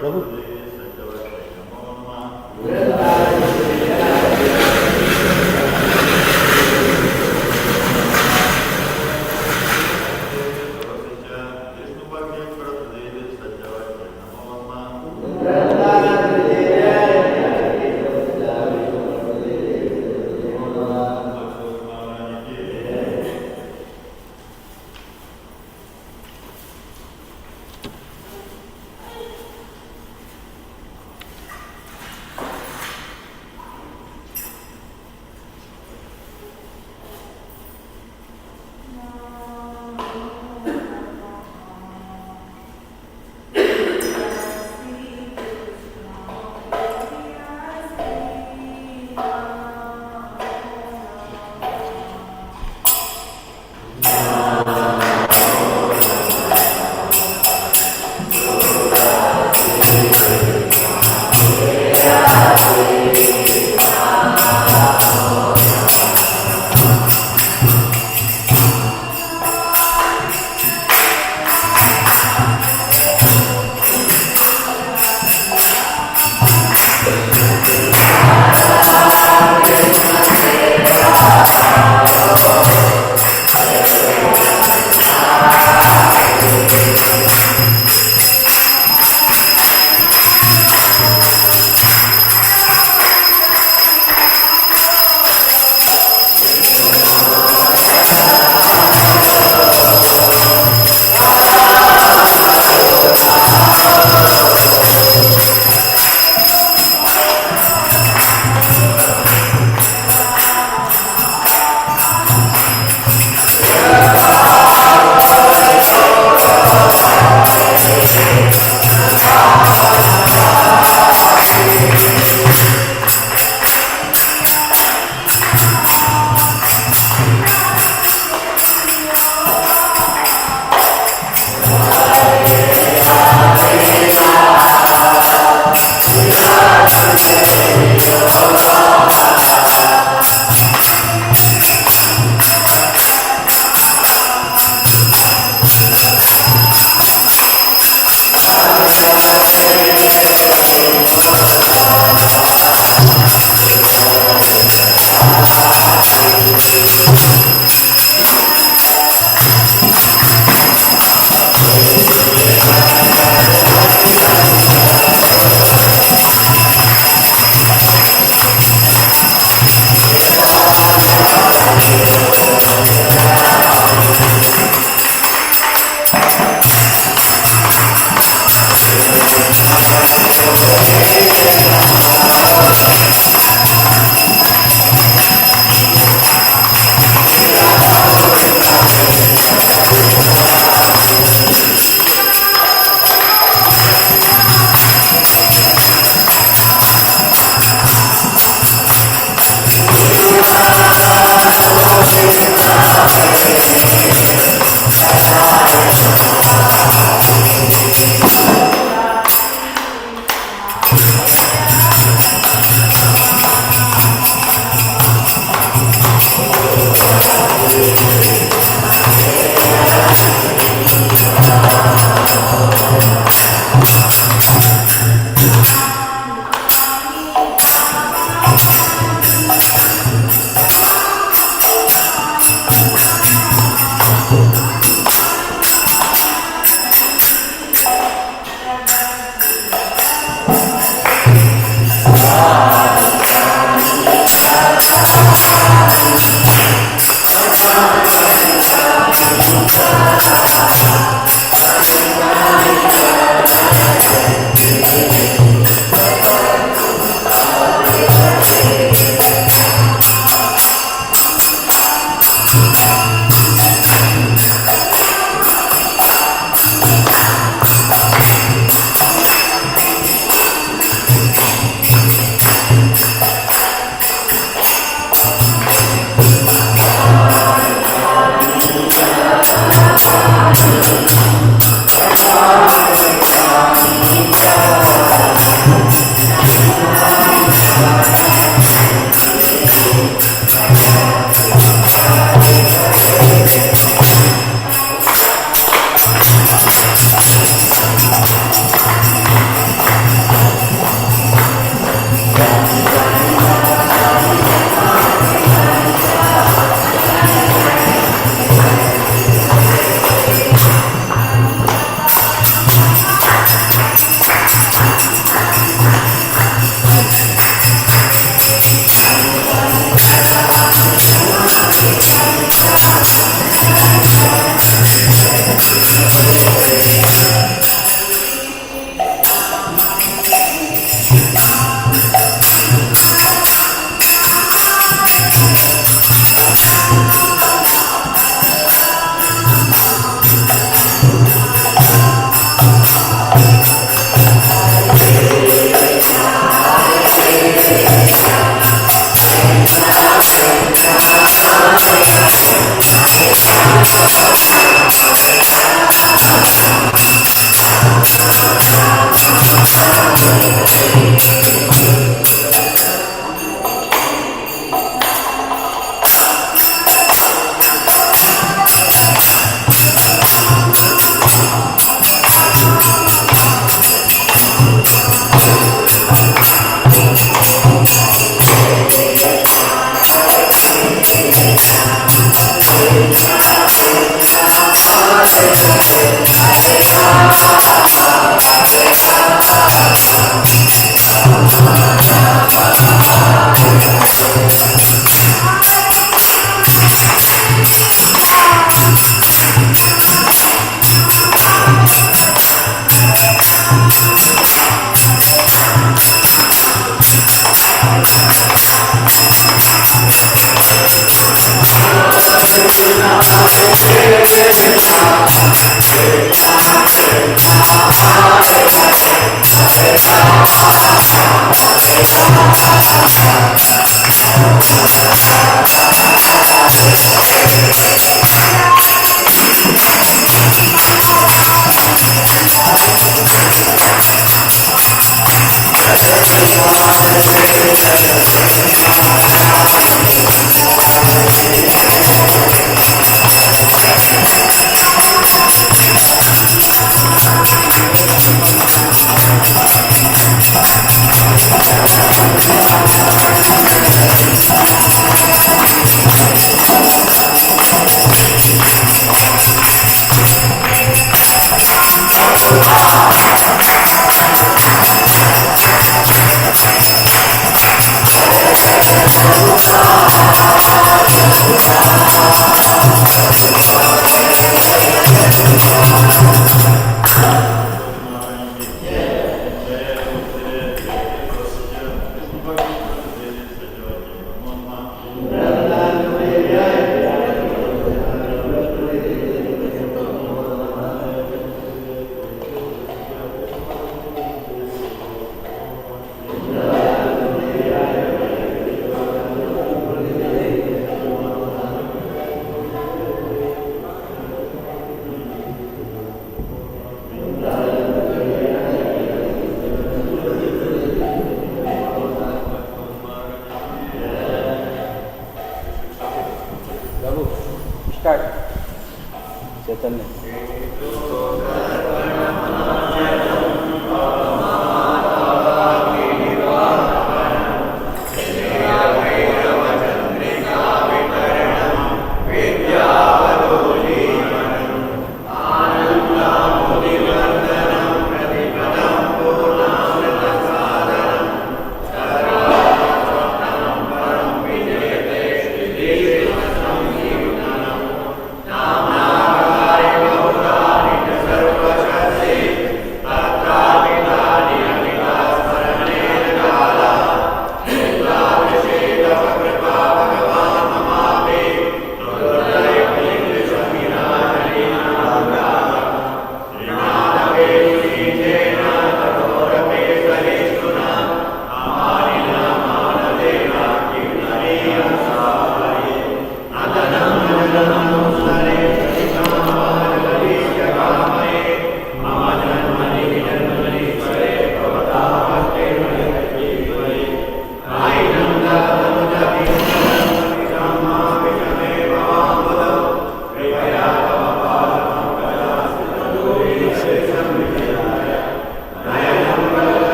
प्रभु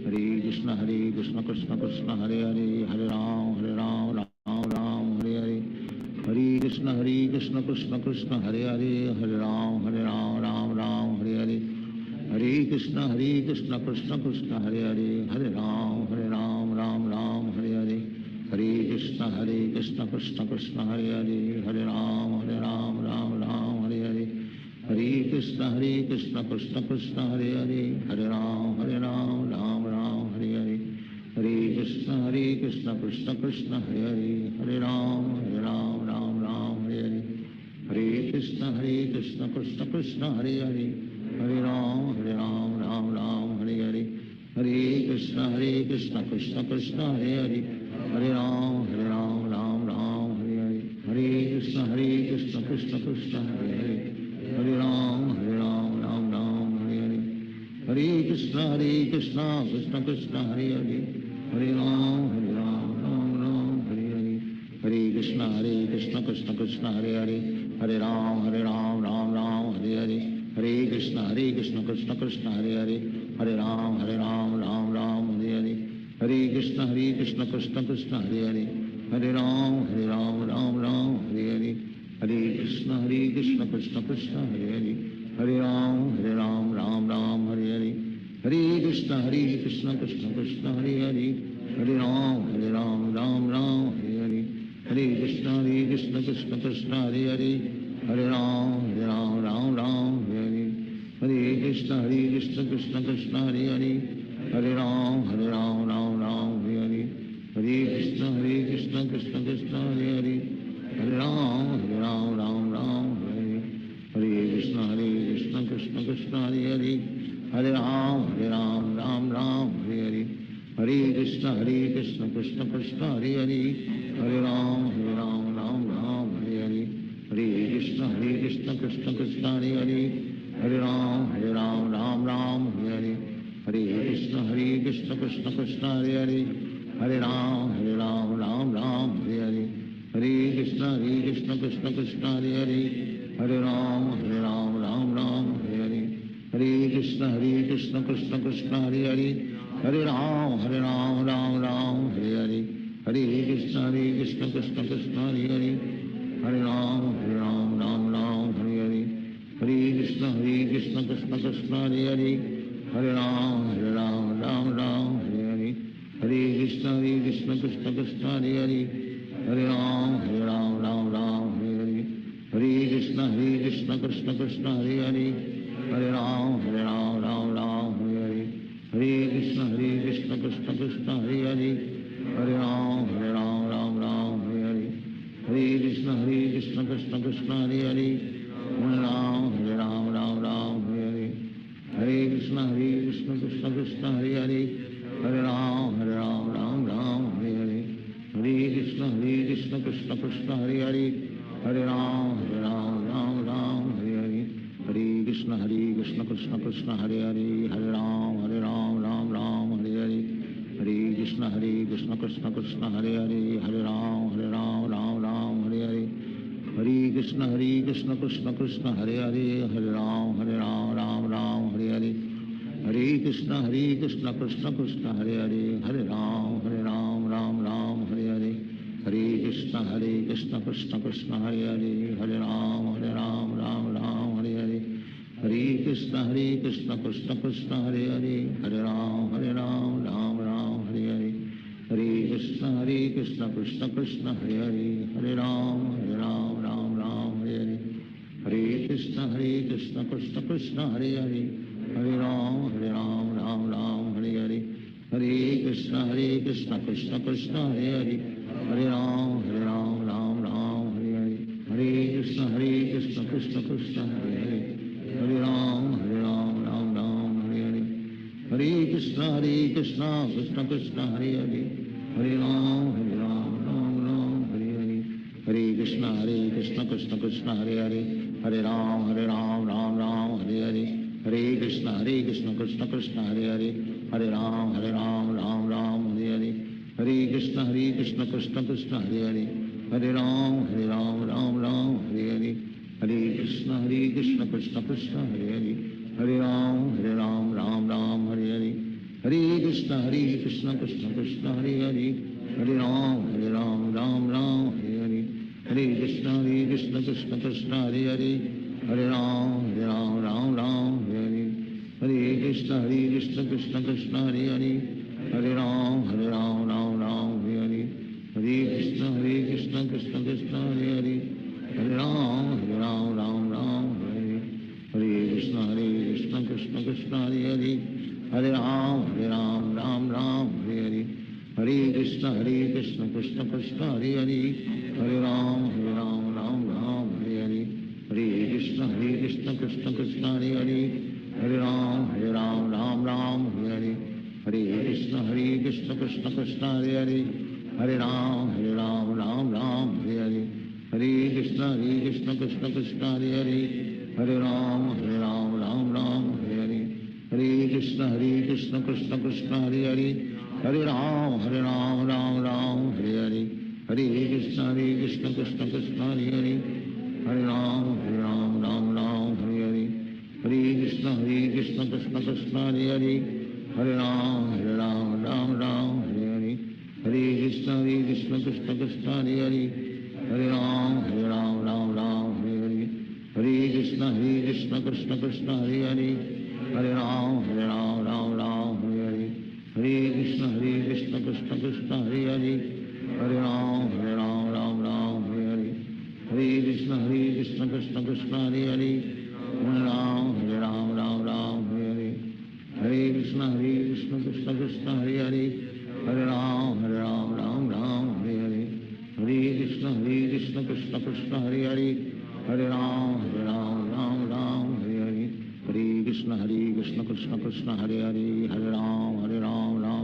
हरे कृष्ण कृष्ण कृष्ण हरे हरे, हरे राम राम राम हरे हरे, हरे कृष्ण कृष्ण कृष्ण हरे हरे, हरे राम राम राम हरे हरे, हरे कृष्ण कृष्ण कृष्ण हरे हरे, हरे राम राम राम हरे हरे, हरे कृष्ण कृष्ण कृष्ण हरे हरे, हरे राम राम राम हरे हरे, हरे कृष्ण कृष्ण कृष्ण हरे हरे, हरे राम राम राम हरे हरे, हरे कृष्ण कृष्ण कृष्ण हरे हरे, हरे राम राम राम हरे हरे, हरे कृष्ण कृष्ण कृष्ण हरे हरे, हरे राम राम राम हरे हरे, हरे कृष्ण कृष्ण कृष्ण हरे हरे, हरे राम राम राम हरे हरे, हरे कृष्ण कृष्ण कृष्ण हरे हरे, हरे राम राम राम हरे हरे, हरे कृष्ण कृष्ण कृष्ण हरे हरे, हरे राम राम राम हरे हरे, हरे कृष्ण कृष्ण कृष्ण हरे हरे, हरे राम राम राम हरे हरे, हरे कृष्ण कृष्ण कृष्ण हरे हरे, हरे राम राम राम हरे हरे, हरे कृष्ण कृष्ण कृष्ण हरे हरे, हरे राम राम राम हरे हरे, हरे कृष्ण कृष्ण कृष्ण हरे हरे, हरे राम राम हरे हरे, हरे कृष्ण कृष्ण कृष्ण हरे हरे, हरे राम राम हरे हरे, हरे कृष्ण कृष्ण कृष्ण हरे हरे, हरे राम राम हरे हरे, हरे कृष्ण कृष्ण कृष्ण हरे हरे, हरे राम राम राम हरे हरे, हरे कृष्ण कृष्ण कृष्ण हरे हरे, हरे राम राम हरे हरे, हरे कृष्ण कृष्ण कृष्ण हरे हरे, हरे राम राम हरे हरे, हरे कृष्ण कृष्ण कृष्ण हरे हरे, हरे राम राम राम हरे हरे, हरे कृष्ण कृष्ण कृष्ण हरे हरे, हरे राम राम हरे हरे, हरे कृष्ण कृष्ण कृष्ण हरे हरे, हरे राम राम हरे हरे, हरे कृष्ण कृष्ण कृष्ण हरे हरे, हरे राम राम हरे हरे, हरे कृष्ण कृष्ण कृष्ण हरे हरे, हरे राम राम हरे हरे, हरे कृष्ण कृष्ण कृष्ण हरे हरे, हरे राम राम हरे हरे, हरे कृष्ण कृष्ण कृष्ण हरे हरे, हरे राम राम हरे हरे, हरे कृष्ण कृष्ण कृष्ण हरे हरे, हरे राम राम हरे हरे, हरे कृष्ण कृष्ण कृष्ण हरे हरे, हरे राम राम हरे हरे, हरे कृष्ण कृष्ण कृष्ण हरे हरे, हरे राम राम हरे हरे, हरे कृष्ण कृष्ण कृष्ण हरे हरे, हरे राम हरे हरे, हरे कृष्ण कृष्ण कृष्ण हरे हरे, हरे राम राम हरे हरे, हरे कृष्ण कृष्ण कृष्ण हरे हरे, हरे राम राम हरे हरे, हरे कृष्ण कृष्ण कृष्ण हरे हरे, हरे राम राम हरे हरे, हरे कृष्ण कृष्ण कृष्ण हरे हरे, हरे राम राम हरे हरे, हरे कृष्ण कृष्ण कृष्ण हरे हरे, हरे राम राम हरे हरे, हरे कृष्ण कृष्ण कृष्ण हरे हरे, हरे राम राम हरे हरे, हरे कृष्ण कृष्ण कृष्ण हरे हरे, हरे राम राम हरे हरे, हरे कृष्ण कृष्ण कृष्ण हरे हरे, हरे राम राम हरे हरे, हरे कृष्ण कृष्ण कृष्ण हरे हरे, हरे राम राम हरे हरे, हरे कृष्ण कृष्ण कृष्ण हरे हरे, हरे राम राम हरे हरे, हरे कृष्ण कृष्ण कृष्ण हरे हरे, हरे राम राम हरे हरे, हरे कृष्ण कृष्ण कृष्ण हरे हरे, हरे राम राम हरे हरे, हरे कृष्ण कृष्ण कृष्ण हरे हरे, हरे राम राम हरे हरे, हरे कृष्ण कृष्ण कृष्ण हरे हरे, हरे राम राम हरे हरे, हरे कृष्ण कृष्ण कृष्ण हरे हरे, हरे राम राम हरे हरे, हरे कृष्ण कृष्ण कृष्ण हरे हरे, हरे राम राम हरे हरे, हरे कृष्ण कृष्ण कृष्ण हरे हरे, हरे राम राम राम हरे हरे, हरे कृष्ण कृष्ण कृष्ण हरे हरे, हरे राम राम राम हरे हरे, हरे कृष्ण कृष्ण कृष्ण हरे हरे, हरे राम राम राम हरे हरे, हरे कृष्ण कृष्ण कृष्ण हरे हरे, हरे राम राम राम हरे हरे, हरे कृष्ण कृष्ण कृष्ण हरे हरे, हरे राम राम हरे हरे, हरे कृष्ण कृष्ण कृष्ण हरे हरे, हरे राम राम हरे हरे, हरे कृष्ण कृष्ण कृष्ण हरे हरे, हरे राम राम हरे हरे, हरे कृष्ण कृष्ण कृष्ण हरे हरे, हरे राम राम हरे हरे, हरे कृष्ण कृष्ण कृष्ण हरे हरे, हरे राम राम हरे हरे, हरे कृष्ण कृष्ण कृष्ण हरे हरे, हरे राम राम हरे हरे, हरे कृष्ण कृष्ण कृष्ण हरे हरे, हरे राम राम हरे हरे, हरे कृष्ण कृष्ण कृष्ण हरे हरे, हरे राम राम हरे हरे, हरे कृष्ण कृष्ण कृष्ण हरे हरे, हरे राम राम हरे हरे, हरे कृष्ण कृष्ण कृष्ण हरे हरे, हरे राम राम हरे हरे, हरे कृष्ण कृष्ण कृष्ण हरे हरे, हरे राम राम हरे हरे, हरे कृष्ण कृष्ण कृष्ण हरे हरे, हरे राम राम हरे हरे, हरे कृष्ण कृष्ण कृष्ण हरे हरे, हरे राम राम हरे हरे, हरे कृष्ण कृष्ण कृष्ण हरे हरे, हरे राम राम हरे हरे, हरे कृष्ण कृष्ण कृष्ण हरे हरे, हरे राम राम हरे हरे, हरे कृष्ण कृष्ण कृष्ण हरे हरे, हरे राम राम हरे हरे, हरे कृष्ण कृष्ण कृष्ण हरे हरे, हरे राम राम हरे हरे, हरे कृष्ण कृष्ण कृष्ण हरे हरे, हरे राम राम हरे हरे, हरे कृष्ण कृष्ण कृष्ण हरे हरे, हरे राम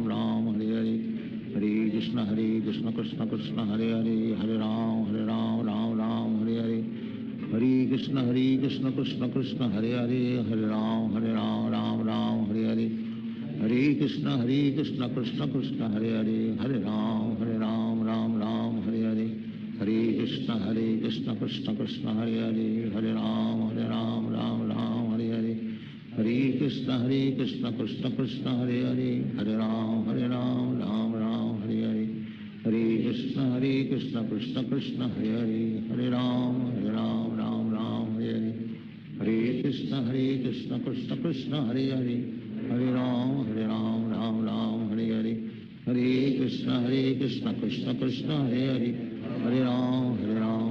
राम हरे हरे, हरे कृष्ण कृष्ण कृष्ण हरे हरे, हरे राम राम हरे हरे, हरे कृष्ण कृष्ण कृष्ण हरे हरे, हरे राम राम हरे हरे, हरे कृष्ण कृष्ण कृष्ण हरे हरे, हरे राम राम हरे हरे, हरे कृष्ण कृष्ण कृष्ण हरे हरे, हरे राम राम हरे हरे, हरे कृष्ण कृष्ण कृष्ण हरे हरे, हरे राम राम हरे हरे, हरे कृष्ण कृष्ण कृष्ण हरे हरे, हरे राम राम हरे हरे, हरे कृष्ण कृष्ण कृष्ण हरे हरे, हरे राम राम हरे हरे, हरे कृष्ण कृष्ण कृष्ण हरे हरे, हरे राम राम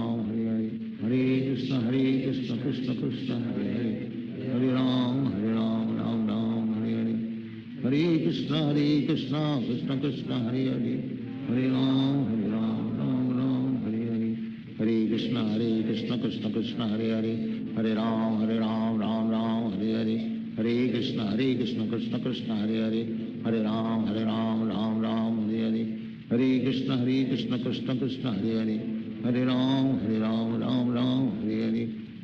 हरे हरे, हरे कृष्ण कृष्ण कृष्ण हरे हरे, हरे राम राम हरे हरे, हरे कृष्ण कृष्ण कृष्ण हरे हरे, हरे राम राम हरे हरे, हरे कृष्ण कृष्ण कृष्ण हरे हरे, हरे राम राम हरे हरे, हरे कृष्ण कृष्ण कृष्ण हरे हरे, हरे राम राम हरे हरे,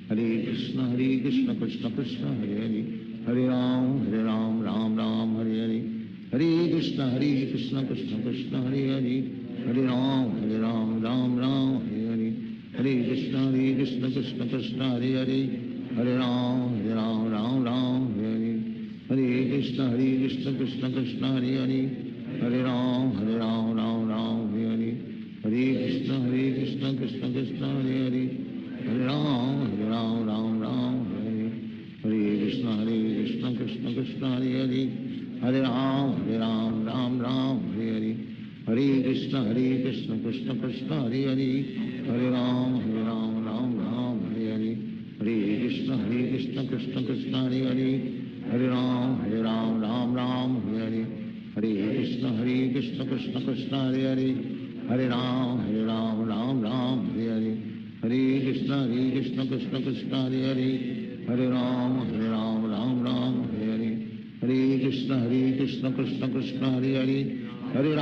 हरे कृष्ण कृष्ण कृष्ण हरे हरे, हरे राम राम हरे हरे, हरे कृष्ण कृष्ण कृष्ण हरे हरे, हरे राम राम हरे हरे, हरे कृष्ण कृष्ण कृष्ण हरे हरे, हरे राम राम हरे हरे, हरे कृष्ण कृष्ण कृष्ण हरे हरे, हरे राम राम हरे हरे, हरे कृष्ण कृष्ण कृष्ण हरे हरे, हरे राम राम हरे हरे, हरे कृष्ण कृष्ण कृष्ण हरे हरे, हरे राम राम हरे हरे, हरे कृष्ण कृष्ण कृष्ण हरे हरे, हरे राम राम हरे हरे, हरे कृष्ण कृष्ण कृष्ण हरे हरे, हरे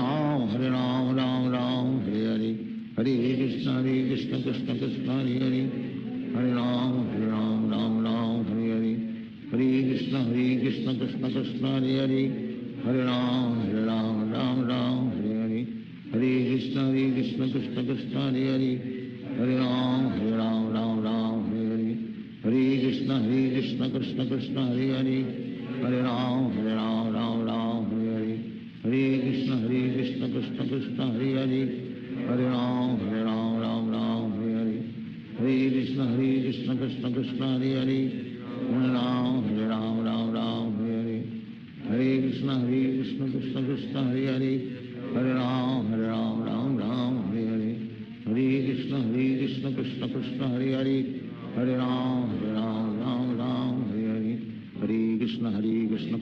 राम राम हरे हरे, हरे कृष्ण कृष्ण कृष्ण हरे हरे, हरे राम राम हरे हरे, हरे कृष्ण कृष्ण कृष्ण हरे हरे, हरे राम राम हरे हरे, हरे कृष्ण कृष्ण कृष्ण हरे हरे, हरे राम राम हरे हरे, हरे कृष्ण कृष्ण कृष्ण हरे हरे, हरे राम राम हरे हरे, हरे कृष्ण कृष्ण कृष्ण हरे हरे, हरे राम कृष्ण कृष्ण हरे हरे हरे राम राम राम हरे हरे हरे कृष्ण कृष्ण कृष्ण हरे हरे हरे राम राम हरे हरे हरे कृष्ण कृष्ण कृष्ण हरे हरे हरे राम राम हरे हरे हरे कृष्ण कृष्ण कृष्ण हरे हरे हरे राम राम हरे हरे हरे कृष्ण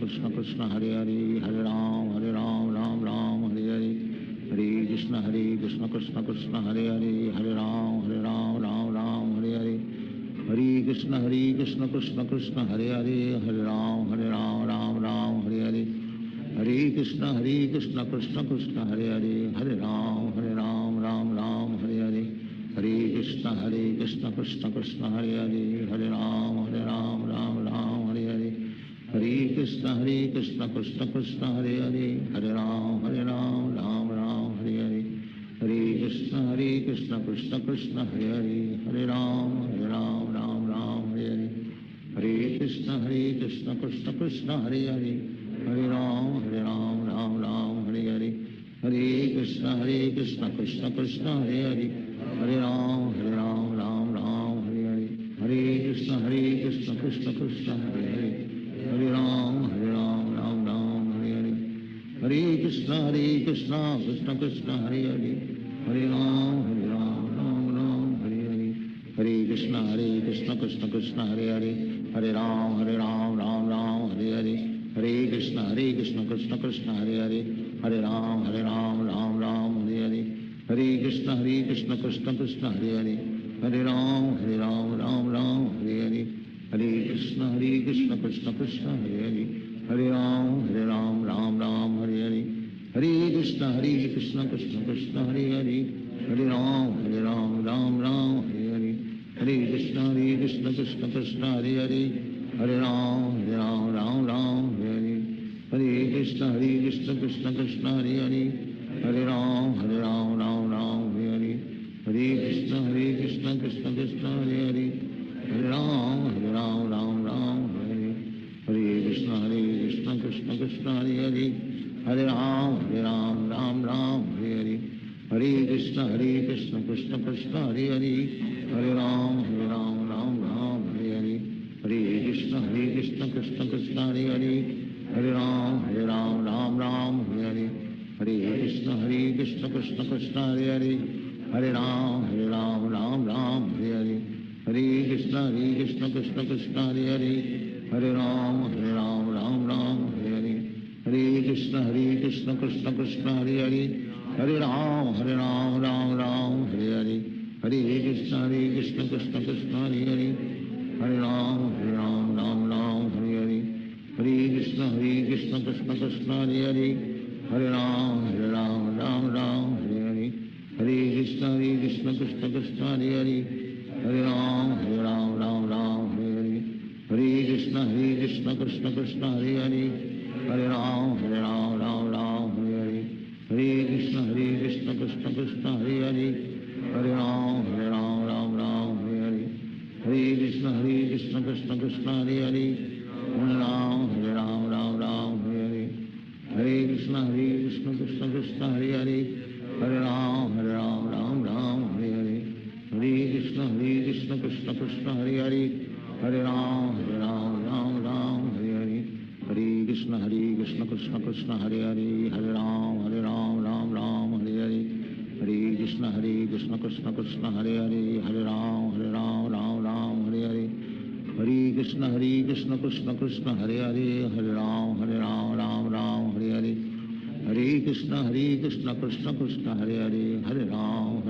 कृष्ण कृष्ण हरे हरे हरे राम राम हरे हरे हरे कृष्ण कृष्ण कृष्ण हरे हरे हरे राम राम हरे हरे हरे कृष्ण कृष्ण कृष्ण हरे हरे हरे राम राम हरे हरे हरे कृष्ण कृष्ण कृष्ण हरे हरे हरे राम राम हरे हरे हरे कृष्ण कृष्ण कृष्ण हरे हरे हरे राम राम हरे हरे हरे कृष्ण कृष्ण कृष्ण हरे हरे हरे राम राम हरे हरे हरे कृष्ण कृष्ण कृष्ण हरे हरे हरे राम राम हरे हरे हरे कृष्ण कृष्ण कृष्ण हरे हरे हरे राम राम हरे हरे हरे कृष्ण कृष्ण कृष्ण हरे हरे हरे राम राम हरे हरे हरे कृष्ण कृष्ण कृष्ण हरे हरे हरे राम राम हरे हरे हरे कृष्ण कृष्ण कृष्ण हरे हरे हरे राम राम हरे हरे हरे कृष्ण कृष्ण कृष्ण हरे हरे हरे राम राम हरे हरे हरे कृष्ण कृष्ण कृष्ण हरे हरे हरे राम राम हरे हरे हरे कृष्ण कृष्ण कृष्ण हरे हरे हरे राम राम हरे हरे हरे कृष्ण कृष्ण कृष्ण हरे हरे हरे राम राम हरे हरे हरे कृष्ण कृष्ण कृष्ण हरे हरे हरे राम राम हरे हरे हरे कृष्ण कृष्ण कृष्ण हरे हरे हरे राम राम हरे हरे हरे कृष्ण कृष्ण कृष्ण हरे हरे हरे राम राम हरे हरे हरे कृष्ण कृष्ण कृष्ण हरे हरे हरे राम राम हरे हरे हरे कृष्ण कृष्ण कृष्ण हरे हरे हरे राम राम हरे हरे हरे कृष्ण कृष्ण कृष्ण हरे हरे हरे राम राम हरे हरे हरे कृष्ण कृष्ण कृष्ण हरे हरे हरे राम राम हरे हरे हरे कृष्ण कृष्ण कृष्ण हरे हरे हरे राम राम हरे हरे हरे कृष्ण कृष्ण कृष्ण हरे हरे हरे राम राम हरे हरे हरे कृष्ण कृष्ण कृष्ण हरे हरे हरे राम राम हरे हरे हरे कृष्ण कृष्ण कृष्ण हरे हरे हरे राम राम हरे हरे हरे कृष्ण कृष्ण कृष्ण हरे हरे हरे राम राम हरे हरे हरे कृष्ण कृष्ण कृष्ण हरे हरे हरे राम राम हरे हरे हरे कृष्ण कृष्ण कृष्ण हरे हरे हरे राम राम हरे हरे हरे कृष्ण कृष्ण कृष्ण हरे हरे हरे राम राम हरे हरे हरे कृष्ण कृष्ण कृष्ण हरे हरे हरे राम राम हरे हरे हरे कृष्ण कृष्ण कृष्ण हरे हरे हरे राम राम हरे हरे हरे कृष्ण कृष्ण कृष्ण हरे हरे हरे राम राम हरे हरे हरे कृष्ण कृष्ण कृष्ण हरे हरे हरे राम राम हरे हरे हरे कृष्ण कृष्ण कृष्ण हरे हरे हरे राम राम हरे हरे हरे कृष्ण कृष्ण कृष्ण हरे हरे हरे राम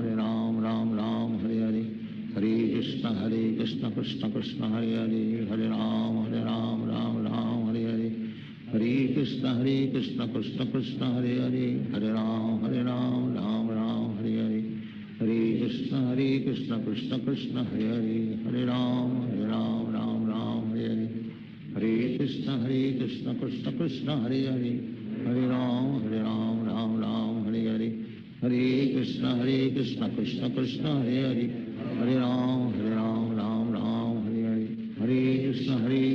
राम हरे हरे हरे कृष्ण कृष्ण कृष्ण हरे हरे हरे राम राम हरे हरे हरे कृष्ण कृष्ण कृष्ण हरे हरे हरे राम राम हरे हरे हरे कृष्ण कृष्ण कृष्ण हरे हरे हरे राम राम हरे हरे हरे कृष्ण कृष्ण कृष्ण हरे हरे हरे राम राम हरे हरे हरे कृष्ण कृष्ण कृष्ण हरे हरे हरे राम राम हरे हरे हरे कृष्ण कृष्ण कृष्ण हरे हरे हरे राम राम हरे हरे हरे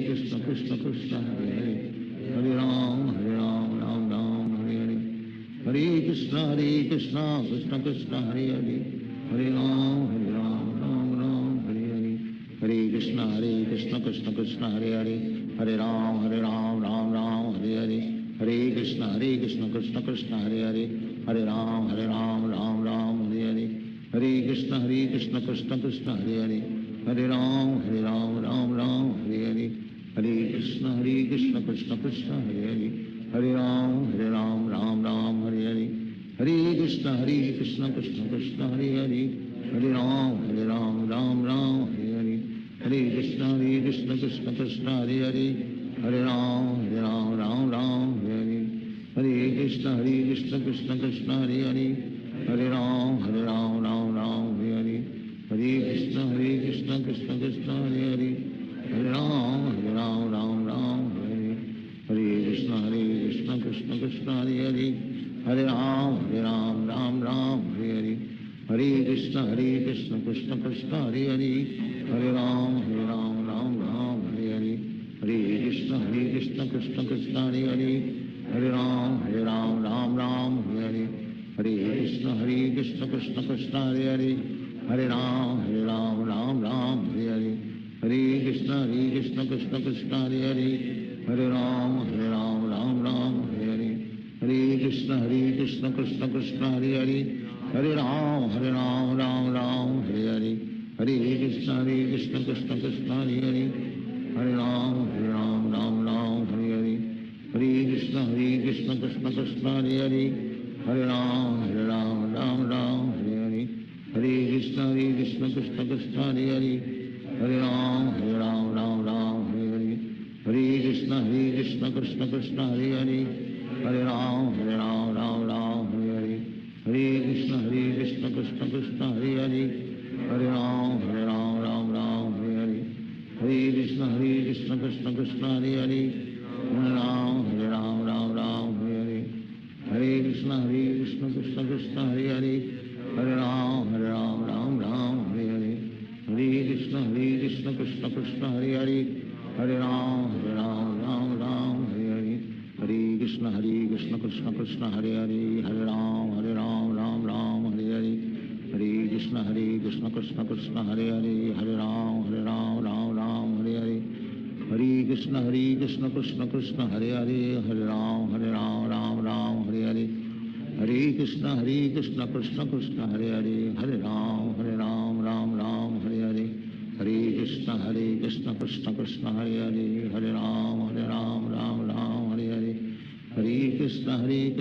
कृष्ण कृष्ण कृष्ण हरे हरे हरे राम राम हरे हरे हरे कृष्ण कृष्ण कृष्ण हरे हरे हरे राम राम राम हरे हरे हरे कृष्ण कृष्ण कृष्ण हरे हरे हरे राम राम राम हरे हरे हरे कृष्ण कृष्ण कृष्ण हरे हरे हरे राम राम राम हरे हरे हरे कृष्ण कृष्ण कृष्ण हरे हरे हरे राम राम राम हरे हरे हरे कृष्ण कृष्ण कृष्ण हरे हरे हरे राम राम हरे हरे हरे कृष्ण कृष्ण कृष्ण हरे हरे हरे राम राम हरे हरे हरे कृष्ण कृष्ण कृष्ण हरे हरे हरे राम राम हरे हरे हरे कृष्ण कृष्ण कृष्ण हरे हरे हरे राम राम हरे हरे हरे कृष्ण कृष्ण कृष्ण हरे हरे हरे राम राम हरे हरे हरे कृष्ण कृष्ण कृष्ण हरे हरे हरे राम राम हरे हरे हरे कृष्ण कृष्ण कृष्ण हरे हरे हरे राम राम हरे हरे हरे कृष्ण कृष्ण कृष्ण हरे हरे हरे राम राम हरे हरे हरे कृष्ण कृष्ण कृष्ण हरे हरे हरे राम राम हरे हरे हरे कृष्ण कृष्ण कृष्ण हरे हरे हरे राम राम हरे हरे हरे कृष्ण कृष्ण कृष्ण हरे हरे हरे राम राम हरे हरे हरे कृष्ण कृष्ण कृष्ण हरे हरे हरे राम राम हरे हरे हरे कृष्ण कृष्ण कृष्ण हरे हरे हरे राम राम हरे हरे हरे कृष्ण कृष्ण कृष्ण हरे हरे हरे राम राम हरे हरे हरे कृष्ण कृष्ण कृष्ण हरे हरे हरे राम राम हरे हरे हरे कृष्ण कृष्ण कृष्ण हरे हरे हरे राम राम हरे हरे हरे कृष्ण कृष्ण कृष्ण हरे हरे हरे राम हरे हरे हरे कृष्ण कृष्ण कृष्ण हरे हरे हरे राम राम हरे हरे हरे कृष्ण कृष्ण कृष्ण हरे हरे हरे राम राम हरे हरे हरे कृष्ण कृष्ण कृष्ण हरे हरे हरे राम राम हरे हरे हरे कृष्ण कृष्ण कृष्ण हरे हरे हरे राम हरे हरे हरे कृष्ण कृष्ण कृष्ण हरे हरे हरे राम हरे हरे हरे कृष्ण कृष्ण कृष्ण हरे हरे हरे राम राम हरे हरे हरे कृष्ण कृष्ण कृष्ण हरे हरे हरे राम राम हरे हरे हरे कृष्ण कृष्ण कृष्ण हरे हरे हरे राम राम हरे हरे हरे कृष्ण कृष्ण कृष्ण हरे हरे हरे राम राम हरे हरे हरे कृष्ण कृष्ण कृष्ण हरे हरे हरे राम राम हरे हरे हरे कृष्ण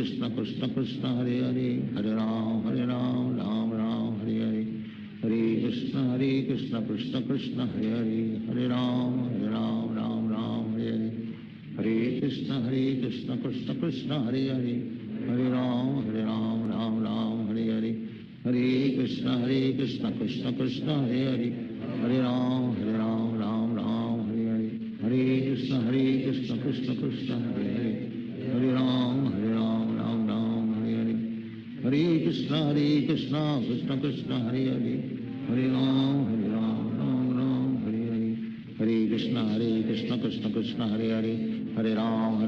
कृष्ण कृष्ण हरे हरे हरे राम राम हरे हरे हरे कृष्ण कृष्ण कृष्ण हरे हरे हरे राम राम हरे हरे हरे कृष्ण कृष्ण कृष्ण हरे हरे हरे राम हरे हरे हरे कृष्ण कृष्ण कृष्ण हरे हरे हरे राम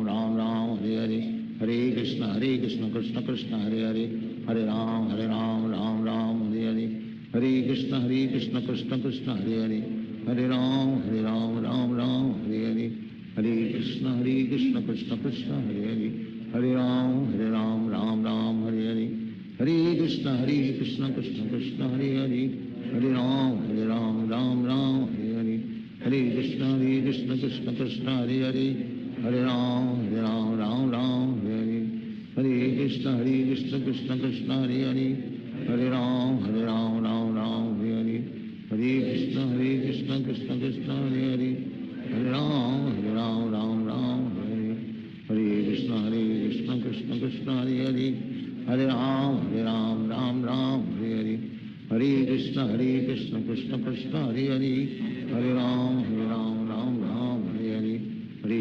राम हरे हरे हरे कृष्ण कृष्ण कृष्ण हरे हरे हरे राम राम हरे हरे हरे कृष्ण कृष्ण कृष्ण हरे हरे हरे राम राम हरे हरे हरे कृष्ण कृष्ण कृष्ण हरे हरे हरे राम राम हरे हरे हरे कृष्ण कृष्ण कृष्ण हरे हरे हरे राम राम हरे हरे हरे कृष्ण कृष्ण कृष्ण हरे हरे हरे राम राम हरे हरे हरे कृष्ण कृष्ण कृष्ण हरे हरे हरे राम राम हरे हरे हरे कृष्ण कृष्ण कृष्ण हरे हरे हरे राम राम हरे हरे हरे कृष्ण कृष्ण कृष्ण हरे हरे हरे राम राम हरे हरे हरे कृष्ण कृष्ण कृष्ण हरे हरे हरे राम राम हरे हरे हरे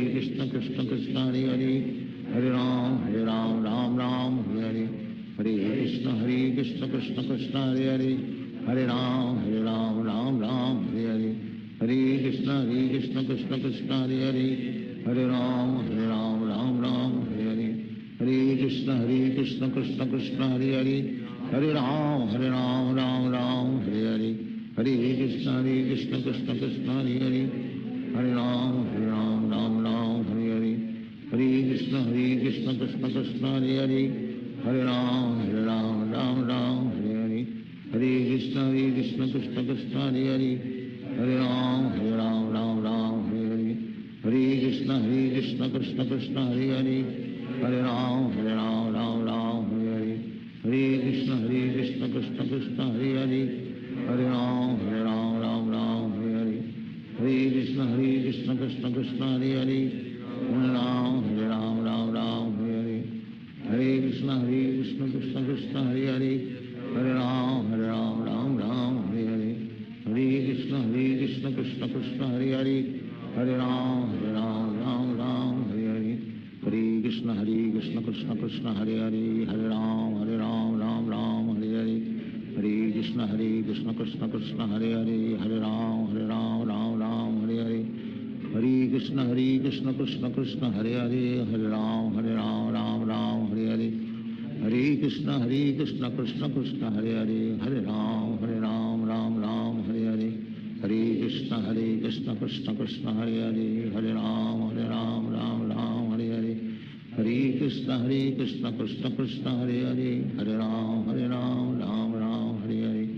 कृष्ण कृष्ण कृष्ण हरे हरे हरे राम राम हरे हरे हरे कृष्ण कृष्ण कृष्ण हरे हरे हरे राम राम हरे हरे हरे कृष्ण कृष्ण कृष्ण हरे हरे हरे राम राम हरे हरे हरे कृष्ण कृष्ण कृष्ण हरे हरे, हरे राम राम राम हरे हरे, हरे कृष्ण कृष्ण कृष्ण हरे हरे, हरे राम राम राम हरे हरे, हरे कृष्ण कृष्ण कृष्ण हरे हरे, हरे राम राम राम हरे हरे, हरे कृष्ण कृष्ण कृष्ण हरे हरे, हरे राम राम हरे हरे, हरे कृष्ण कृष्ण कृष्ण हरे हरे, हरे राम राम हरे हरे, हरे कृष्ण कृष्ण कृष्ण हरे हरे, हरे राम राम हरे हरे, हरे कृष्ण कृष्ण कृष्ण हरे हरे, हरे राम राम हरे हरे, हरे कृष्ण कृष्ण कृष्ण हरे हरे, हरे राम राम हरे हरे, हरे कृष्ण कृष्ण कृष्ण हरे हरे, हरे राम राम हरे हरे, हरे कृष्ण कृष्ण कृष्ण हरे हरे, हरे राम राम हरे हरे, हरे कृष्ण कृष्ण कृष्ण हरे हरे, हरे राम राम हरे हरे, हरे कृष्ण कृष्ण कृष्ण हरे हरे, हरे राम राम हरे हरे, हरे कृष्ण कृष्ण कृष्ण हरे हरे, हरे राम राम हरे हरे, हरे कृष्ण कृष्ण कृष्ण हरे हरे, हरे राम राम हरे हरे, हरे कृष्ण कृष्ण कृष्ण हरे हरे, हरे राम राम हरे हरे, हरे कृष्ण कृष्ण कृष्ण हरे हरे, हरे राम राम हरे हरे, हरे कृष्ण कृष्ण कृष्ण हरे हरे, हरे राम राम हरे हरे,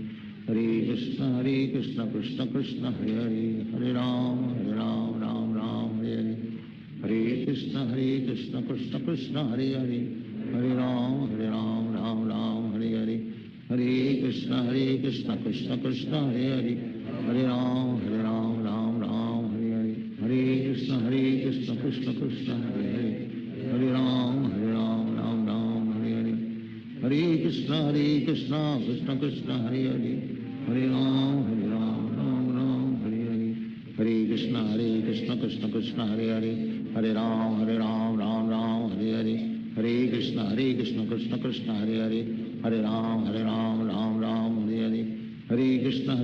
हरे कृष्ण कृष्ण कृष्ण हरे हरे, हरे राम राम हरे हरे, हरे कृष्ण कृष्ण कृष्ण हरे हरे, हरे राम राम हरे हरे, हरे कृष्ण कृष्ण कृष्ण हरे हरे, हरे राम हरे हरे, हरे कृष्ण कृष्ण कृष्ण हरे हरे, हरे राम राम हरे हरे, हरे कृष्ण कृष्ण कृष्ण हरे हरे, हरे राम राम हरे हरे, हरे कृष्ण कृष्ण कृष्ण हरे हरे, हरे राम राम हरे हरे, हरे कृष्ण कृष्ण कृष्ण हरे हरे, हरे राम राम हरे हरे, हरे कृष्ण कृष्ण कृष्ण हरे हरे, हरे राम राम हरे हरे, हरे कृष्ण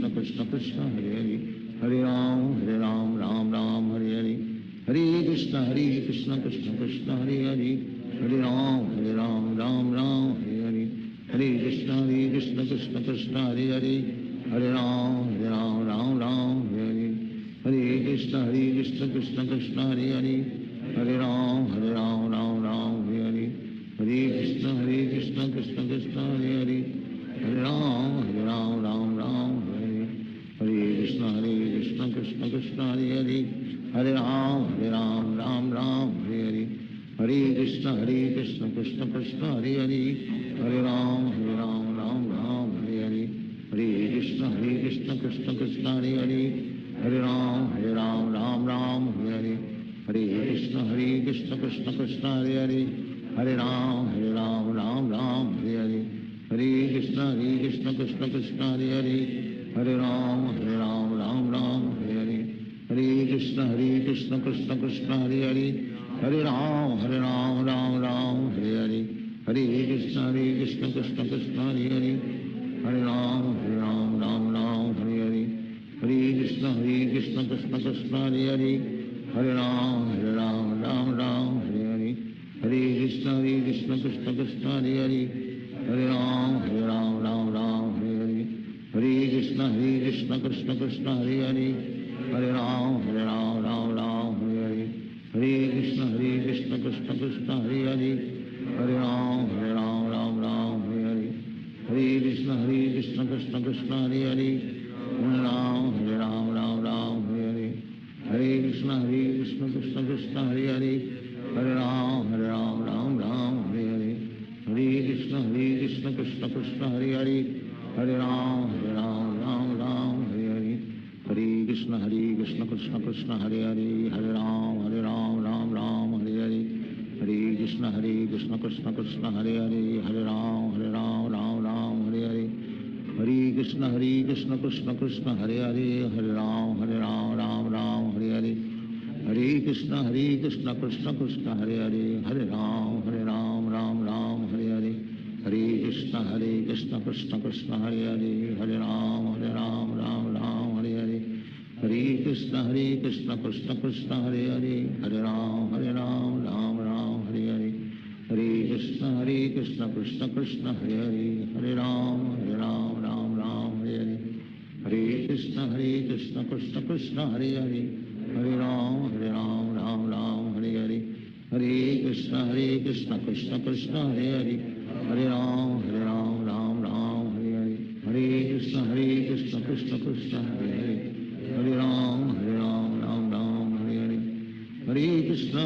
कृष्ण कृष्ण हरे हरे, हरे राम राम हरे हरे, हरे कृष्ण कृष्ण कृष्ण हरे हरे, हरे राम राम हरे हरे, हरे कृष्ण कृष्ण कृष्ण हरे हरे, हरे राम राम हरे हरे, हरे कृष्ण कृष्ण कृष्ण हरे हरे, हरे राम राम हरे हरे, हरे कृष्ण कृष्ण कृष्ण हरे हरे, हरे राम राम हरे हरे, हरे कृष्ण कृष्ण कृष्ण हरे हरे, हरे राम राम हरे हरे, हरे कृष्ण कृष्ण कृष्ण हरे हरे, हरे राम राम हरे हरे, हरे कृष्ण कृष्ण कृष्ण हरे हरे, हरे राम राम हरे हरे, हरे कृष्ण कृष्ण कृष्ण हरे हरे, हरे राम राम हरे हरे, हरे कृष्ण कृष्ण कृष्ण हरे हरे, हरे राम राम हरे हरे, हरे कृष्ण कृष्ण कृष्ण हरे हरे, हरे राम राम हरे हरे, हरे कृष्ण कृष्ण कृष्ण हरे हरे, हरे राम राम हरे हरे, हरे कृष्ण कृष्ण कृष्ण हरे हरे, हरे राम राम हरे हरे, हरे कृष्ण कृष्ण कृष्ण हरे हरे, हरे राम राम हरे हरे, हरे कृष्ण कृष्ण कृष्ण हरे हरे, हरे राम हरे हरे, हरे कृष्ण कृष्ण कृष्ण हरे हरे, हरे राम राम हरे हरे, हरे कृष्ण कृष्ण कृष्ण हरे हरे, हरे राम राम हरे हरे, हरे कृष्ण कृष्ण कृष्ण हरे हरे, हरे राम राम हरे हरे, हरे कृष्ण कृष्ण कृष्ण हरे हरे, हरे राम हरे हरे, हरे कृष्ण कृष्ण कृष्ण हरे हरे, हरे राम राम हरे हरे, हरे कृष्ण कृष्ण कृष्ण हरे हरे, हरे राम राम हरे हरे, हरे कृष्ण कृष्ण कृष्ण हरे हरे, हरे राम राम हरे हरे, हरे कृष्ण कृष्ण कृष्ण हरे हरे, हरे राम राम राम हरे हरे, हरे कृष्ण कृष्ण कृष्ण हरे हरे, हरे राम राम राम हरे हरे, हरे कृष्ण कृष्ण कृष्ण हरे हरे, हरे राम राम राम हरे हरे, हरे कृष्ण कृष्ण कृष्ण हरे हरे, हरे राम राम राम हरे हरे, हरे कृष्ण कृष्ण कृष्ण हरे हरे, हरे राम राम राम हरे हरे, हरे कृष्ण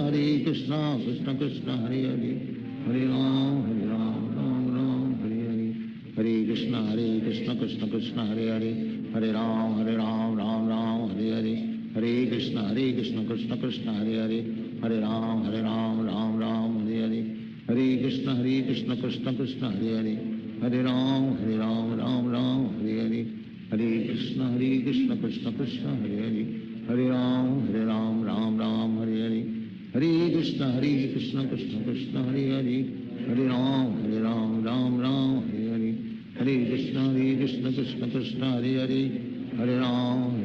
कृष्ण कृष्ण हरे हरे, हरे राम राम राम हरे हरे, हरे कृष्ण कृष्ण कृष्ण हरे हरे, हरे राम राम राम हरे हरे, हरे कृष्ण कृष्ण कृष्ण हरे हरे, हरे राम राम राम हरे हरे, हरे कृष्ण कृष्ण कृष्ण हरे हरे, हरे राम राम राम हरे हरे, हरे कृष्ण कृष्ण कृष्ण हरे हरे, हरे राम राम हरे हरे, हरे कृष्ण कृष्ण कृष्ण हरे हरे, हरे राम राम हरे हरे, हरे कृष्ण कृष्ण कृष्ण हरे हरे, हरे राम राम हरे हरे, हरे कृष्ण कृष्ण कृष्ण हरे हरे, हरे राम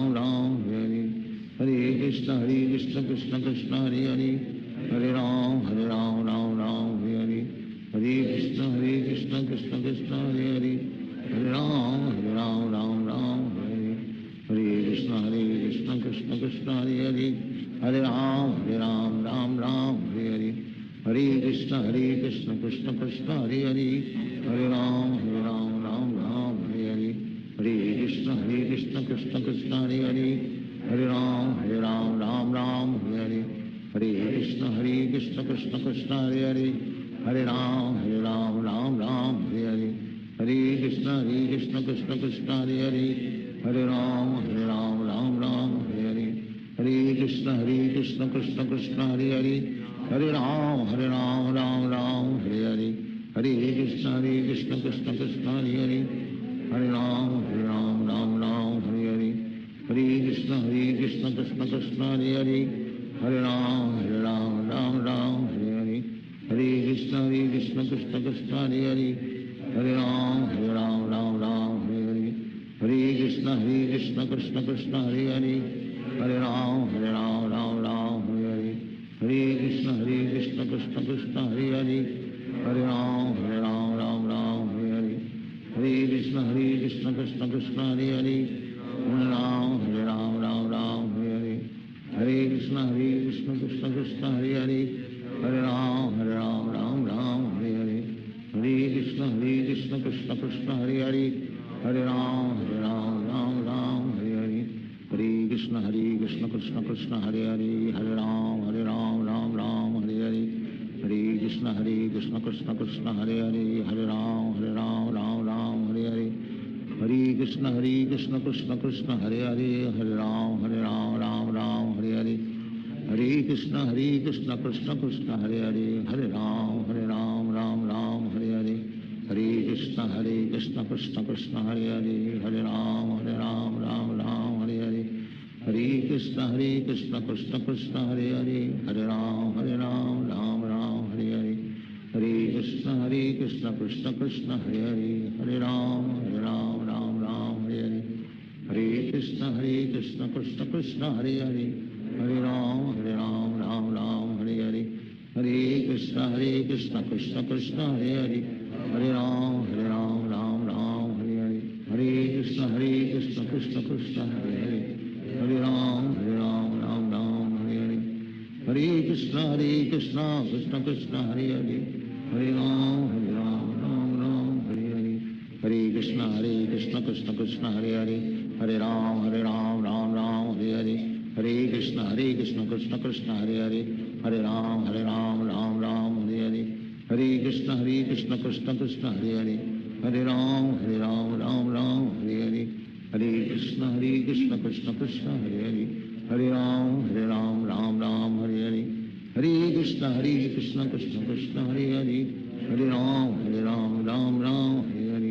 राम हरे हरे, हरे कृष्ण कृष्ण कृष्ण हरे हरे, हरे राम राम हरे हरे, हरे कृष्ण कृष्ण कृष्ण हरे हरे, हरे राम राम हरे हरे, हरे कृष्ण कृष्ण कृष्ण हरे हरे, हरे राम राम हरे हरे, हरे कृष्ण कृष्ण कृष्ण हरे हरे, हरे राम राम हरे हरे, हरे कृष्ण कृष्ण कृष्ण हरे हरे, हरे राम राम हरे हरे, हरे कृष्ण कृष्ण कृष्ण हरे हरे, हरे राम राम हरे हरे, हरे कृष्ण कृष्ण कृष्ण हरे हरे, हरे राम राम हरे हरे, हरे कृष्ण कृष्ण कृष्ण हरे हरे, हरे राम राम हरे हरे, हरे कृष्ण कृष्ण कृष्ण हरे हरे, हरे राम राम हरे हरे, हरे कृष्ण कृष्ण कृष्ण हरे हरे, हरे राम राम हरे हरे, हरे कृष्ण कृष्ण कृष्ण हरे हरे, हरे राम राम हरे हरे, हरे कृष्ण कृष्ण कृष्ण हरे हरे, हरे राम राम हरे हरे, हरे कृष्ण कृष्ण कृष्ण हरे हरे, हरे राम राम हरे हरे, हरे कृष्ण कृष्ण कृष्ण हरे हरे, हरे राम राम हरे हरे, हरे कृष्ण कृष्ण कृष्ण हरे हरे, हरे राम राम हरे हरे, हरे कृष्ण कृष्ण कृष्ण हरे हरे, हरे राम राम हरे हरे, हरे कृष्ण कृष्ण कृष्ण हरे हरे, हरे राम राम हरे हरे, हरे कृष्ण कृष्ण कृष्ण हरे हरे, हरे राम राम हरे हरे, हरे कृष्ण कृष्ण कृष्ण हरे हरे, हरे राम राम हरे हरे, हरे कृष्ण कृष्ण कृष्ण हरे हरे, हरे राम राम हरे हरे, हरे कृष्ण कृष्ण कृष्ण हरे हरे, हरे राम राम हरे हरे, हरे कृष्ण कृष्ण कृष्ण हरे हरे, हरे राम राम हरे हरे, हरे कृष्ण कृष्ण कृष्ण हरे हरे, हरे राम राम हरे हरे, हरे कृष्ण कृष्ण कृष्ण हरे हरे, हरे राम राम हरे हरे, हरे कृष्ण कृष्ण कृष्ण हरे हरे, हरे राम राम हरे हरे, हरे कृष्ण कृष्ण कृष्ण हरे हरे, हरे राम राम हरे हरे, हरे कृष्ण कृष्ण कृष्ण हरे हरे, हरे राम राम हरे हरे, हरे कृष्ण कृष्ण कृष्ण हरे हरे, हरे राम राम हरे हरे, हरे कृष्ण कृष्ण कृष्ण हरे हरे, हरे राम राम हरे हरे, हरे कृष्ण कृष्ण कृष्ण हरे हरे, हरे राम राम हरे हरे,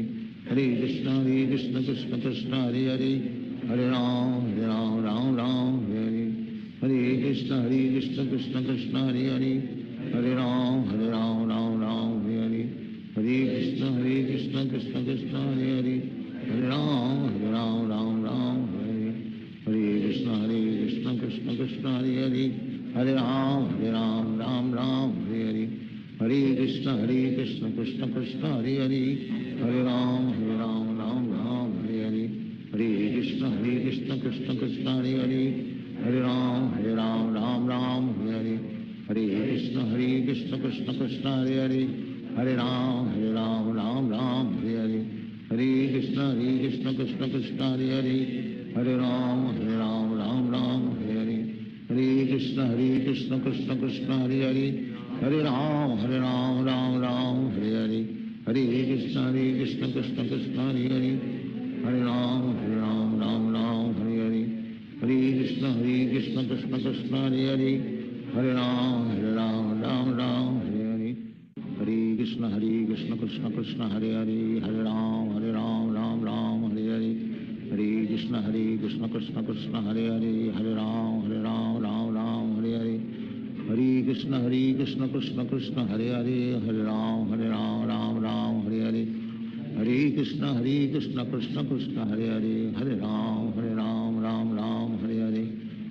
हरे कृष्ण कृष्ण कृष्ण हरे हरे, हरे राम राम हरे हरे, हरे कृष्ण कृष्ण कृष्ण हरे हरे, हरे राम राम हरे हरे, हरे कृष्ण कृष्ण कृष्ण हरे हरे, हरे राम राम हरे हरे, हरे कृष्ण कृष्ण कृष्ण हरे हरे, हरे राम राम राम हरे हरे, कृष्ण कृष्ण कृष्ण हरे हरे, हरे राम राम राम हरे हरे, हरे कृष्ण कृष्ण कृष्ण हरे हरे, हरे राम राम राम हरे हरे, हरे कृष्ण कृष्ण कृष्ण हरे हरे, हरे राम राम राम हरे हरे, हरे कृष्ण कृष्ण कृष्ण हरे हरे, हरे राम राम राम हरे हरे, हरे कृष्ण कृष्ण कृष्ण हरे हरे, हरे राम राम राम हरे हरे, हरे कृष्ण कृष्ण कृष्ण हरे हरे, हरे राम राम राम हरे हरे, हरे कृष्ण कृष्ण कृष्ण हरे हरे, हरे राम राम राम हरे हरे, हरे कृष्ण कृष्ण कृष्ण हरे हरे, हरे राम राम राम हरे हरे, हरे कृष्ण कृष्ण कृष्ण हरे हरे, हरे राम राम राम हरे हरे, हरे कृष्ण कृष्ण कृष्ण हरे हरे, हरे राम राम राम हरे हरे, हरे कृष्ण कृष्ण कृष्ण हरे हरे, हरे राम राम राम हरे हरे, हरे कृष्ण कृष्ण कृष्ण हरे हरे, हरे राम राम राम हरे हरे, हरे कृष्ण कृष्ण कृष्ण हरे हरे, हरे राम राम राम हरे हरे,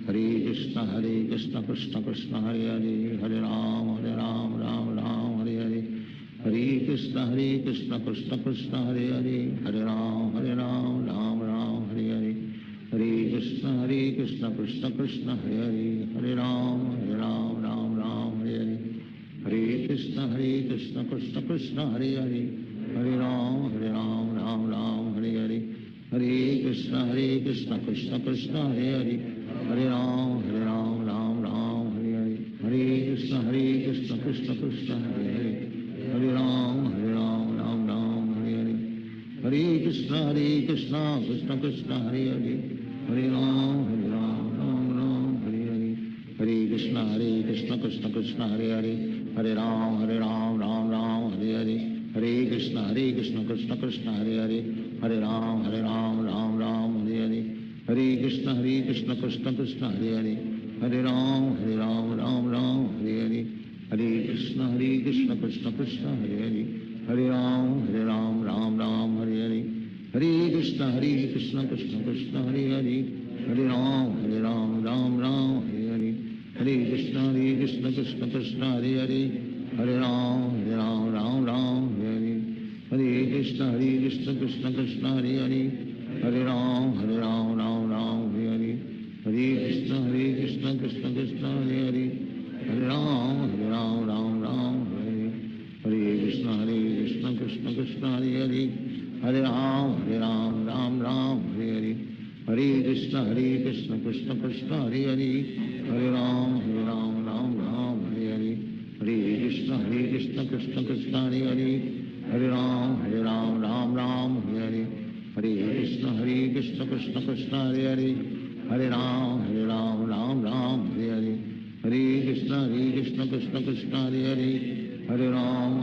हरे कृष्ण कृष्ण कृष्ण हरे हरे, हरे राम राम राम हरे हरे, हरे कृष्ण कृष्ण कृष्ण हरे हरे, हरे राम राम राम हरे हरे, हरे कृष्ण कृष्ण कृष्ण हरे हरे, हरे राम राम राम हरे हरे, हरे कृष्ण कृष्ण कृष्ण हरे हरे, हरे राम राम राम हरे हरे, हरे कृष्ण कृष्ण कृष्ण हरे हरे, हरे राम राम राम हरे हरे, हरे कृष्ण कृष्ण कृष्ण हरे हरे, हरे राम राम राम हरे हरे, हरे कृष्ण कृष्ण कृष्ण हरे हरे, हरे राम राम राम हरे हरे, हरे कृष्ण कृष्ण कृष्ण हरे हरे, हरे राम राम राम हरे हरे, हरे कृष्ण कृष्ण कृष्ण हरे हरे, हरे राम राम राम हरे हरे, हरे कृष्ण कृष्ण कृष्ण हरे हरे, हरे राम राम राम हरे हरे, हरे कृष्ण कृष्ण कृष्ण हरे हरे, हरे राम राम राम हरे हरे, हरे कृष्ण कृष्ण कृष्ण हरे हरे, हरे राम राम राम हरे हरे, हरे कृष्ण कृष्ण कृष्ण हरे हरे, हरे राम राम राम हरे हरे, हरे कृष्ण कृष्ण कृष्ण हरे हरे, हरे राम राम राम हरे हरे, हरे कृष्ण कृष्ण कृष्ण हरे हरे, हरे राम राम राम हरे हरे, हरे कृष्ण कृष्ण कृष्ण हरे हरे, हरे राम राम राम हरे हरे, हरे कृष्ण कृष्ण कृष्ण हरे हरे, हरे राम राम राम हरे हरे, हरे कृष्ण कृष्ण कृष्ण हरे हरे, हरे राम राम राम हरे हरे, हरे कृष्ण कृष्ण कृष्ण हरे हरे, हरे राम राम राम हरे हरे, हरे कृष्ण कृष्ण कृष्ण हरे हरे,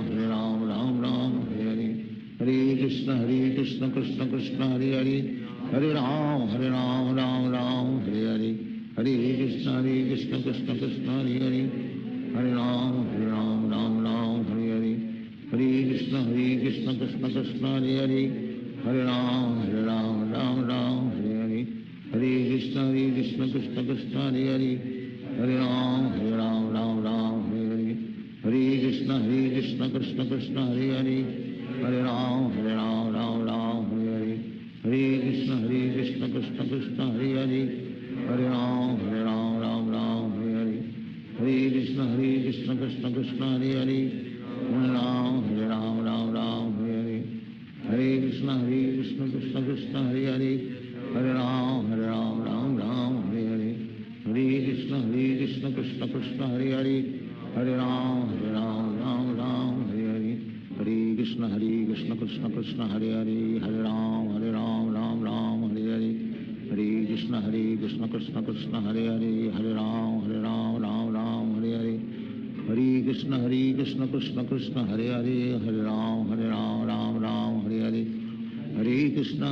हरे राम राम राम हरे हरे, हरे कृष्ण कृष्ण कृष्ण हरे हरे, हरे राम राम राम हरे हरे, हरे कृष्ण कृष्ण कृष्ण हरे हरे, हरे राम राम राम हरे हरे, हरे कृष्ण कृष्ण कृष्ण हरे हरे, हरे राम राम राम हरे हरे, हरे कृष्ण कृष्ण कृष्ण हरे हरे, हरे राम राम राम हरे हरे, हरे कृष्ण कृष्ण कृष्ण हरे हरे, हरे राम राम राम हरे हरे, हरे कृष्ण कृष्ण कृष्ण हरे हरे, हरे राम राम राम हरे हरे, हरे कृष्ण कृष्ण कृष्ण हरे हरे, हरे राम राम राम हरे हरे, हरे कृष्ण कृष्ण कृष्ण हरे हरे, हरे राम राम राम हरे हरे, हरे कृष्ण कृष्ण कृष्ण हरे हरे, हरे राम राम राम हरे हरे, हरे कृष्ण कृष्ण कृष्ण हरे हरे, हरे राम राम राम हरे हरे, हरे कृष्ण कृष्ण कृष्ण हरे हरे, हरे राम राम राम हरे हरे, हरे कृष्ण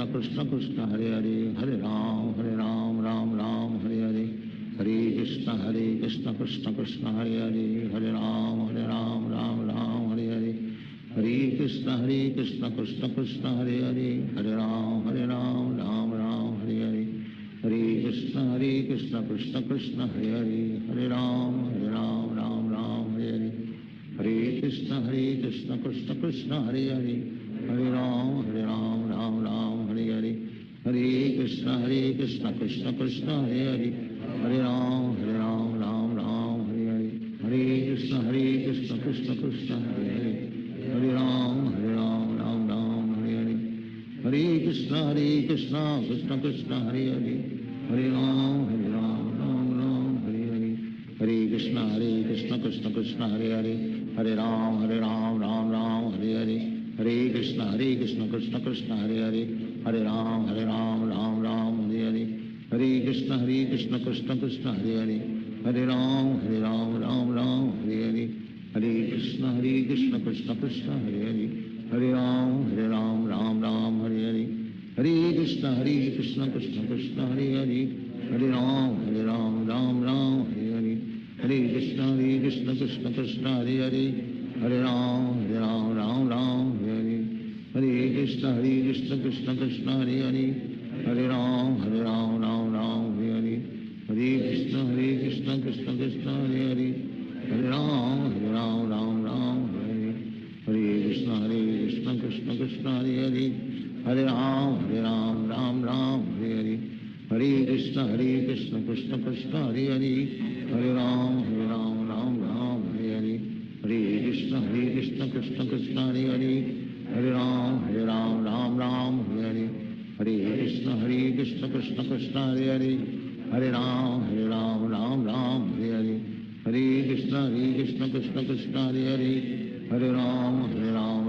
कृष्ण कृष्ण हरे हरे, हरे राम राम राम हरे हरे, हरे कृष्ण कृष्ण कृष्ण हरे हरे, हरे राम राम राम हरे हरे, हरे कृष्ण कृष्ण कृष्ण हरे हरे, हरे राम राम राम हरे हरे, हरे कृष्ण कृष्ण कृष्ण कृष्ण हरे हरे हरे राम राम राम हरे हरे हरे कृष्ण कृष्ण कृष्ण हरे हरे हरे राम राम हरे हरे हरे कृष्ण कृष्ण कृष्ण हरे हरे हरे राम राम हरे हरे हरे कृष्ण कृष्ण कृष्ण हरे हरे हरे राम राम हरे हरे हरे कृष्ण कृष्ण कृष्ण हरे हरे हरे राम राम हरे हरे हरे कृष्ण कृष्ण कृष्ण हरे हरे हरे राम राम हरे हरे हरे कृष्ण कृष्ण कृष्ण हरे हरे हरे राम राम हरे हरे हरे कृष्ण कृष्ण कृष्ण हरे हरे हरे राम राम हरे हरे हरे कृष्ण कृष्ण कृष्ण हरे हरे हरे राम राम हरे हरे हरे कृष्ण कृष्ण कृष्ण हरे हरे हरे राम राम हरे हरे हरे कृष्ण कृष्ण कृष्ण हरे हरे हरे राम राम हरे हरे हरे कृष्ण कृष्ण कृष्ण हरे हरे हरे राम राम हरे हरे हरे कृष्ण कृष्ण कृष्ण हरे हरे हरे राम राम हरे हरे हरे कृष्ण कृष्ण कृष्ण हरे हरे हरे राम राम हरे हरे हरे कृष्ण कृष्ण कृष्ण हरे हरे हरे राम राम हरे हरे हरे कृष्ण कृष्ण कृष्ण हरे हरे हरे राम राम हरे हरे हरे कृष्ण कृष्ण कृष्ण हरे हरे हरे राम राम हरे हरे हरे कृष्ण कृष्ण कृष्ण हरे हरे हरे राम राम हरे हरे हरे कृष्ण कृष्ण कृष्ण हरे हरे हरे राम राम हरे हरे हरे कृष्ण कृष्ण कृष्ण हरे हरे हरे राम राम हरे हरे हरे कृष्ण कृष्ण कृष्ण हरे हरे हरे राम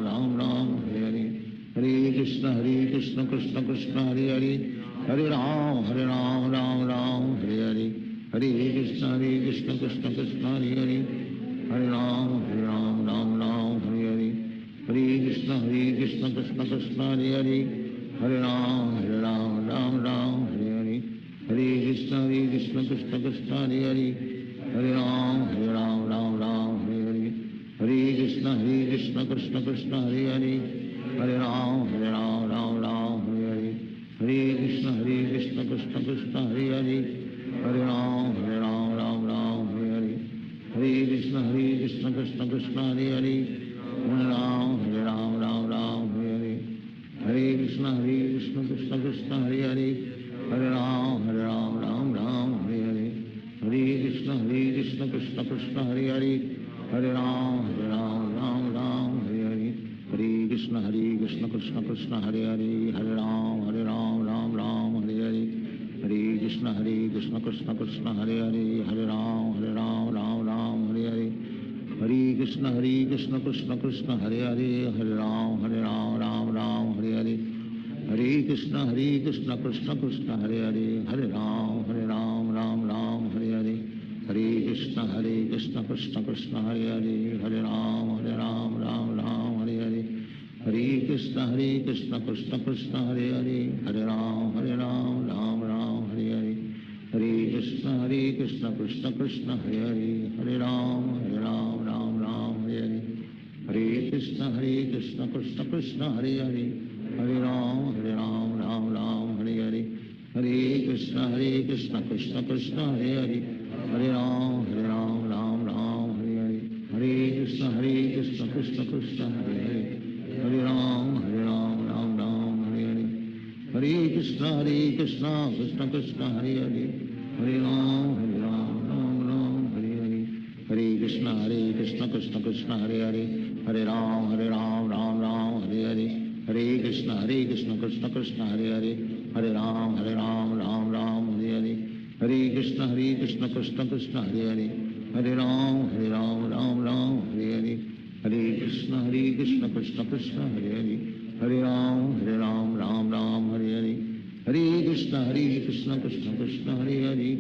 राम हरे हरे हरे कृष्ण कृष्ण कृष्ण हरे हरे हरे राम राम हरे हरे हरे कृष्ण कृष्ण कृष्ण हरे हरे हरे राम राम हरे हरे हरे कृष्ण कृष्ण कृष्ण हरे हरे हरे राम राम हरे हरे हरे कृष्ण कृष्ण कृष्ण हरे हरे हरे राम राम हरे हरे हरे कृष्ण कृष्ण कृष्ण हरे हरे हरे राम राम हरे हरे हरे कृष्ण कृष्ण कृष्ण हरे हरे हरे राम राम हरे हरे हरे कृष्ण कृष्ण कृष्ण हरे हरे हरे राम राम हरे हरे हरे कृष्ण कृष्ण कृष्ण हरे हरे हरे राम राम हरे हरे हरे कृष्ण कृष्ण कृष्ण हरे हरे हरे राम राम हरे हरे हरे कृष्ण कृष्ण कृष्ण हरे हरे हरे राम राम हरे हरे हरे कृष्ण कृष्ण कृष्ण हरे हरे हरे राम राम हरे हरे हरे कृष्ण कृष्ण कृष्ण हरे हरे हरे राम राम हरे हरे हरे कृष्ण कृष्ण कृष्ण हरे हरे हरे राम राम हरे हरे हरे कृष्ण कृष्ण कृष्ण हरे हरे हरे राम राम हरे हरे हरे कृष्ण कृष्ण कृष्ण हरे हरे हरे राम राम हरे हरे हरे कृष्ण कृष्ण कृष्ण हरे हरे हरे राम राम हरे हरे हरे कृष्ण कृष्ण कृष्ण हरे हरे हरे राम राम हरे हरे हरे कृष्ण कृष्ण कृष्ण हरे हरे हरे राम राम हरे हरे हरे कृष्ण कृष्ण कृष्ण हरे हरे हरे राम राम हरे हरे हरे कृष्ण कृष्ण कृष्ण हरे हरे हरे राम राम हरे हरे हरे कृष्ण कृष्ण कृष्ण हरे हरे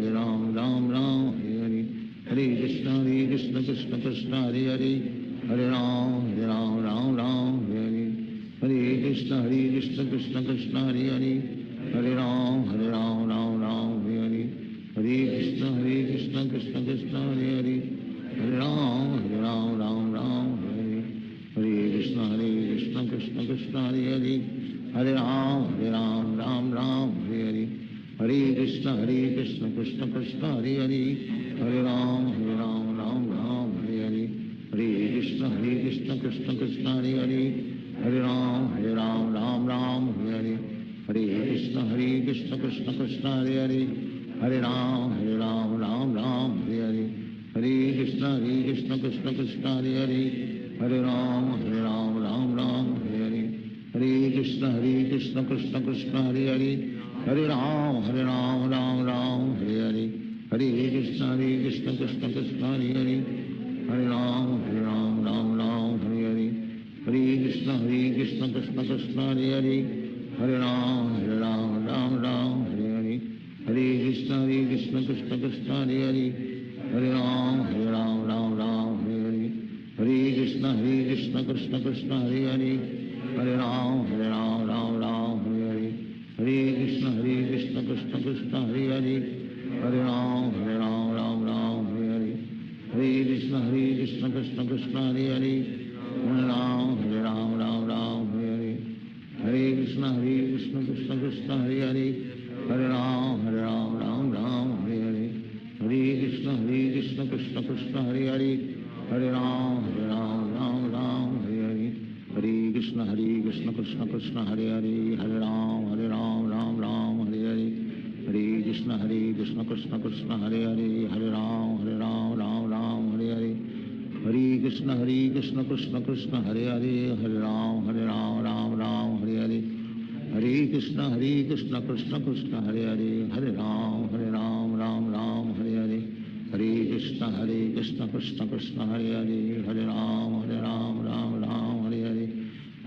हरे राम राम हरे हरे हरे कृष्ण कृष्ण कृष्ण हरे हरे हरे राम राम हरे हरे हरे कृष्ण कृष्ण कृष्ण हरे हरे हरे राम राम हरे हरे हरे कृष्ण कृष्ण कृष्ण हरे हरे हरे राम राम हरे हरे हरे कृष्ण कृष्ण कृष्ण हरे हरे हरे राम राम हरे हरे हरे कृष्ण कृष्ण कृष्ण हरे हरे हरे राम राम हरे हरे हरे कृष्ण कृष्ण कृष्ण हरे हरे, हरे राम राम राम हरे हरे, हरे कृष्ण कृष्ण कृष्ण हरे हरे, हरे राम राम हरे हरे, हरे कृष्ण कृष्ण कृष्ण हरे हरे, हरे राम राम हरे हरे, हरे कृष्ण कृष्ण कृष्ण हरे हरे, हरे राम राम हरे हरे, हरे कृष्ण कृष्ण कृष्ण हरे हरे, हरे राम राम हरे हरे, हरे कृष्ण कृष्ण कृष्ण हरे हरे, हरे राम राम हरे हरे, हरे कृष्ण कृष्ण कृष्ण हरे हरे, हरे राम राम हरे हरे, हरे कृष्ण कृष्ण कृष्ण हरे हरे, हरे राम राम हरे हरे, हरे कृष्ण कृष्ण कृष्ण हरे हरे, हरे राम राम हरे हरे, हरे कृष्ण कृष्ण कृष्ण हरे हरे, हरे राम राम हरे हरे, हरे कृष्ण कृष्ण कृष्ण हरे हरे, हरे राम राम हरे हरे, हरे कृष्ण कृष्ण कृष्ण हरे हरे, हरे राम राम हरे हरे, हरे कृष्ण कृष्ण कृष्ण हरे हरे, हरे राम राम हरे हरे, हरे कृष्ण कृष्ण कृष्ण हरे हरे, हरे राम राम हरे हरे, हरे कृष्ण कृष्ण कृष्ण हरे हरे, हरे राम राम हरे हरे, हरे कृष्ण कृष्ण कृष्ण हरे हरे, हरे राम राम हरे हरे, हरे कृष्ण कृष्ण कृष्ण हरे हरे, हरे राम राम हरे हरे, हरे कृष्ण कृष्ण कृष्ण हरे हरे, हरे राम राम हरे हरे, हरे कृष्ण कृष्ण कृष्ण हरे हरे, हरे राम राम हरे हरे, हरे कृष्ण कृष्ण कृष्ण हरे हरे, हरे राम राम हरे हरे, हरे कृष्ण कृष्ण कृष्ण हरे हरे, हरे राम राम हरे हरे,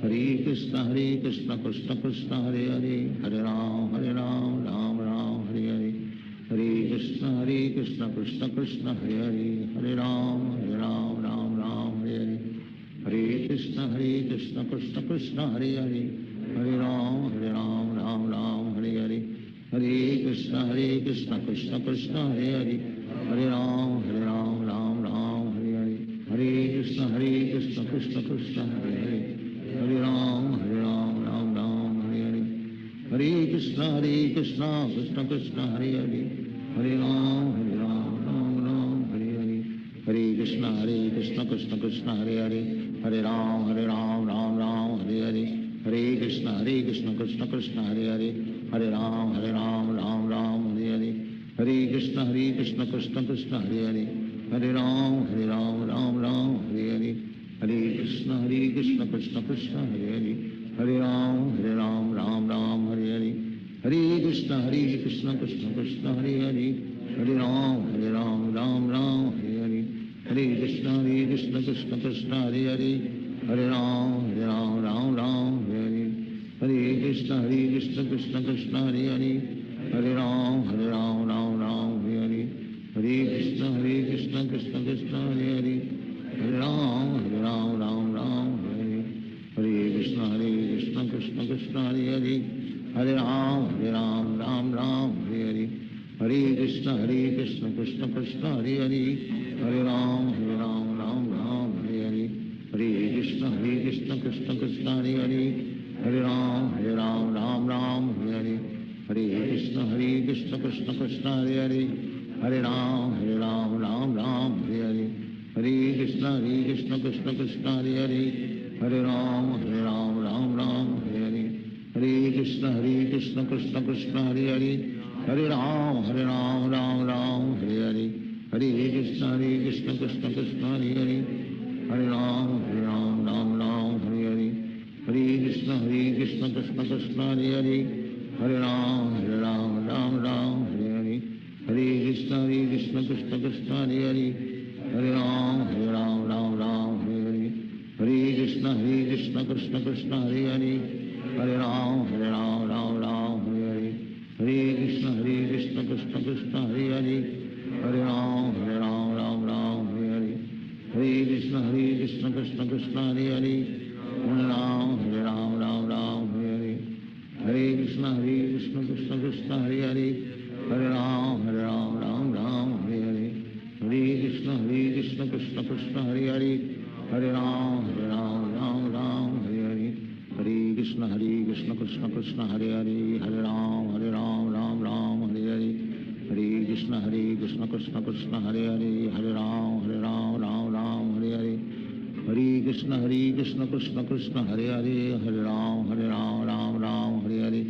हरे कृष्ण कृष्ण कृष्ण हरे हरे, हरे राम राम हरे हरे, हरे कृष्ण कृष्ण कृष्ण हरे हरे, हरे राम राम हरे हरे, हरे कृष्ण कृष्ण कृष्ण हरे हरे, हरे राम राम हरे हरे, हरे कृष्ण कृष्ण कृष्ण हरे हरे, हरे राम राम हरे हरे, हरे कृष्ण कृष्ण कृष्ण हरे हरे, हरे राम राम हरे हरे, हरे कृष्ण कृष्ण कृष्ण हरे हरे, हरे राम राम हरे हरे, हरे कृष्ण कृष्ण कृष्ण हरे हरे, हरे राम राम हरे हरे, हरे कृष्ण कृष्ण कृष्ण हरे हरे, हरे राम राम हरे हरे, हरे कृष्ण कृष्ण कृष्ण हरे हरे, हरे राम राम हरे हरे, हरे कृष्ण कृष्ण कृष्ण हरे हरे, हरे राम राम हरे हरे, हरे कृष्ण कृष्ण कृष्ण हरे हरे, हरे राम राम हरे हरे, हरे कृष्ण कृष्ण कृष्ण हरे हरे, हरे राम राम हरे हरे, हरे कृष्ण कृष्ण कृष्ण हरे हरे, हरे राम राम हरे हरे, हरे कृष्ण कृष्ण कृष्ण हरे हरे, हरे राम राम हरे हरे, हरे कृष्ण कृष्ण कृष्ण हरे हरे, हरे राम राम हरे हरे, हरे कृष्ण कृष्ण कृष्ण हरे हरे, हरे राम राम हरे हरे, हरे कृष्ण कृष्ण कृष्ण हरे हरे, हरे राम राम हरे हरे, हरे कृष्ण कृष्ण कृष्ण हरे हरे, हरे राम राम हरे हरे, हरे कृष्ण कृष्ण कृष्ण हरे हरे, हरे राम राम हरे हरे, हरे कृष्ण कृष्ण कृष्ण हरे हरे, हरे राम राम हरे हरे, हरे कृष्ण कृष्ण कृष्ण हरे हरे, हरे राम राम हरे हरे, हरे कृष्ण कृष्ण कृष्ण हरे हरे, हरे राम राम हरे हरे, हरे कृष्ण कृष्ण कृष्ण हरे हरे, हरे राम राम हरे हरे, हरे कृष्ण कृष्ण कृष्ण हरे हरे, हरे राम राम हरे हरे, हरे कृष्ण कृष्ण कृष्ण हरे हरे, हरे राम राम हरे हरे, हरे कृष्ण कृष्ण कृष्ण हरे हरे, हरे राम राम कृष्ण कृष्ण कृष्ण हरे हरे, हरे राम राम राम हरे हरे, हरे कृष्ण कृष्ण कृष्ण हरे हरे, हरे राम राम राम हरे हरे,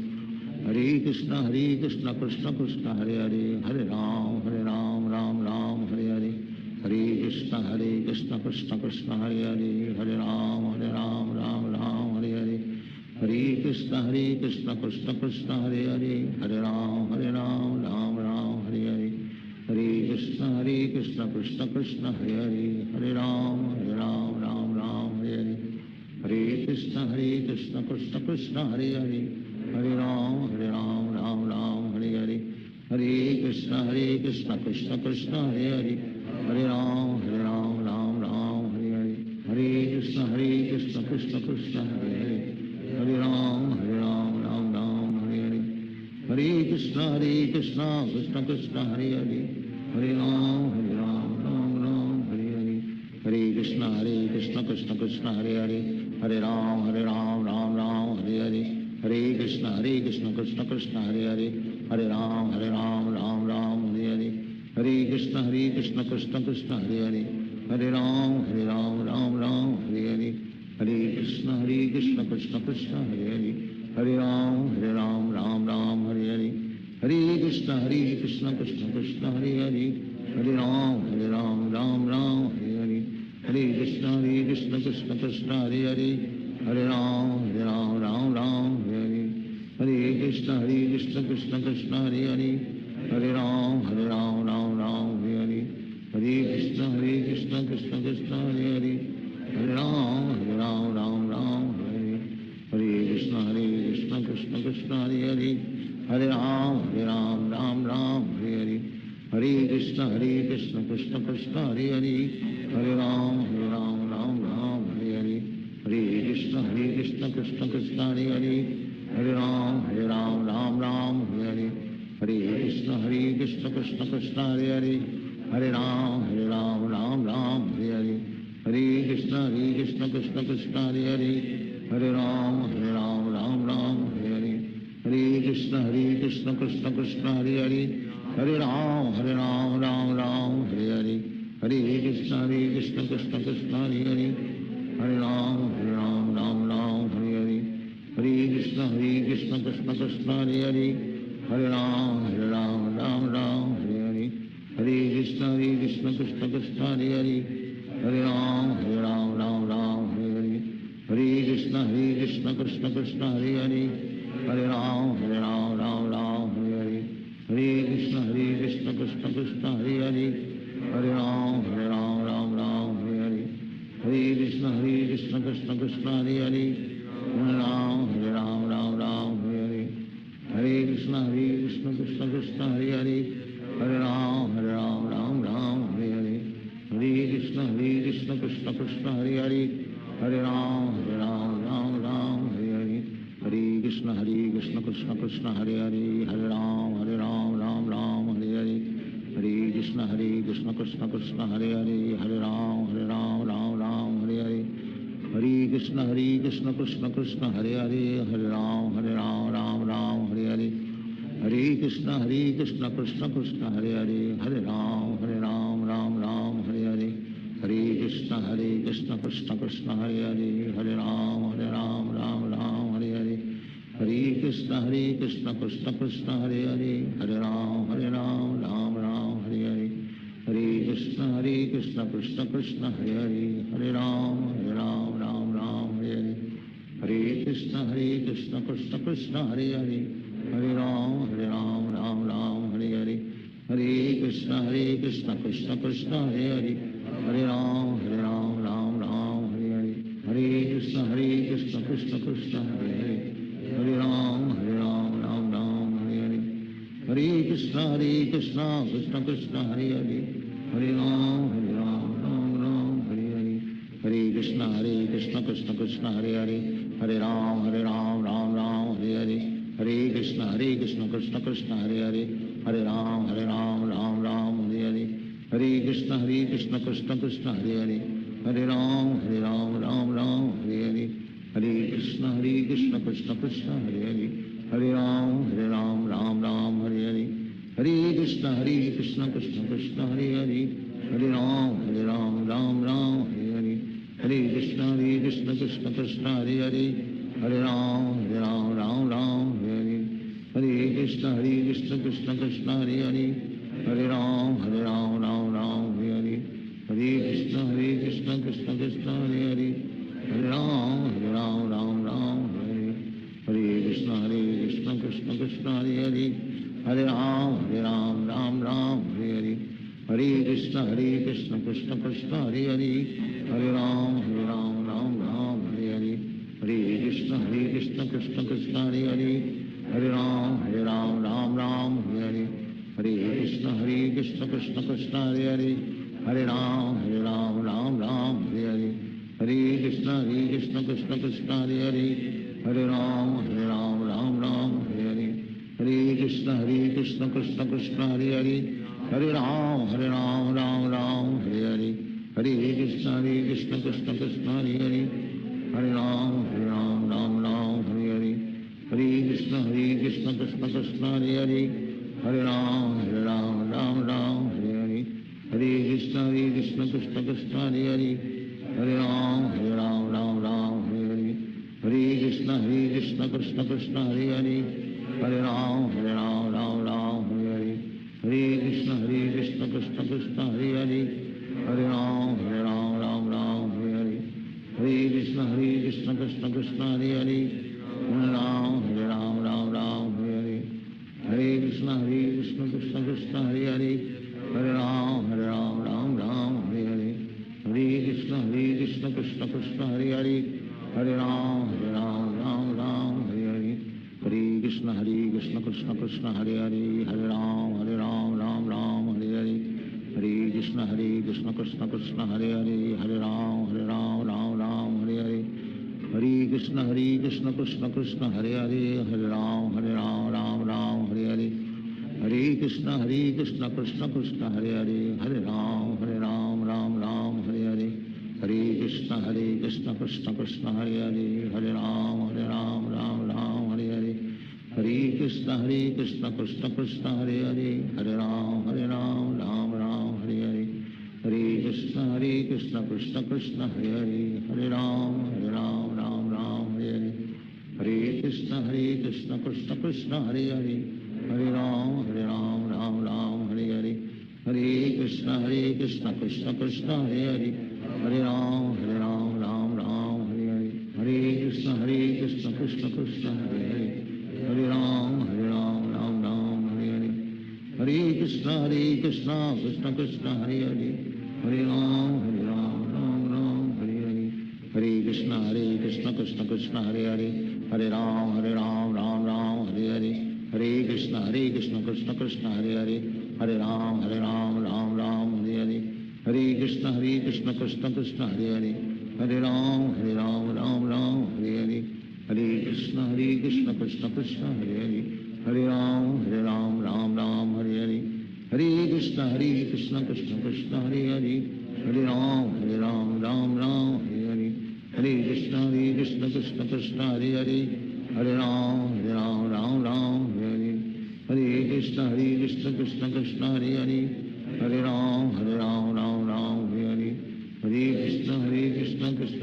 हरे कृष्ण कृष्ण कृष्ण हरे हरे, हरे राम राम राम हरे हरे, हरे कृष्ण कृष्ण कृष्ण हरे हरे, हरे राम राम राम हरे हरे, हरे कृष्ण कृष्ण कृष्ण हरे हरे, हरे राम राम राम हरे हरे, हरे कृष्ण कृष्ण कृष्ण हरे हरे, हरे राम राम राम हरे हरे, हरे कृष्ण कृष्ण कृष्ण हरे हरे, हरे राम राम राम हरे हरे, हरे कृष्ण कृष्ण कृष्ण हरे हरे, हरे राम राम राम हरे हरे, हरे कृष्ण कृष्ण कृष्ण हरे हरे, हरे राम राम राम हरे हरे, हरे कृष्ण कृष्ण कृष्ण हरे हरे, हरे राम राम राम हरे हरे, हरे कृष्ण कृष्ण कृष्ण हरे हरे, हरे राम राम राम हरे हरे, हरे कृष्ण कृष्ण कृष्ण हरे हरे, हरे राम राम राम हरे हरे, हरे कृष्ण कृष्ण कृष्ण हरे हरे, हरे राम राम हरे हरे, हरे कृष्ण कृष्ण कृष्ण हरे हरे, हरे राम राम हरे हरे, हरे कृष्ण कृष्ण कृष्ण हरे हरे, हरे राम राम हरे हरे, हरे कृष्ण कृष्ण कृष्ण हरे हरे, हरे राम राम हरे हरे, हरे कृष्ण कृष्ण कृष्ण हरे हरे, हरे राम राम हरे हरे, हरे कृष्ण कृष्ण कृष्ण हरे हरे, हरे राम राम हरे हरे, हरे कृष्ण कृष्ण कृष्ण हरे हरे, हरे राम राम हरे हरे, हरे कृष्ण कृष्ण कृष्ण हरे हरे, हरे राम राम हरे हरे, हरे कृष्ण कृष्ण कृष्ण हरे हरे, हरे राम राम हरे हरे, हरे कृष्ण कृष्ण कृष्ण हरे हरे, हरे राम राम हरे हरे, हरे कृष्ण कृष्ण कृष्ण हरे हरे, हरे राम राम हरे हरे, हरे कृष्ण कृष्ण कृष्ण हरे हरे, हरे राम राम हरे हरे, हरे कृष्ण कृष्ण कृष्ण हरे हरे, हरे राम राम हरे हरे, हरे कृष्ण कृष्ण कृष्ण हरे हरे, हरे राम राम हरे हरे, हरे कृष्ण कृष्ण कृष्ण हरे हरे, हरे राम राम हरे हरे, हरे कृष्ण कृष्ण कृष्ण हरे हरे, हरे राम राम हरे हरे, हरे कृष्ण कृष्ण कृष्ण हरे हरे, हरे राम राम हरे हरे, हरे कृष्ण कृष्ण कृष्ण हरे हरे, हरे राम राम हरे हरे, हरे कृष्ण कृष्ण कृष्ण हरे हरे, हरे राम राम हरे हरे, हरे कृष्ण कृष्ण कृष्ण हरे हरे, हरे राम राम हरे हरे, हरे कृष्ण कृष्ण कृष्ण हरे हरे, हरे राम राम हरे हरे, हरे कृष्ण कृष्ण कृष्ण हरे हरे, हरे राम राम हरे हरे, हरे कृष्ण कृष्ण कृष्ण हरे हरे, हरे राम राम हरे हरे, हरे कृष्ण कृष्ण कृष्ण हरे हरे, हरे राम राम हरे हरे, हरे कृष्ण कृष्ण कृष्ण हरे हरे, हरे राम राम हरे हरे, हरे कृष्ण कृष्ण कृष्ण हरे हरे, हरे राम राम हरे हरे, हरे कृष्ण कृष्ण कृष्ण हरे हरे, हरे राम राम हरे हरे, हरे कृष्ण कृष्ण कृष्ण हरे हरे, हरे राम राम हरे हरे, हरे कृष्ण कृष्ण कृष्ण हरे हरे, हरे राम राम हरे हरे, हरे कृष्ण कृष्ण कृष्ण हरे हरे, हरे राम राम हरे हरे, हरे कृष्ण कृष्ण कृष्ण हरे हरे, हरे राम राम हरे हरे, हरे कृष्ण कृष्ण कृष्ण हरे हरे, हरे राम राम हरे हरे, हरे कृष्ण कृष्ण कृष्ण हरे हरे, हरे राम राम हरे हरे, हरे कृष्ण कृष्ण कृष्ण हरे हरे, हरे राम राम हरे हरे, हरे कृष्ण कृष्ण कृष्ण हरे हरे, हरे राम राम हरे हरे, हरे कृष्ण कृष्ण कृष्ण हरे हरे, हरे राम राम राम हरे हरे, हरे कृष्ण कृष्ण कृष्ण हरे हरे, हरे राम राम राम हरे हरे, हरे कृष्ण कृष्ण कृष्ण हरे हरे, हरे राम राम राम हरे हरे, हरे कृष्ण कृष्ण कृष्ण हरे हरे, हरे राम राम हरे हरे, हरे कृष्ण कृष्ण कृष्ण हरे हरे, हरे राम राम हरे हरे, हरे कृष्ण कृष्ण कृष्ण हरे हरे, हरे राम राम राम हरे हरे, हरे कृष्ण कृष्ण कृष्ण हरे हरे, हरे राम राम हरे हरे, हरे कृष्ण कृष्ण कृष्ण हरे हरे, हरे राम राम हरे हरे, हरे कृष्ण कृष्ण कृष्ण हरे हरे, हरे राम राम हरे हरे, हरे कृष्ण कृष्ण कृष्ण हरे हरे, हरे राम राम हरे हरे, हरे कृष्ण कृष्ण कृष्ण हरे हरे, हरे राम राम हरे हरे, हरे कृष्ण कृष्ण कृष्ण हरे हरे, हरे राम राम हरे हरे, हरे कृष्ण कृष्ण कृष्ण हरे हरे, हरे राम राम हरे हरे, हरे कृष्ण कृष्ण कृष्ण हरे हरे, हरे राम राम हरे हरे, हरे कृष्ण कृष्ण कृष्ण हरे हरे, हरे राम राम हरे हरे, हरे कृष्ण कृष्ण कृष्ण हरे हरे, हरे राम राम हरे हरे, हरे कृष्ण कृष्ण कृष्ण हरे हरे, हरे राम राम हरे हरे, हरे कृष्ण कृष्ण कृष्ण हरे हरे, हरे राम राम हरे हरे, हरे कृष्ण कृष्ण कृष्ण हरे हरे, हरे राम राम हरे हरे, हरे कृष्ण कृष्ण कृष्ण हरे हरे, हरे राम राम हरे हरे, हरे कृष्ण कृष्ण कृष्ण हरे हरे, हरे राम राम हरे हरे, हरे कृष्ण कृष्ण कृष्ण हरे हरे, हरे राम राम हरे हरे, हरे कृष्ण कृष्ण कृष्ण हरे हरे, हरे राम राम हरे हरे, हरे कृष्ण कृष्ण कृष्ण हरे हरे, हरे राम राम हरे हरे, हरे कृष्ण कृष्ण कृष्ण हरे हरे, हरे राम राम हरे हरे, हरे कृष्ण कृष्ण कृष्ण हरे हरे, हरे राम राम हरे हरे, हरे कृष्ण कृष्ण कृष्ण हरे हरे, हरे राम राम हरे हरे, हरे कृष्ण कृष्ण कृष्ण हरे हरे, हरे राम राम हरे हरे, हरे कृष्ण कृष्ण कृष्ण हरे हरे, हरे राम राम हरे हरे, हरे कृष्ण कृष्ण कृष्ण हरे हरे, हरे राम राम हरे हरे, हरे कृष्ण कृष्ण कृष्ण हरे हरे, हरे राम राम हरे हरे, हरे कृष्ण कृष्ण कृष्ण हरे हरे, हरे राम राम हरे हरे, हरे कृष्ण कृष्ण कृष्ण हरे हरे, हरे राम राम हरे हरे, हरे कृष्ण कृष्ण कृष्ण हरे हरे, हरे राम राम हरे हरे, हरे कृष्ण कृष्ण कृष्ण हरे हरे, हरे राम राम हरे हरे, हरे कृष्ण कृष्ण कृष्ण हरे हरे, हरे राम राम हरे हरे, हरे कृष्ण कृष्ण कृष्ण हरे हरे, हरे राम राम हरे हरे, हरे कृष्ण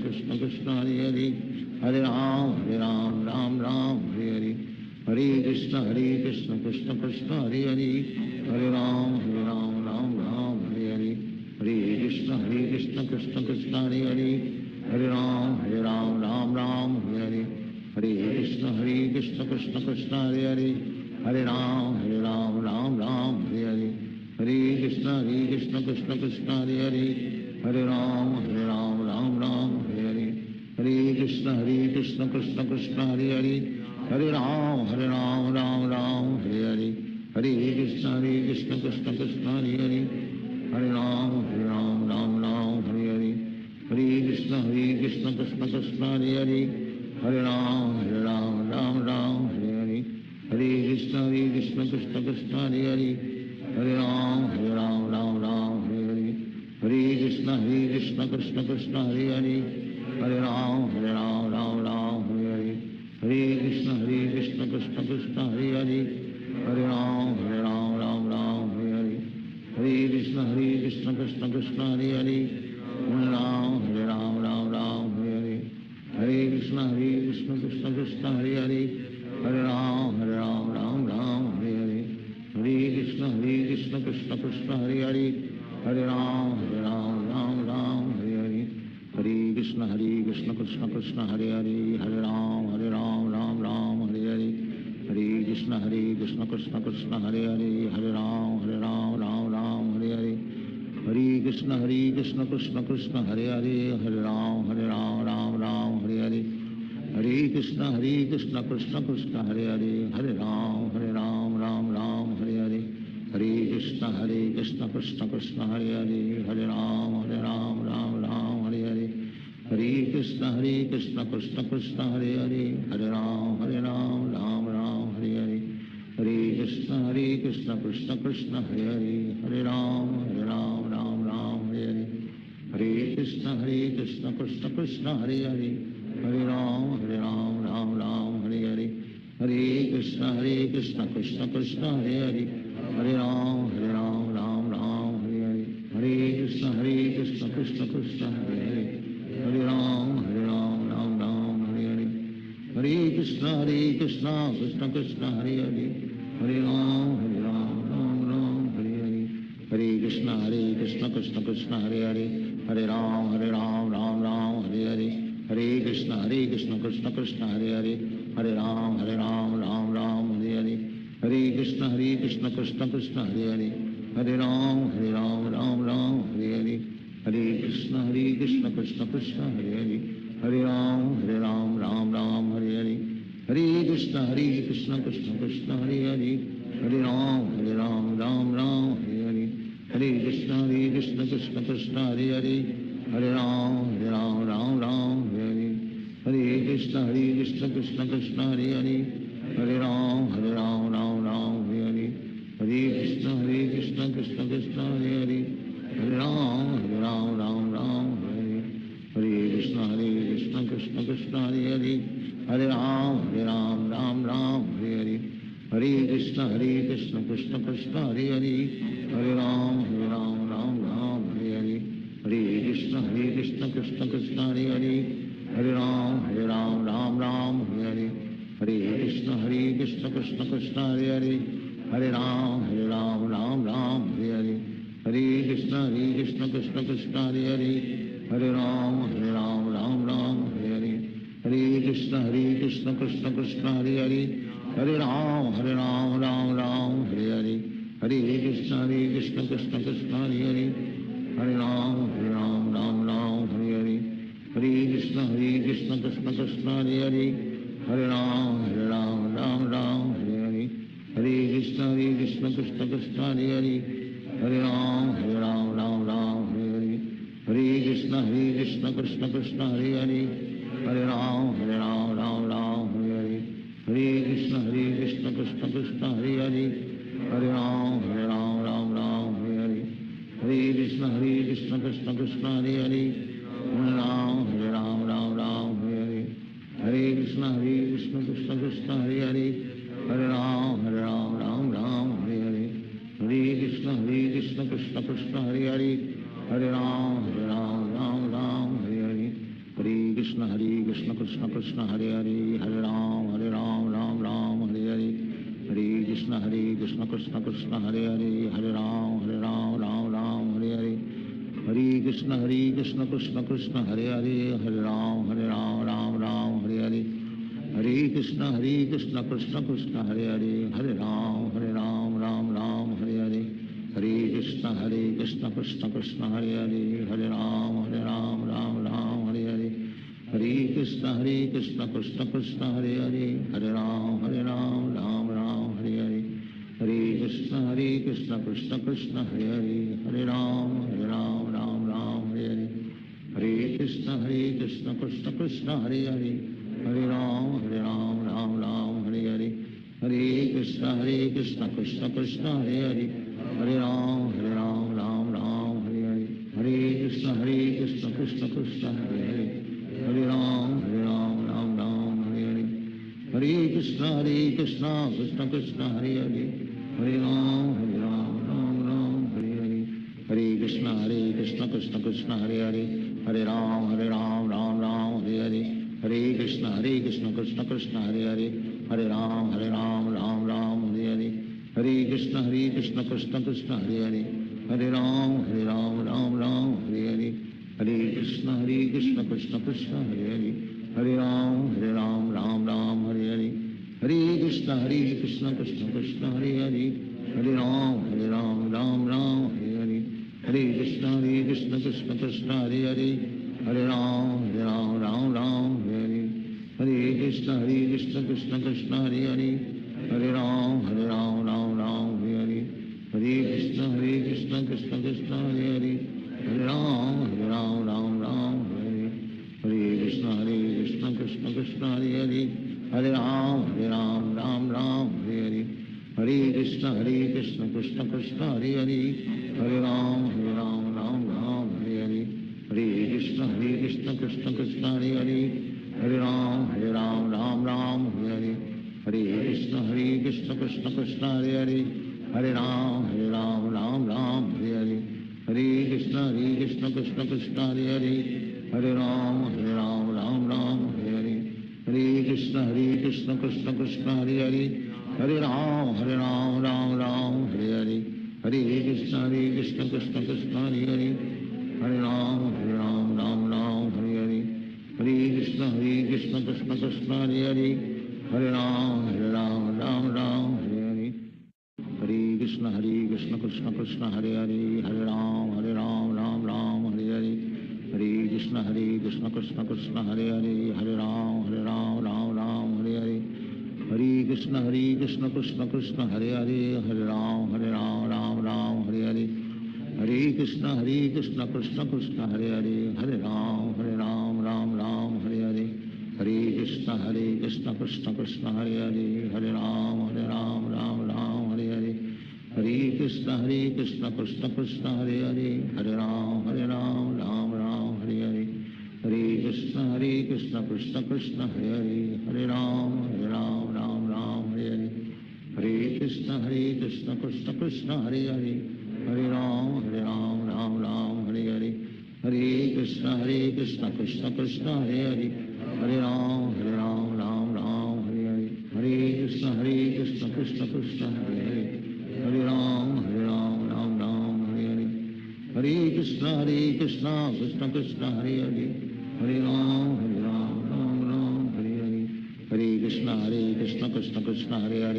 कृष्ण कृष्ण हरे हरे, हरे राम राम हरे हरे, हरे कृष्ण कृष्ण कृष्ण हरे हरे, हरे राम राम हरे हरे, हरे कृष्ण कृष्ण कृष्ण हरे हरे, हरे राम राम हरे हरे, हरे कृष्ण कृष्ण कृष्ण हरे हरे, हरे राम राम हरे हरे, हरे कृष्ण कृष्ण कृष्ण हरे हरे, हरे राम राम हरे हरे, हरे कृष्ण कृष्ण कृष्ण हरे हरे, हरे राम राम हरे हरे, हरे कृष्ण कृष्ण कृष्ण हरे हरे, हरे राम राम हरे हरे, हरे कृष्ण कृष्ण कृष्ण हरे हरे, हरे राम राम हरे हरे, हरे कृष्ण कृष्ण कृष्ण हरे हरे, हरे राम राम हरे हरे, हरे कृष्ण कृष्ण कृष्ण हरे हरे, हरे राम राम राम हरे हरे, हरे कृष्ण कृष्ण कृष्ण हरे हरे, हरे राम राम हरे हरे, हरे कृष्ण कृष्ण कृष्ण हरे हरे, हरे राम राम हरे हरे, हरे कृष्ण कृष्ण कृष्ण हरे हरे, हरे राम राम हरे हरे, हरे कृष्ण कृष्ण कृष्ण हरे हरे, हरे राम राम हरे हरे, हरे कृष्ण कृष्ण कृष्ण हरे हरे, हरे राम राम हरे हरे, हरे कृष्ण कृष्ण कृष्ण हरे हरे, हरे राम राम हरे हरे, हरे कृष्ण कृष्ण कृष्ण हरे हरे, हरे राम राम हरे हरे, हरे कृष्ण कृष्ण कृष्ण हरे हरे, हरे राम राम हरे हरे, हरे कृष्ण कृष्ण कृष्ण हरे हरे, हरे राम राम हरे हरे, हरे कृष्ण कृष्ण कृष्ण हरे हरे, हरे राम राम हरे हरे, हरे कृष्ण कृष्ण कृष्ण हरे हरे, हरे राम राम हरे हरे, हरे कृष्ण कृष्ण कृष्ण हरे हरे, हरे राम राम हरे हरे, हरे कृष्ण कृष्ण कृष्ण हरे हरे, हरे राम राम हरे हरे, हरे कृष्ण कृष्ण कृष्ण हरे हरे, हरे राम राम हरे हरे, हरे कृष्ण कृष्ण कृष्ण हरे हरे, हरे राम राम हरे हरे, हरे कृष्ण कृष्ण कृष्ण हरे हरे, हरे राम राम हरे हरे, हरे कृष्ण कृष्ण कृष्ण हरे हरे, हरे राम राम हरे हरे, हरे कृष्ण कृष्ण कृष्ण हरे हरे, हरे राम राम हरे हरे, हरे कृष्ण कृष्ण कृष्ण हरे हरे, हरे राम राम हरे हरे, हरे कृष्ण कृष्ण कृष्ण हरे हरे, हरे राम राम हरे हरे, हरे कृष्ण कृष्ण कृष्ण हरे हरे, हरे राम राम हरे हरे, हरे कृष्ण कृष्ण कृष्ण हरे हरे, हरे राम राम हरे हरे, हरे कृष्ण कृष्ण कृष्ण हरे हरे, हरे राम राम हरे हरे, हरे कृष्ण कृष्ण कृष्ण हरे हरे, हरे राम राम हरे हरे, हरे कृष्ण कृष्ण कृष्ण हरे हरे, हरे राम राम हरे हरे, हरे कृष्ण कृष्ण कृष्ण हरे हरे, हरे राम राम हरे हरे, हरे कृष्ण कृष्ण कृष्ण हरे हरे, हरे राम राम हरे हरे, हरे कृष्ण कृष्ण कृष्ण हरे हरे, हरे राम राम हरे हरे, हरे कृष्ण कृष्ण कृष्ण हरे हरे, हरे राम राम हरे हरे, हरे कृष्ण कृष्ण कृष्ण हरे हरे, हरे राम राम हरे हरे, हरे कृष्ण कृष्ण कृष्ण हरे हरे, हरे राम राम हरे हरे, हरे कृष्ण कृष्ण कृष्ण हरे हरे, हरे राम राम हरे हरे, हरे कृष्ण कृष्ण कृष्ण हरे हरे, हरे राम राम हरे हरे, हरे कृष्ण कृष्ण कृष्ण हरे हरे, हरे राम राम हरे हरे, हरे कृष्ण कृष्ण कृष्ण हरे हरे, हरे राम राम हरे हरे, हरे कृष्ण कृष्ण कृष्ण हरे हरे, हरे राम राम हरे हरे, हरे कृष्ण कृष्ण कृष्ण हरे हरे, हरे राम राम हरे हरे, हरे कृष्ण कृष्ण कृष्ण हरे हरे, हरे राम राम हरे हरे, हरे कृष्ण कृष्ण कृष्ण हरे हरे, हरे राम राम हरे हरे, हरे कृष्ण कृष्ण कृष्ण हरे हरे, हरे राम राम हरे हरे, हरे कृष्ण कृष्ण कृष्ण हरे हरे, हरे राम राम हरे हरे, हरे कृष्ण कृष्ण कृष्ण हरे हरे, हरे राम राम हरे हरे, हरे कृष्ण कृष्ण कृष्ण हरे हरे, हरे राम राम हरे हरे, हरे कृष्ण कृष्ण कृष्ण हरे हरे, हरे राम राम हरे हरे, हरे कृष्ण कृष्ण कृष्ण हरे हरे, हरे राम राम हरे हरे, हरे कृष्ण कृष्ण कृष्ण हरे हरे, हरे राम राम हरे हरे, हरे Krishna Krishna Krishna Hare Hare, Krishna Krishna Krishna Hare Hare Hare Ram Ram Ram Hare Hare Hare Krishna Krishna Krishna Hare Hare Hare Ram Ram Ram Hare Hare Hare Krishna Krishna Krishna Hare Hare Hare Ram Ram Ram Hare Hare Hare Krishna Krishna Krishna Hare Hare Hare Ram Ram Ram Hare Hare Hare Krishna Krishna Krishna Hare Hare Hare Ram Ram Ram Hare Hare Hare Krishna Krishna Krishna Hare Hare Hare Ram Ram Ram Hare Hare Hare Krishna Krishna Krishna Hare Hare Hare Ram Ram Ram Hare Hare Hare Krishna Krishna Krishna Hare Hare Hare Ram Ram Ram Hare Hare Hare Krishna Krishna Krishna Hare Hare Hare Ram Ram Ram Hare Hare Hare Krishna Krishna Krishna Hare Hare Hare Ram Ram Ram Hare Hare Hare Krishna Krishna Krishna Hare Hare Hare Ram Ram Ram Hare Hare Hare Krishna Krishna Krishna Hare Hare Hare Ram Ram Ram Hare Hare Hare Krishna Krishna Krishna Hare Hare Hare Ram Ram Ram Hare Hare Hare Krishna Krishna Krishna Hare Hare Hare Ram Ram Ram Hare Hare Hare Krishna Krishna Krishna Hare Hare Hare Ram Ram Hare Hare Hare Krishna Krishna Krishna Hare Hare Hare Ram Ram Hare Hare Hare Krishna Krishna Krishna Hare Hare Hare Ram Ram Hare Hare Hare Krishna Krishna Krishna Hare Hare Hare Ram Ram Hare Hare Hare Krishna Krishna Krishna Hare Hare Hare Ram Ram Hare Hare Hare Krishna Krishna Krishna Hare Hare Hare Ram Ram Hare Hare Hare Krishna Krishna Krishna Hare Hare Hare Ram Ram Hare Hare Hare Krishna Krishna Krishna Hare Hare Hare Ram Ram Hare Hare Hare Krishna Krishna Krishna Hare Hare Hare Ram Ram Hare Hare Hare Krishna Krishna Krishna Hare Hare Hare Ram Ram Hare Hare Hare Krishna Krishna Krishna Hare Hare Hare Ram Ram Hare Hare Hare Krishna Krishna Krishna Hare Hare Hare Ram Ram Hare Hare Hare Krishna Krishna Krishna Hare Hare Hare Ram Ram Hare Hare Hare Krishna Krishna Krishna Hare Hare Hare Ram Ram Hare Hare Hare Krishna Krishna Krishna Hare Hare Hare Ram Ram Hare Hare Hare Krishna Krishna Krishna Hare Hare Hare Ram Ram Hare Hare Hare Krishna Krishna Krishna Hare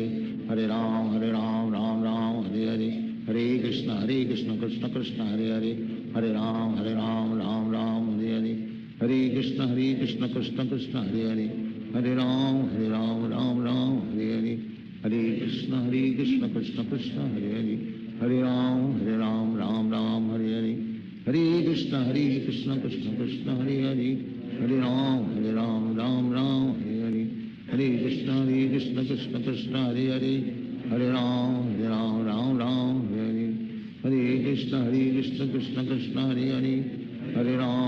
Hare Hare Ram Ram Hare Hare Hare Krishna Krishna Krishna Hare Hare Hare Ram Ram Hare Hare Hare Krishna Krishna Krishna Hare Hare Hare Ram Ram Hare Hare Hare Krishna Krishna Krishna Hare Hare Hare Ram Ram Hare Hare Hare Krishna Krishna Krishna Hare Hare Hare Ram Ram Hare Hare Hare Krishna Krishna Krishna Hare Hare Hare Ram Ram Hare Hare Hare Krishna Krishna Krishna Hare Hare Hare Ram Ram Hare Hare Hare Krishna Krishna Krishna Hare Hare Hare Ram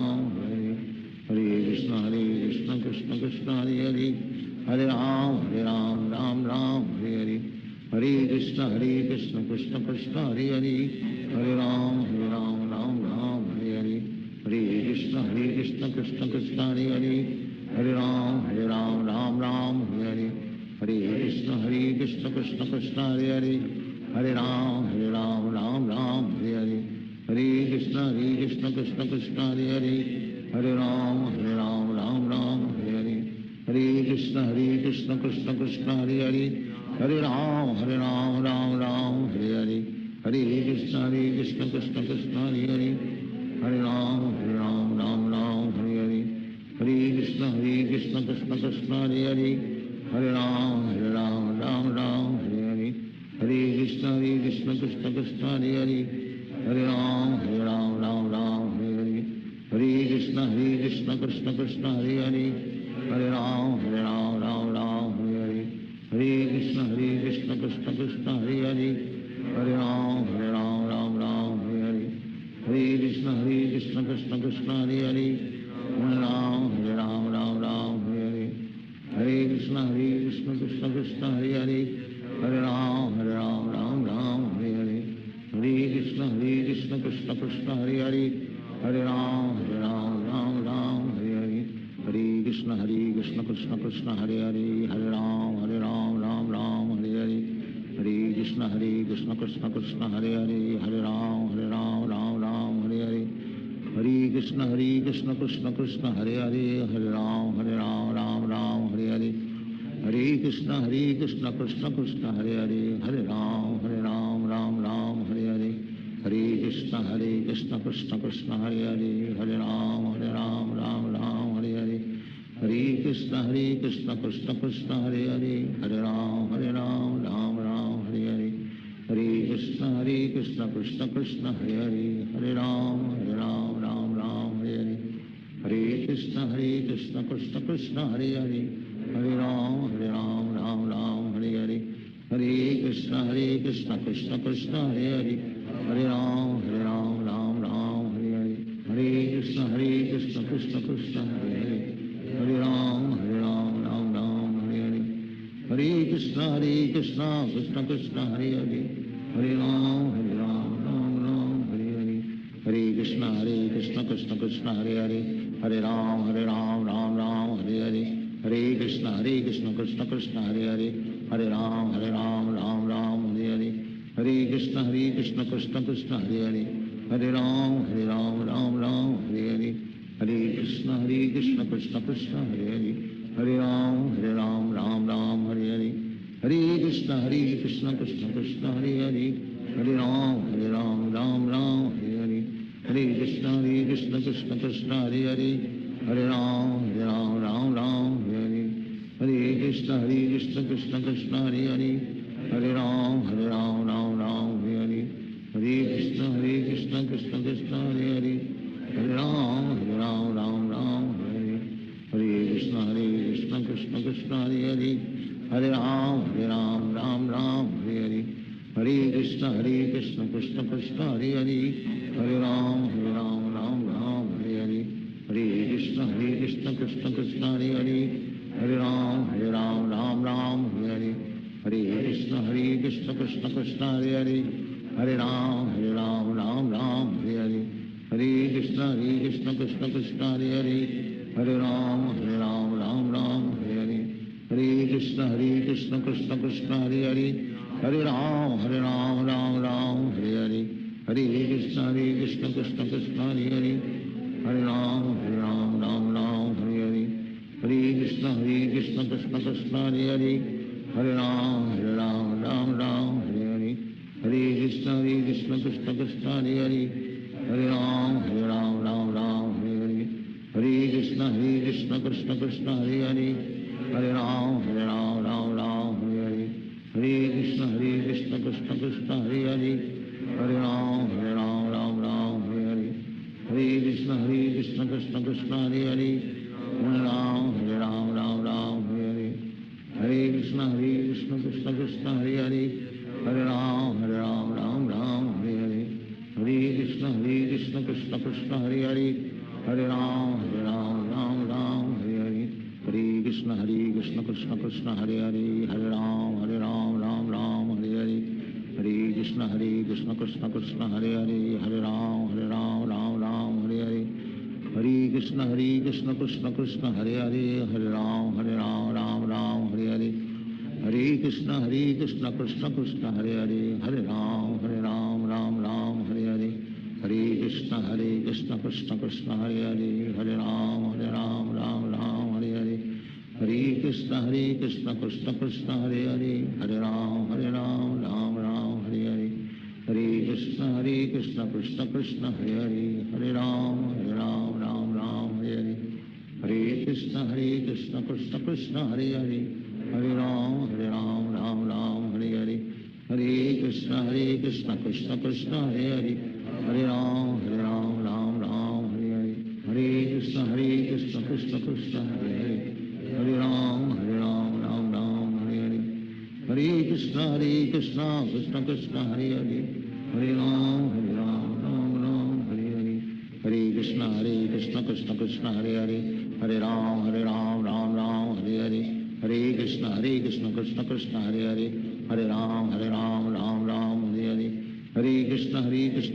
Ram Hare Hare Hare Krishna Krishna Krishna Hare Hare Hare Ram Ram Hare Hare Hare Krishna Krishna Krishna Hare Hare Hare Ram Ram Hare Hare Hare Krishna Krishna Krishna Hare Hare Hare Ram Ram Hare Hare Hare Krishna Krishna Krishna Hare Hare Hare Ram Ram Hare Hare Hare Krishna Krishna Krishna Hare Hare Hare Ram Ram Hare Hare Hare Krishna Krishna Krishna Hare Hare Hare Ram Ram Hare Hare Hare Krishna Krishna Krishna Hare Hare Hare Ram Ram Hare Hare Hare Krishna Krishna Krishna Hare Hare Hare Ram Ram Hare Hare Hare Krishna Krishna Krishna Hare Hare Hare Ram Ram Hare Hare Hare Krishna Krishna Hare Hare Hare Ram Ram Ram Hare Hare Hare Krishna Krishna Krishna Hare Hare Hare Ram Ram Ram Hare Hare Hare Krishna Krishna Krishna Hare Hare Hare Ram Ram Ram Hare Hare Hare Krishna Krishna Krishna Hare Hare Hare Ram Ram Ram Hare Hare Hare Krishna Krishna Krishna Hare Hare Hare Ram Ram Ram Hare Hare Hare Krishna Krishna Krishna Hare Hare Hare Ram Ram Ram Hare Hare Hare Krishna Krishna Krishna Hare Hare Hare Ram Ram Ram Hare Hare Hare Krishna Krishna Krishna Hare Hare Hare Ram Ram Ram Hare Hare Hare Krishna Krishna Krishna Hare Hare Hare Ram Ram Ram Hare Hare Hare Krishna Krishna Krishna Hare Hare Hare Ram Ram Ram Hare Hare Hare Krishna Krishna Krishna Hare Hare Hare Ram Ram Ram Hare Hare Hare Krishna Krishna Krishna Hare Hare Hare Ram Ram Ram Hare Hare Hare Krishna Krishna Krishna Hare Hare Hare Ram Ram Ram Hare Hare Hare Krishna Krishna Krishna Hare Hare Hare Ram Ram Ram Hare Hare Hare Krishna Krishna Krishna Hare Hare Hare Ram Ram Ram Hare Hare Hare Krishna Krishna Krishna Hare Hare Hare Ram Ram Ram Hare Hare Hare Krishna Krishna Krishna Hare Hare Hare Ram Ram Ram Hare Hare Hare Krishna Krishna Krishna Hare Hare Hare Ram Ram Ram Hare Hare Hare Krishna Krishna Krishna Hare Hare Hare Ram Ram Ram Hare Hare Hare Krishna Krishna Krishna Hare Hare Hare Ram Ram Ram Hare Hare Hare Krishna Krishna Krishna Hare Hare Hare Ram Ram Ram Hare Hare Hare Krishna Krishna Krishna Hare Hare Hare Ram Ram Ram Hare Hare Hare Krishna Krishna Krishna Hare Hare Hare Ram Ram Ram Hare Hare Hare Krishna Krishna Krishna Hare Hare Hare Ram Ram Ram Hare Hare Hare Krishna Krishna Krishna Hare Hare Hare Ram Ram Ram Hare Hare Hare Krishna Krishna Krishna Hare Hare Hare Ram Ram Ram Hare Hare Hare Krishna Krishna Krishna Hare Hare Hare Ram Ram Ram Hare Hare Hare Krishna Krishna Krishna Hare Hare Hare Ram Ram Ram Hare Hare Hare Krishna Krishna Krishna Hare Hare Hare Ram Ram Ram Hare Hare Hare Krishna Krishna Krishna Hare Hare Hare Ram Ram Ram Hare Hare Hare Krishna Krishna Krishna Hare Hare Hare Ram Ram Ram Hare Hare Hare Krishna Krishna Krishna Hare Hare Hare Ram Ram Ram Hare Hare Hare Krishna Krishna Krishna Hare Hare Hare Ram Ram Ram Hare Hare Hare Krishna Krishna Krishna Hare Hare Hare Ram Ram Ram Hare Hare Hare Krishna Krishna Krishna Hare Hare Hare Ram Ram Ram Hare Hare Hare Krishna Krishna Krishna Hare Hare Hare Ram Ram Ram Hare Hare Hare Krishna Krishna Krishna Hare Hare Hare Ram Ram Ram Hare Hare Hare Krishna Krishna Krishna Hare Hare Hare Ram Ram Ram Hare Hare Hare Krishna Krishna Krishna Hare Hare Hare Ram Ram Ram Hare Hare Hare Krishna Krishna Krishna Hare Hare Hare Ram Ram Ram Hare Hare Hare Krishna Krishna Krishna Hare Hare Hare Ram Ram Ram Hare Hare Hare Krishna Krishna Krishna Hare Hare Hare Ram Ram Ram Hare Hare Hare Krishna Krishna Krishna Hare Hare Hare Ram Ram Ram Hare Hare Hare Krishna Krishna Krishna Hare Hare Hare Ram Ram Ram Hare Hare Hare Krishna Krishna Krishna Hare Hare Hare Ram Ram Ram Hare Hare Hare Krishna Krishna Krishna Hare Hare Hare Ram Ram Ram Hare Hare Hare Krishna Krishna Krishna Hare Hare Hare Ram Ram Ram Hare Hare Hare Krishna Krishna Krishna Hare Hare, हरे राम राम राम हरे हरे, हरे कृष्ण कृष्ण कृष्ण हरे हरे, हरे राम राम राम हरे हरे, हरे कृष्ण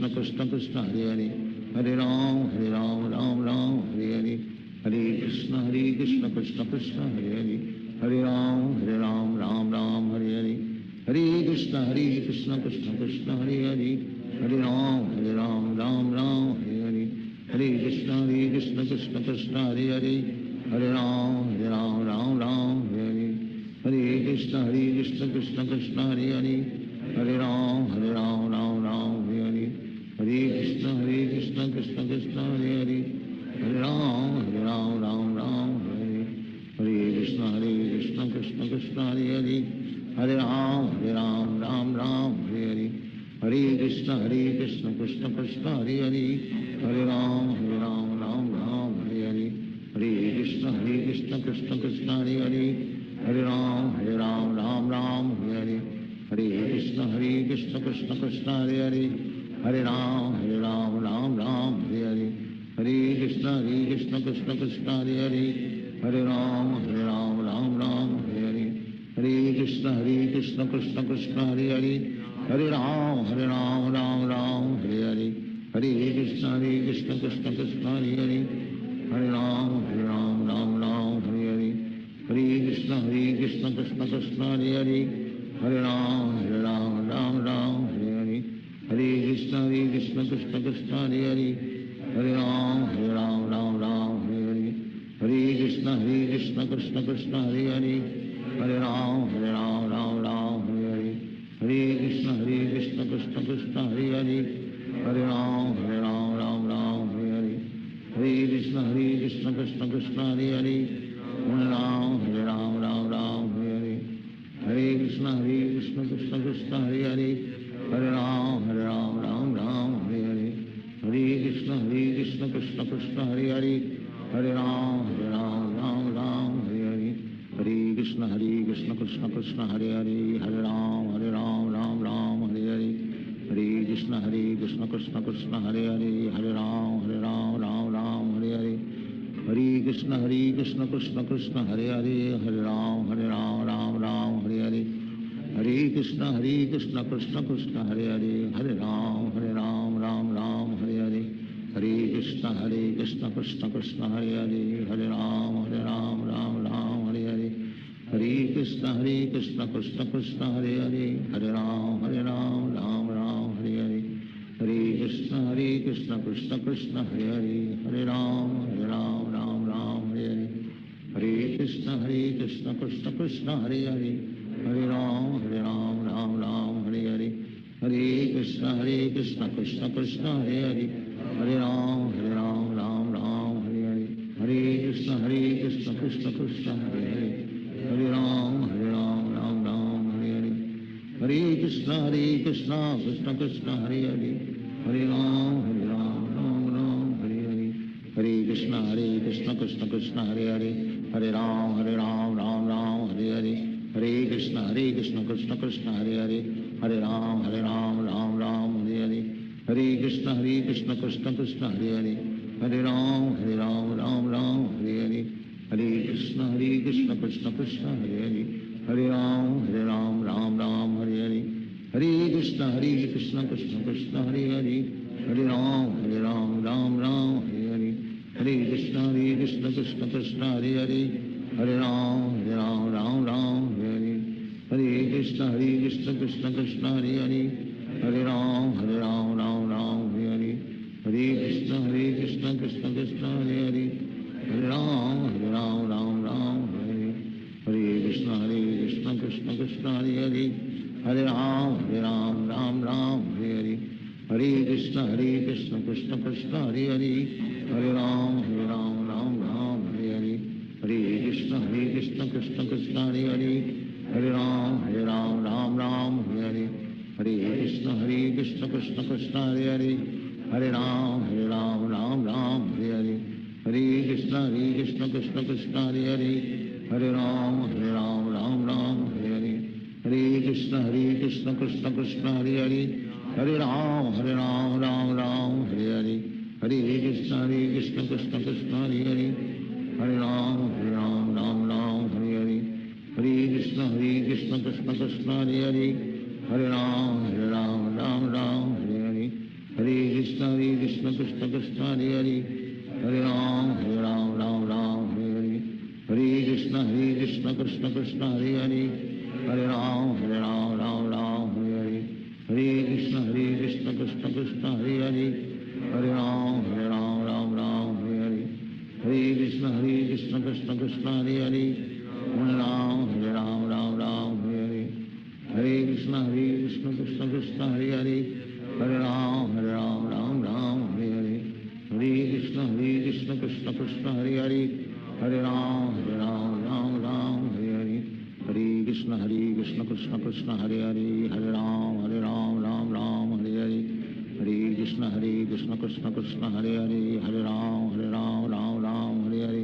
कृष्ण कृष्ण हरे हरे, हरे राम राम राम हरे हरे, हरे कृष्ण कृष्ण कृष्ण हरे हरे, हरे राम राम राम हरे हरे, हरे कृष्ण कृष्ण कृष्ण हरे हरे, हरे राम राम राम हरे हरे, हरे कृष्ण कृष्ण कृष्ण हरे हरे, हरे राम राम राम हरे हरे, हरे कृष्ण कृष्ण कृष्ण हरे हरे, हरे राम राम राम हरे हरे, हरे कृष्ण कृष्ण कृष्ण हरे हरे, हरे राम राम राम हरे हरे, हरे कृष्ण कृष्ण कृष्ण हरे हरे, हरे राम राम राम हरे हरे, हरे कृष्ण कृष्ण कृष्ण हरे हरे, हरे राम राम राम हरे हरे, हरे कृष्ण कृष्ण कृष्ण हरे हरे, हरे राम राम राम हरे हरे, हरे कृष्ण कृष्ण कृष्ण हरे हरे, हरे राम राम राम हरे हरे, हरे कृष्ण कृष्ण कृष्ण हरे हरे, हरे राम राम राम हरे हरे, हरे कृष्ण कृष्ण कृष्ण हरे हरे, हरे राम राम राम हरे हरे, हरे कृष्ण कृष्ण कृष्ण हरे हरे, हरे राम राम राम हरे हरे, हरे कृष्ण कृष्ण कृष्ण हरे हरे, हरे राम राम राम हरे हरे, हरे कृष्ण कृष्ण कृष्ण हरे हरे, हरे राम राम राम हरे हरे, हरे कृष्ण कृष्ण कृष्ण हरे हरे, हरे राम राम राम हरे हरे, हरे कृष्ण कृष्ण कृष्ण हरे हरे, हरे राम राम राम हरे हरे, हरे कृष्ण कृष्ण कृष्ण हरे हरे, हरे राम राम राम हरे हरे, हरे कृष्ण कृष्ण कृष्ण हरे हरे, हरे राम राम राम हरे हरे, हरे कृष्ण कृष्ण कृष्ण हरे हरे, हरे राम राम राम हरे हरे, हरे कृष्ण कृष्ण कृष्ण हरे हरे, हरे राम राम राम हरे हरे, हरे कृष्ण कृष्ण कृष्ण हरे हरे, हरे राम राम राम हरे हरे, हरे कृष्ण कृष्ण कृष्ण हरे हरे, हरे राम राम राम हरे हरे, हरे कृष्ण कृष्ण कृष्ण हरे हरे, हरे राम राम राम हरे हरे, हरे कृष्ण कृष्ण कृष्ण हरे हरे, हरे राम राम राम हरे हरे, हरे कृष्ण कृष्ण कृष्ण हरे हरे, हरे राम राम राम हरे हरे, हरे कृष्ण कृष्ण कृष्ण हरे हरे, हरे राम राम राम हरे हरे, हरे कृष्ण कृष्ण कृष्ण हरे हरे, हरे राम राम राम हरे हरे, हरे कृष्ण कृष्ण कृष्ण हरे हरे, हरे राम राम राम हरे हरे, हरे कृष्ण कृष्ण कृष्ण हरे हरे, हरे राम राम राम हरे हरे, हरे कृष्ण कृष्ण कृष्ण हरे हरे, हरे राम राम राम हरे हरे, हरे कृष्ण कृष्ण कृष्ण हरे हरे, हरे राम राम राम हरे हरे, हरे कृष्ण कृष्ण कृष्ण हरे हरे, हरे राम राम राम हरे हरे, हरे कृष्ण कृष्ण कृष्ण हरे हरे, हरे राम राम राम हरे हरे, हरे कृष्ण कृष्ण कृष्ण हरे हरे, हरे राम राम राम हरे हरे, हरे कृष्ण कृष्ण कृष्ण हरे हरे, हरे राम राम राम हरे हरे, हरे कृष्ण कृष्ण कृष्ण हरे हरे, हरे राम राम राम हरे हरे, हरे कृष्ण कृष्ण कृष्ण हरे हरे, हरे राम राम राम हरे हरे, हरे कृष्ण कृष्ण कृष्ण हरे हरे, हरे राम राम राम हरे हरे, हरे कृष्ण कृष्ण कृष्ण हरे हरे, हरे राम राम राम हरे हरे, हरे कृष्ण कृष्ण कृष्ण हरे हरे, हरे राम राम राम हरे हरे, हरे कृष्ण कृष्ण कृष्ण हरे हरे, हरे राम राम राम हरे हरे, हरे कृष्ण कृष्ण कृष्ण हरे हरे, हरे राम राम राम हरे हरे, हरे कृष्ण कृष्ण कृष्ण हरे हरे, हरे राम राम राम हरे हरे, हरे कृष्ण कृष्ण कृष्ण हरे हरे, हरे राम राम राम हरे हरे, हरे कृष्ण कृष्ण कृष्ण हरे हरे, हरे राम राम राम हरे हरे, हरे कृष्ण कृष्ण कृष्ण हरे हरे, हरे राम राम हरे हरे, हरे कृष्ण कृष्ण कृष्ण हरे हरे, हरे राम राम हरे हरे, हरे कृष्ण कृष्ण कृष्ण हरे हरे, हरे राम राम हरे हरे, हरे कृष्ण कृष्ण कृष्ण हरे हरे, हरे राम राम हरे हरे, हरे कृष्ण कृष्ण कृष्ण हरे हरे, हरे राम राम हरे हरे, हरे कृष्ण कृष्ण कृष्ण हरे हरे, हरे राम राम हरे हरे, हरे कृष्ण कृष्ण कृष्ण हरे हरे, हरे राम राम हरे हरे, हरे कृष्ण कृष्ण कृष्ण हरे हरे, हरे राम राम हरे हरे, हरे कृष्ण कृष्ण कृष्ण हरे हरे, हरे राम राम हरे हरे, हरे कृष्ण कृष्ण कृष्ण हरे हरे, हरे राम राम हरे हरे,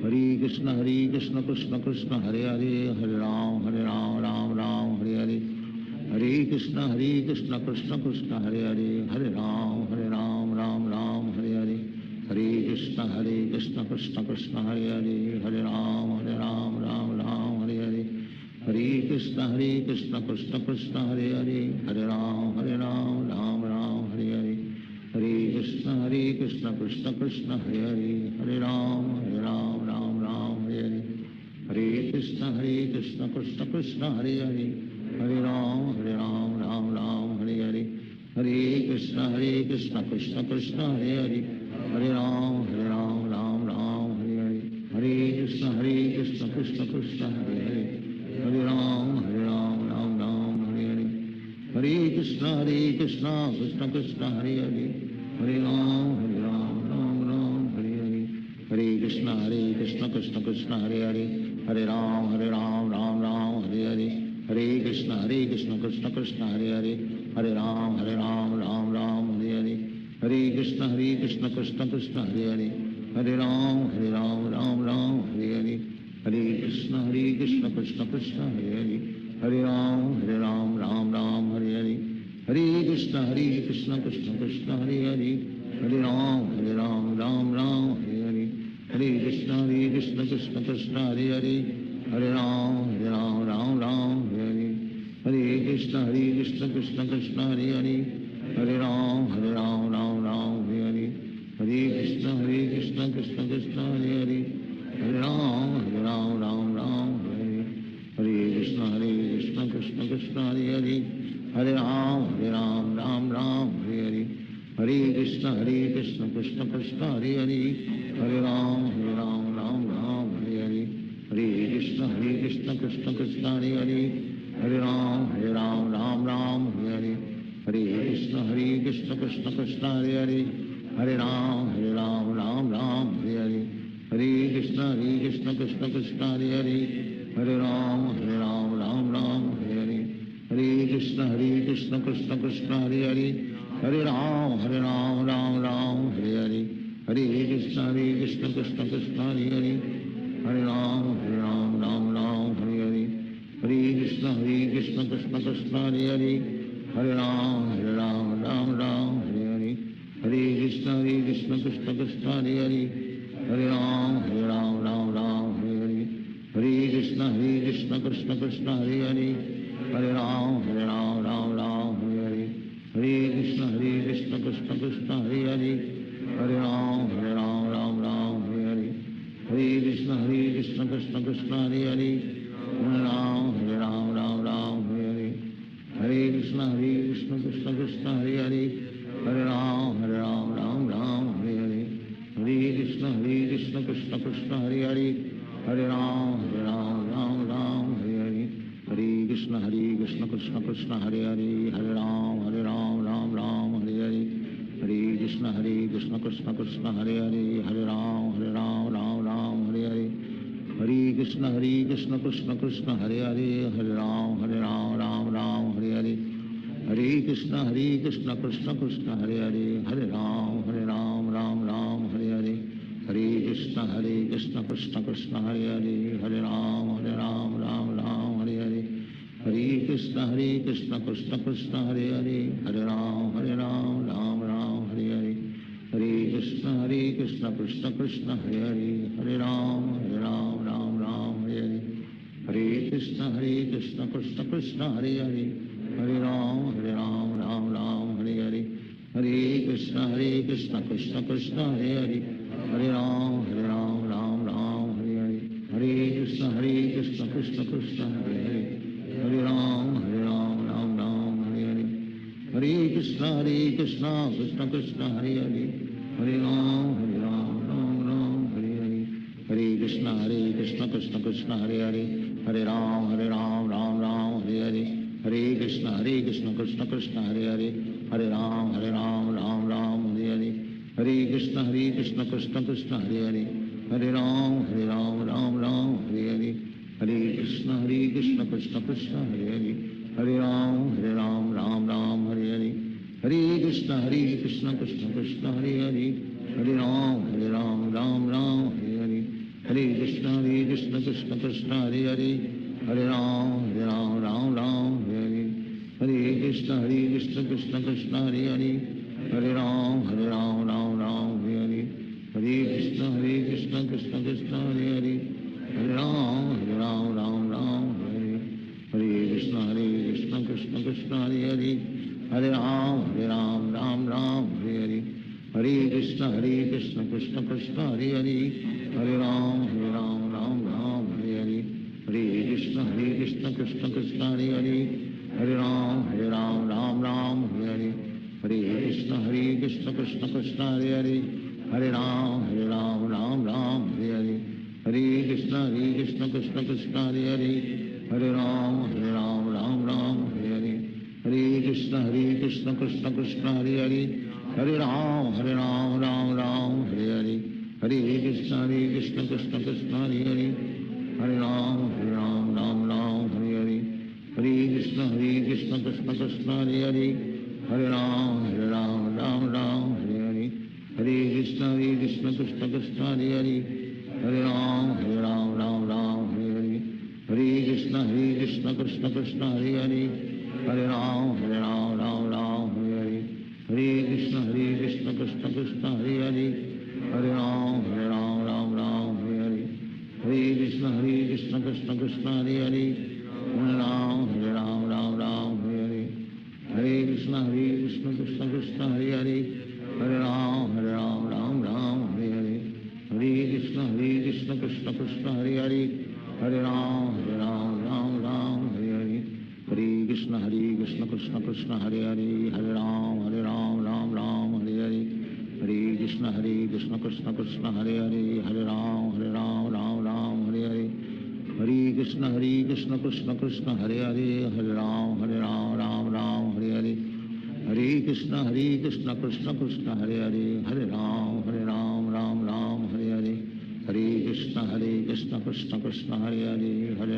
हरे कृष्ण कृष्ण कृष्ण हरे हरे, हरे राम राम हरे हरे, हरे कृष्ण कृष्ण कृष्ण हरे हरे, हरे राम राम हरे हरे, हरे कृष्ण कृष्ण कृष्ण हरे हरे, हरे राम राम हरे हरे, हरे कृष्ण कृष्ण कृष्ण हरे हरे, हरे राम राम हरे हरे, हरे कृष्ण कृष्ण कृष्ण हरे हरे, हरे राम राम हरे हरे, हरे कृष्ण कृष्ण कृष्ण हरे हरे, हरे राम राम हरे हरे, हरे कृष्ण कृष्ण कृष्ण हरे हरे, हरे राम राम हरे हरे, हरे कृष्ण कृष्ण कृष्ण हरे हरे, हरे राम राम हरे हरे, हरे कृष्ण कृष्ण कृष्ण हरे हरे, हरे राम राम हरे हरे, हरे कृष्ण कृष्ण कृष्ण हरे हरे, हरे राम राम हरे हरे, हरे कृष्ण कृष्ण कृष्ण हरे हरे, हरे राम राम हरे हरे, हरे कृष्ण कृष्ण कृष्ण हरे हरे, हरे राम राम हरे हरे, हरे कृष्ण कृष्ण कृष्ण हरे हरे, हरे राम राम हरे हरे, हरे कृष्ण कृष्ण कृष्ण हरे हरे, हरे राम राम हरे हरे, हरे कृष्ण कृष्ण कृष्ण हरे हरे, हरे राम राम हरे हरे, हरे कृष्ण कृष्ण कृष्ण हरे हरे, हरे राम राम हरे हरे, हरे कृष्ण कृष्ण कृष्ण हरे हरे, हरे राम राम हरे हरे, हरे कृष्ण कृष्ण कृष्ण हरे हरे, हरे राम राम हरे हरे, हरे कृष्ण कृष्ण कृष्ण हरे हरे, हरे राम राम हरे हरे, हरे कृष्ण कृष्ण कृष्ण हरे हरे, हरे राम राम हरे हरे, हरे कृष्ण कृष्ण कृष्ण हरे हरे, हरे राम राम हरे हरे, हरे कृष्ण कृष्ण कृष्ण हरे हरे, हरे राम राम हरे हरे, हरे कृष्ण कृष्ण कृष्ण हरे हरे, हरे राम राम हरे हरे, हरे कृष्ण कृष्ण कृष्ण हरे हरे, हरे राम राम हरे हरे, हरे कृष्ण कृष्ण कृष्ण हरे हरे, हरे राम राम हरे हरे, हरे कृष्ण कृष्ण कृष्ण हरे हरे, हरे राम राम हरे हरे, हरे कृष्ण कृष्ण कृष्ण हरे हरे, हरे राम राम हरे हरे, हरे कृष्ण कृष्ण कृष्ण हरे हरे, हरे राम राम हरे हरे, हरे कृष्ण कृष्ण कृष्ण हरे हरे, हरे राम राम हरे हरे, हरे कृष्ण कृष्ण कृष्ण हरे हरे, हरे राम राम हरे हरे, हरे कृष्ण कृष्ण कृष्ण हरे हरे, हरे राम राम हरे हरे, हरे कृष्ण कृष्ण कृष्ण हरे हरे, हरे राम राम हरे हरे, हरे कृष्ण कृष्ण कृष्ण हरे हरे, हरे राम राम हरे हरे, हरे कृष्ण कृष्ण कृष्ण हरे हरे, हरे राम राम हरे हरे, हरे कृष्ण कृष्ण कृष्ण हरे हरे, हरे राम राम हरे हरे, हरे कृष्ण कृष्ण कृष्ण हरे हरे, हरे राम राम हरे हरे, हरे कृष्ण कृष्ण हरे हरे, हरे राम राम राम हरे हरे, हरे कृष्ण कृष्ण कृष्ण हरे हरे, हरे राम राम राम हरे हरे, हरे कृष्ण कृष्ण कृष्ण हरे हरे, हरे राम राम राम हरे हरे, हरे कृष्ण कृष्ण कृष्ण हरे हरे, हरे राम राम राम हरे हरे, हरे कृष्ण कृष्ण कृष्ण हरे हरे, हरे राम राम राम हरे हरे, हरे कृष्ण कृष्ण कृष्ण हरे हरे, हरे राम राम राम हरे हरे, हरे कृष्ण कृष्ण कृष्ण हरे हरे, हरे राम राम राम हरे हरे, हरे कृष्ण कृष्ण कृष्ण हरे हरे, हरे राम राम राम हरे हरे, हरे कृष्ण कृष्ण कृष्ण हरे हरे, हरे राम राम हरे हरे, हरे कृष्ण कृष्ण कृष्ण हरे हरे, हरे राम राम हरे हरे, हरे कृष्ण कृष्ण कृष्ण हरे हरे, हरे राम राम हरे हरे, हरे कृष्ण कृष्ण कृष्ण हरे हरे, हरे राम राम हरे हरे, हरे कृष्ण कृष्ण कृष्ण हरे हरे, हरे राम राम हरे हरे, हरे कृष्ण कृष्ण कृष्ण हरे हरे, हरे राम राम हरे हरे, हरे कृष्ण कृष्ण कृष्ण हरे हरे, हरे राम राम हरे हरे, हरे कृष्ण कृष्ण कृष्ण हरे हरे, हरे राम राम हरे हरे, हरे कृष्ण कृष्ण कृष्ण हरे हरे, हरे राम राम हरे हरे, हरे कृष्ण कृष्ण कृष्ण हरे हरे, हरे राम राम हरे हरे, हरे कृष्ण कृष्ण कृष्ण हरे हरे, हरे राम राम हरे हरे, हरे कृष्ण कृष्ण कृष्ण हरे हरे, हरे राम राम हरे हरे, हरे कृष्ण कृष्ण कृष्ण हरे हरे, हरे राम राम हरे हरे, हरे कृष्ण कृष्ण कृष्ण हरे हरे, हरे राम राम हरे हरे, हरे कृष्ण कृष्ण कृष्ण हरे हरे, हरे राम राम हरे हरे, हरे कृष्ण कृष्ण कृष्ण हरे हरे, हरे राम राम हरे हरे, हरे कृष्ण कृष्ण कृष्ण हरे हरे, हरे राम राम हरे हरे, हरे कृष्ण कृष्ण कृष्ण हरे हरे, हरे राम राम हरे हरे, हरे कृष्ण कृष्ण कृष्ण हरे हरे, हरे राम राम हरे हरे, हरे कृष्ण कृष्ण कृष्ण हरे हरे, हरे राम राम हरे हरे, हरे कृष्ण कृष्ण कृष्ण हरे हरे, हरे राम राम हरे हरे, हरे कृष्ण कृष्ण कृष्ण हरे हरे, हरे राम राम हरे हरे, हरे कृष्ण कृष्ण कृष्ण हरे हरे, हरे राम राम हरे हरे, हरे कृष्ण कृष्ण कृष्ण हरे हरे, हरे राम राम हरे हरे, हरे कृष्ण कृष्ण कृष्ण हरे हरे, हरे राम राम हरे हरे, हरे कृष्ण कृष्ण कृष्ण हरे हरे, हरे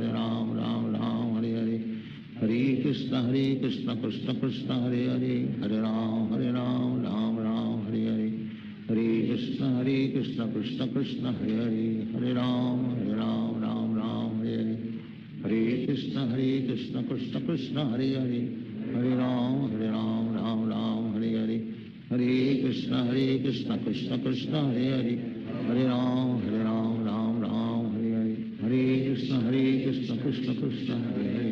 राम राम हरे हरे, हरे कृष्ण कृष्ण कृष्ण हरे हरे, हरे राम राम हरे हरे, हरे कृष्ण कृष्ण कृष्ण हरे हरे, हरे राम राम हरे हरे, हरे कृष्ण कृष्ण कृष्ण हरे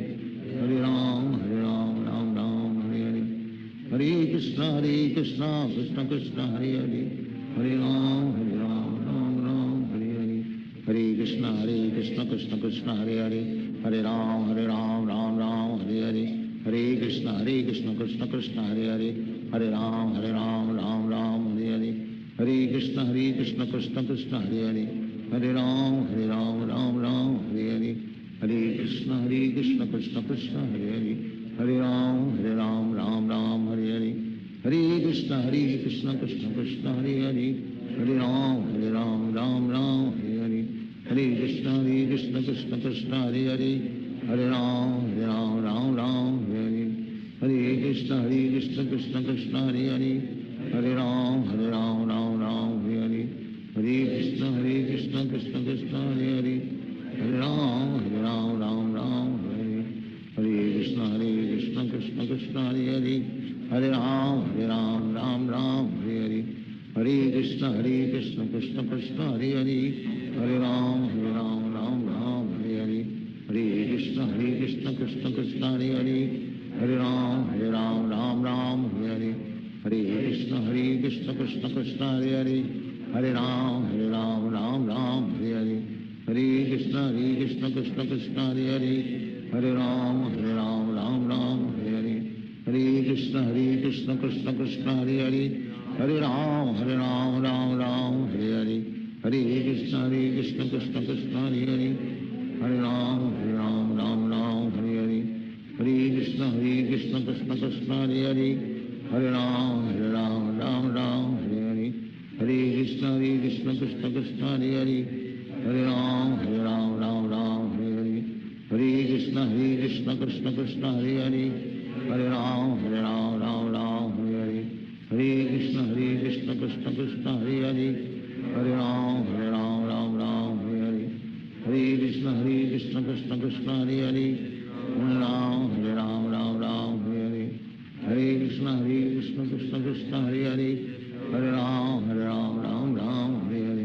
हरे, हरे राम राम हरे हरे, हरे कृष्ण कृष्ण कृष्ण हरे हरे, हरे राम राम हरे हरे, हरे कृष्ण कृष्ण कृष्ण हरे हरे, हरे राम राम हरे हरे, हरे कृष्ण कृष्ण कृष्ण हरे हरे, हरे राम राम हरे हरे, हरे कृष्ण कृष्ण कृष्ण हरे हरे, हरे राम राम हरे हरे, हरे कृष्ण कृष्ण कृष्ण हरे हरे, हरे राम राम हरे हरे, हरे कृष्ण कृष्ण कृष्ण हरे हरे, हरे राम राम हरे हरे, हरे कृष्ण कृष्ण कृष्ण हरे हरे, हरे राम राम हरे हरे, हरे कृष्ण कृष्ण कृष्ण हरे हरे, हरे राम राम हरे हरे, हरे कृष्ण कृष्ण कृष्ण हरे हरे, हरे राम राम हरे हरे, हरे कृष्ण कृष्ण कृष्ण हरे हरे, हरे राम राम हरे हरे, हरे कृष्ण हरे कृष्ण कृष्ण कृष्ण हरे हरे हरे राम राम राम हरे हरे हरे कृष्ण कृष्ण कृष्ण हरे हरे हरे राम राम हरे हरे हरे कृष्ण कृष्ण कृष्ण हरे हरे हरे राम राम हरे हरे हरे कृष्ण कृष्ण कृष्ण हरे हरे हरे राम राम हरे हरे हरे कृष्ण कृष्ण कृष्ण हरे हरे हरे राम राम हरे हरे हरे कृष्ण कृष्ण कृष्ण हरे हरे हरे राम राम हरे हरे हरे कृष्ण कृष्ण कृष्ण हरे हरे हरे राम राम हरे हरे हरे कृष्ण कृष्ण कृष्ण हरे हरे हरे राम राम हरे हरे हरे कृष्ण कृष्ण कृष्ण हरे हरे हरे राम राम हरे हरे हरे कृष्ण कृष्ण कृष्ण हरे हरे हरे राम राम हरे हरे हरे कृष्ण कृष्ण कृष्ण हरे हरे हरे राम हरे हरे हरे कृष्ण कृष्ण कृष्ण हरे हरे हरे राम राम हरे हरे हरे कृष्ण कृष्ण कृष्ण हरे हरे हरे राम राम हरे हरे हरे कृष्ण कृष्ण कृष्ण हरे हरे हरे राम राम हरे हरे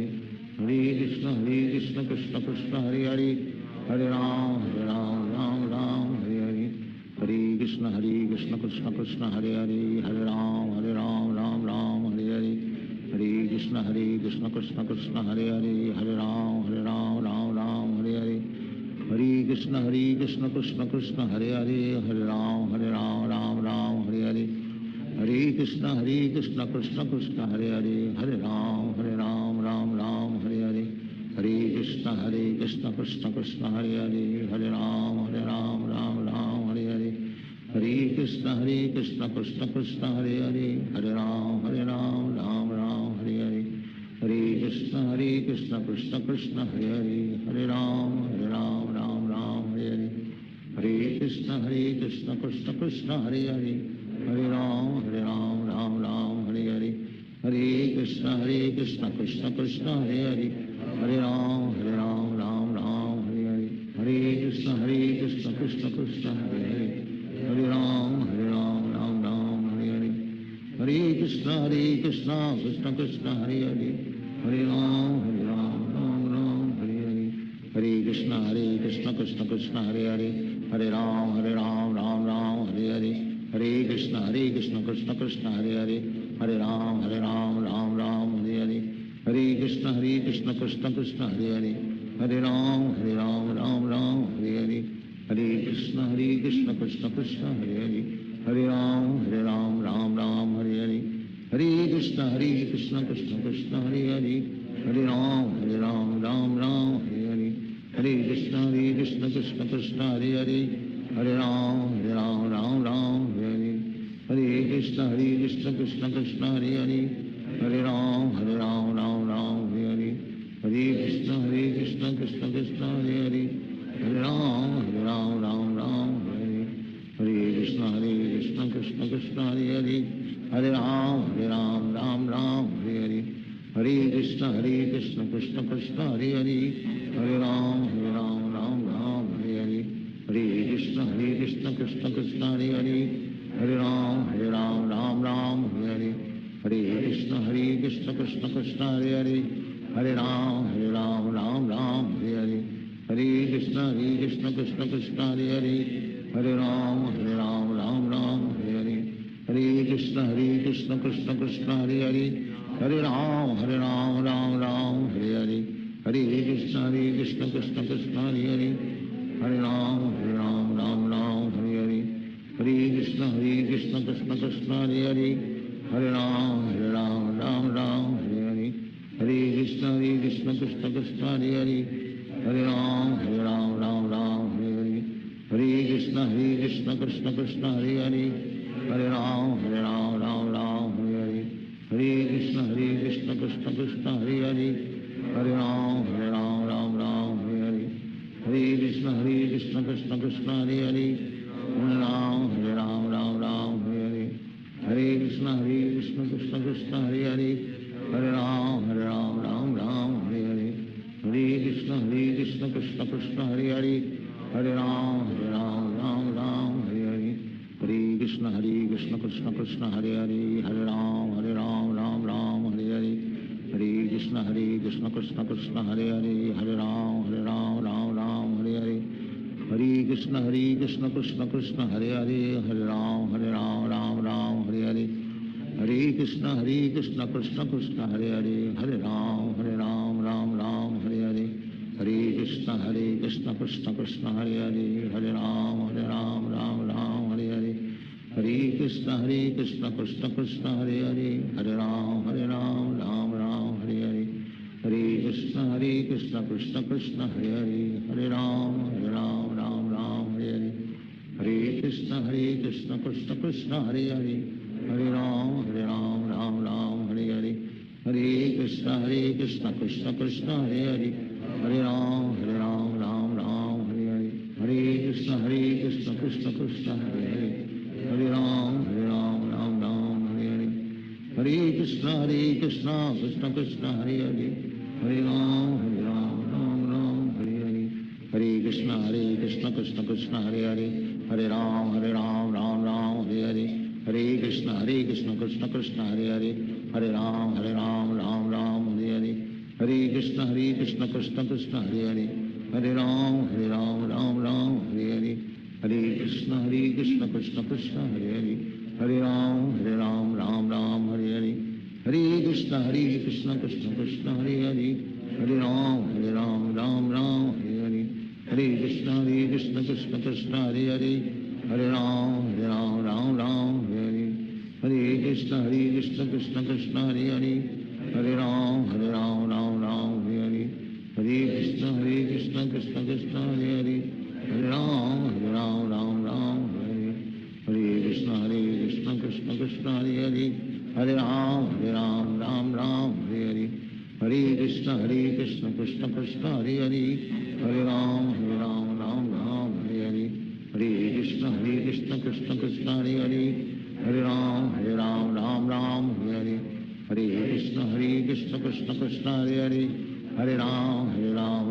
हरे कृष्ण कृष्ण कृष्ण हरे हरे हरे राम राम हरे हरे हरे कृष्ण कृष्ण कृष्ण हरे हरे हरे राम राम हरे हरे हरे कृष्ण कृष्ण कृष्ण हरे हरे हरे राम राम हरे हरे हरे कृष्ण कृष्ण कृष्ण हरे हरे हरे राम राम हरे हरे हरे कृष्ण कृष्ण कृष्ण हरे हरे हरे राम राम हरे हरे हरे कृष्ण कृष्ण कृष्ण हरे हरे हरे राम राम हरे हरे हरे कृष्ण कृष्ण कृष्ण हरे हरे हरे राम राम हरे हरे हरे कृष्ण कृष्ण कृष्ण हरे हरे हरे राम राम हरे हरे हरे कृष्ण कृष्ण कृष्ण हरे हरे हरे राम राम हरे हरे हरे कृष्ण कृष्ण कृष्ण हरे हरे हरे राम राम हरे हरे हरे कृष्ण कृष्ण कृष्ण हरे हरे हरे राम राम हरे हरे हरे कृष्ण कृष्ण कृष्ण हरे हरे हरे राम राम हरे हरे हरे कृष्ण कृष्ण कृष्ण हरे हरे हरे राम राम हरे हरे हरे कृष्ण कृष्ण कृष्ण हरे हरे हरे राम राम हरे हरे हरे कृष्ण कृष्ण कृष्ण हरे हरे हरे राम राम हरे हरे हरे कृष्ण कृष्ण कृष्ण हरे हरे हरे राम राम हरे हरे हरे कृष्ण कृष्ण कृष्ण हरे हरे हरे राम राम हरे हरे हरे कृष्ण कृष्ण कृष्ण हरे हरे हरे राम राम हरे हरे हरे कृष्ण कृष्ण कृष्ण हरे हरे हरे राम राम हरे हरे हरे कृष्ण कृष्ण कृष्ण हरे हरे हरे राम राम हरे हरे हरे कृष्ण कृष्ण कृष्ण हरे हरे हरे राम राम हरे हरे हरे कृष्ण कृष्ण कृष्ण हरे हरे हरे राम राम हरे हरे हरे कृष्ण कृष्ण कृष्ण हरे हरे हरे राम राम हरे हरे हरे कृष्ण कृष्ण कृष्ण हरे हरे हरे राम राम हरे हरे हरे कृष्ण कृष्ण कृष्ण हरे हरे हरे राम राम हरे हरे हरे कृष्ण कृष्ण कृष्ण हरे हरे हरे राम राम हरे हरे हरे कृष्ण कृष्ण कृष्ण हरे हरे हरे राम राम हरे हरे हरे कृष्ण कृष्ण कृष्ण हरे हरे हरे राम हरे हरे हरे कृष्ण कृष्ण कृष्ण हरे हरे हरे राम हरे हरे हरे कृष्ण कृष्ण कृष्ण हरे हरे हरे राम हरे हरे हरे कृष्ण कृष्ण कृष्ण हरे हरे हरे राम हरे हरे हरे कृष्ण कृष्ण कृष्ण हरे हरे हरे राम हरे हरे हरे कृष्ण कृष्ण कृष्ण हरे हरे हरे राम राम हरे हरे कृष्ण कृष्ण हरे हरे, हरे राम राम राम हरे हरे, हरे कृष्ण कृष्ण कृष्ण हरे हरे, हरे राम राम राम हरे हरे, हरे कृष्ण कृष्ण कृष्ण हरे हरे, हरे राम राम हरे हरे, हरे कृष्ण कृष्ण कृष्ण हरे हरे, हरे राम राम हरे हरे, हरे कृष्ण कृष्ण कृष्ण हरे हरे, हरे राम राम हरे हरे, हरे कृष्ण कृष्ण कृष्ण हरे हरे, हरे राम राम हरे हरे, हरे कृष्ण कृष्ण कृष्ण हरे हरे, हरे राम राम हरे हरे, हरे कृष्ण कृष्ण कृष्ण हरे हरे, हरे राम राम हरे हरे, हरे कृष्ण कृष्ण कृष्ण हरे हरे, हरे राम राम हरे हरे, हरे कृष्ण कृष्ण कृष्ण हरे हरे, हरे राम हरे हरे, हरे कृष्ण कृष्ण कृष्ण हरे हरे, हरे राम राम हरे हरे, हरे कृष्ण कृष्ण कृष्ण हरे हरे, हरे राम राम हरे हरे, हरे कृष्ण कृष्ण कृष्ण हरे हरे, हरे राम राम हरे हरे, हरे कृष्ण कृष्ण कृष्ण हरे हरे, हरे राम राम हरे हरे, हरे कृष्ण कृष्ण कृष्ण हरे हरे, हरे राम राम हरे हरे, हरे कृष्ण कृष्ण कृष्ण हरे हरे, हरे राम राम हरे हरे, हरे कृष्ण कृष्ण कृष्ण हरे हरे, हरे राम राम हरे हरे, हरे कृष्ण कृष्ण कृष्ण हरे हरे, हरे राम राम हरे हरे, हरे कृष्ण कृष्ण कृष्ण हरे हरे, हरे राम राम हरे हरे, हरे कृष्ण कृष्ण कृष्ण हरे हरे, हरे राम राम हरे हरे, हरे कृष्ण कृष्ण कृष्ण हरे हरे, हरे राम राम हरे हरे, हरे कृष्ण कृष्ण कृष्ण हरे हरे, हरे राम राम हरे हरे, हरे कृष्ण कृष्ण कृष्ण हरे हरे, हरे राम राम हरे हरे, हरे कृष्ण कृष्ण कृष्ण हरे हरे, हरे राम राम हरे हरे, हरे कृष्ण कृष्ण कृष्ण हरे हरे, हरे राम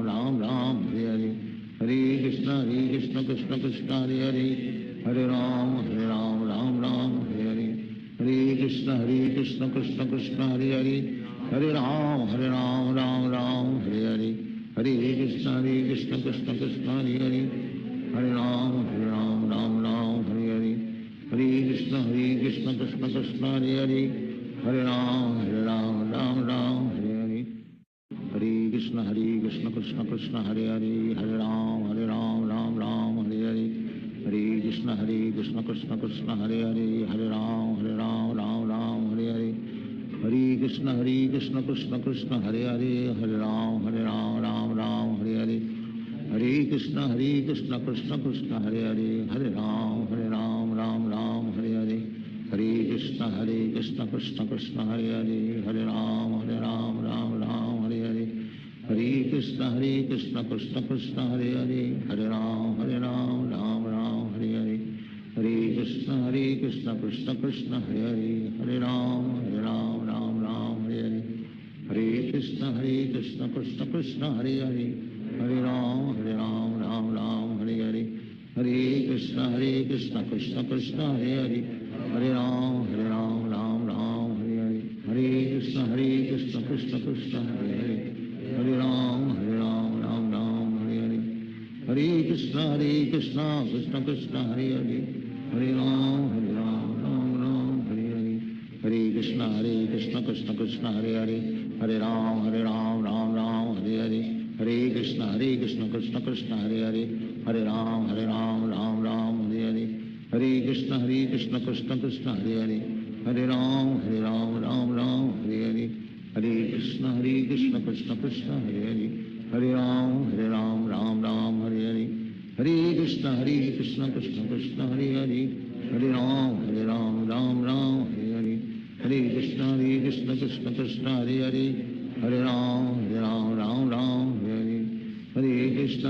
राम हरे हरे, हरे कृष्ण कृष्ण कृष्ण हरे हरे, हरे राम राम हरे हरे, हरे कृष्ण कृष्ण कृष्ण हरे हरे, हरे राम राम हरे हरे, हरे कृष्ण कृष्ण कृष्ण हरे हरे, हरे राम राम हरे हरे, हरे कृष्ण कृष्ण कृष्ण हरे हरे, हरे राम राम हरे हरे, हरे कृष्ण कृष्ण कृष्ण हरे हरे, हरे राम राम हरे हरे, हरे कृष्ण कृष्ण कृष्ण हरे हरे, हरे राम राम हरे हरे, हरे कृष्ण कृष्ण कृष्ण हरे हरे, हरे राम राम हरे हरे, हरे कृष्ण कृष्ण कृष्ण हरे हरे, हरे राम राम हरे हरे, हरे कृष्ण कृष्ण कृष्ण हरे हरे, हरे राम राम हरे हरे, हरे कृष्ण कृष्ण कृष्ण हरे हरे, हरे राम राम हरे हरे, हरे कृष्ण कृष्ण कृष्ण हरे हरे, हरे राम राम हरे हरे, हरे कृष्ण कृष्ण कृष्ण हरे हरे, हरे राम हरे हरे, हरे कृष्ण कृष्ण कृष्ण हरे हरे, हरे राम राम हरे हरे, हरे कृष्ण कृष्ण कृष्ण हरे हरे, हरे राम राम हरे हरे, हरे कृष्ण कृष्ण कृष्ण हरे हरे, हरे राम हरे हरे, हरे कृष्ण कृष्ण कृष्ण हरे हरे, हरे राम राम हरे हरे, हरे कृष्ण कृष्ण कृष्ण हरे हरे, हरे राम राम हरे हरे, हरे कृष्ण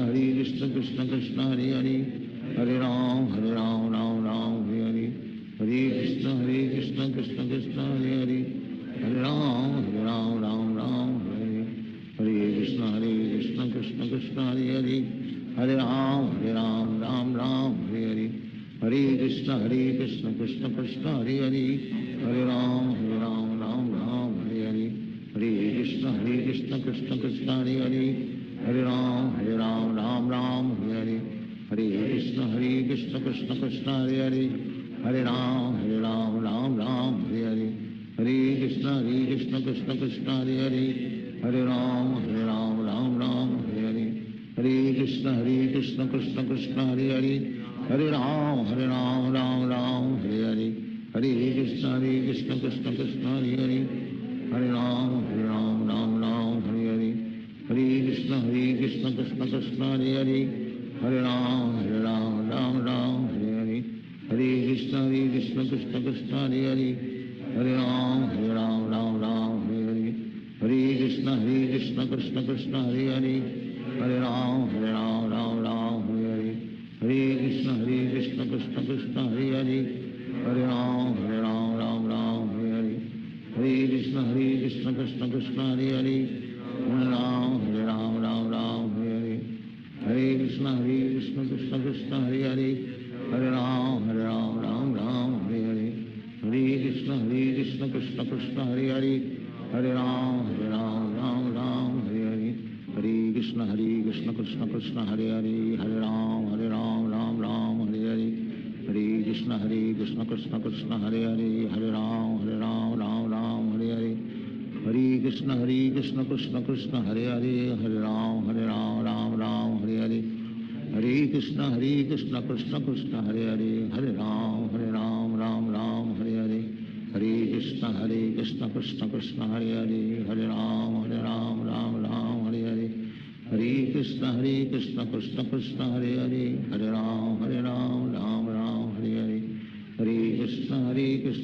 कृष्ण कृष्ण हरे हरे, हरे राम हरे हरे, हरे कृष्ण कृष्ण कृष्ण हरे हरे, हरे राम राम हरे हरे, हरे कृष्ण कृष्ण कृष्ण हरे हरे, हरे राम राम हरे हरे, हरे कृष्ण कृष्ण कृष्ण हरे हरे, हरे राम राम हरे हरे, हरे कृष्ण कृष्ण कृष्ण हरे हरे, हरे राम राम हरे हरे, हरे कृष्ण कृष्ण कृष्ण कृष्ण हरे हरे, हरे राम राम राम हरे हरे, हरे कृष्ण कृष्ण कृष्ण हरे हरे, हरे राम राम राम हरे हरे, हरे कृष्ण कृष्ण कृष्ण हरे हरे, हरे राम राम राम हरे हरे, हरे कृष्ण कृष्ण कृष्ण हरे हरे, हरे राम राम राम हरे हरे, हरे कृष्ण कृष्ण कृष्ण हरे हरे, हरे राम राम राम हरे हरे, हरे कृष्ण कृष्ण कृष्ण हरे हरे, हरे राम राम राम हरे हरे, हरे कृष्ण कृष्ण कृष्ण हरे हरे, हरे राम राम राम हरे हरे, हरे कृष्ण कृष्ण कृष्ण हरे हरे, हरे राम राम राम हरे हरे, हरे कृष्ण कृष्ण कृष्ण हरे हरे, हरे राम राम राम हरे हरे, हरे कृष्ण कृष्ण कृष्ण हरे हरे, हरे राम राम हरे हरे, हरे कृष्ण कृष्ण कृष्ण हरे हरे, हरे राम राम हरे हरे, हरे कृष्ण कृष्ण कृष्ण हरे हरे, हरे राम राम हरे हरे, हरे कृष्ण कृष्ण कृष्ण हरे हरे, हरे राम राम हरे हरे, हरे कृष्ण कृष्ण कृष्ण हरे हरे, हरे राम राम हरे हरे, हरे कृष्ण कृष्ण कृष्ण हरे हरे, हरे राम राम हरे हरे, हरे कृष्ण कृष्ण कृष्ण हरे हरे, हरे राम राम हरे हरे, हरे कृष्ण कृष्ण कृष्ण हरे हरे, हरे राम राम हरे हरे, हरे कृष्ण कृष्ण कृष्ण हरे हरे, हरे राम राम हरे हरे, हरे कृष्ण कृष्ण कृष्ण हरे हरे, हरे राम राम हरे हरे, हरे कृष्ण कृष्ण कृष्ण हरे हरे, हरे राम राम हरे हरे, हरे कृष्ण कृष्ण कृष्ण हरे हरे, हरे राम राम हरे हरे, हरे कृष्ण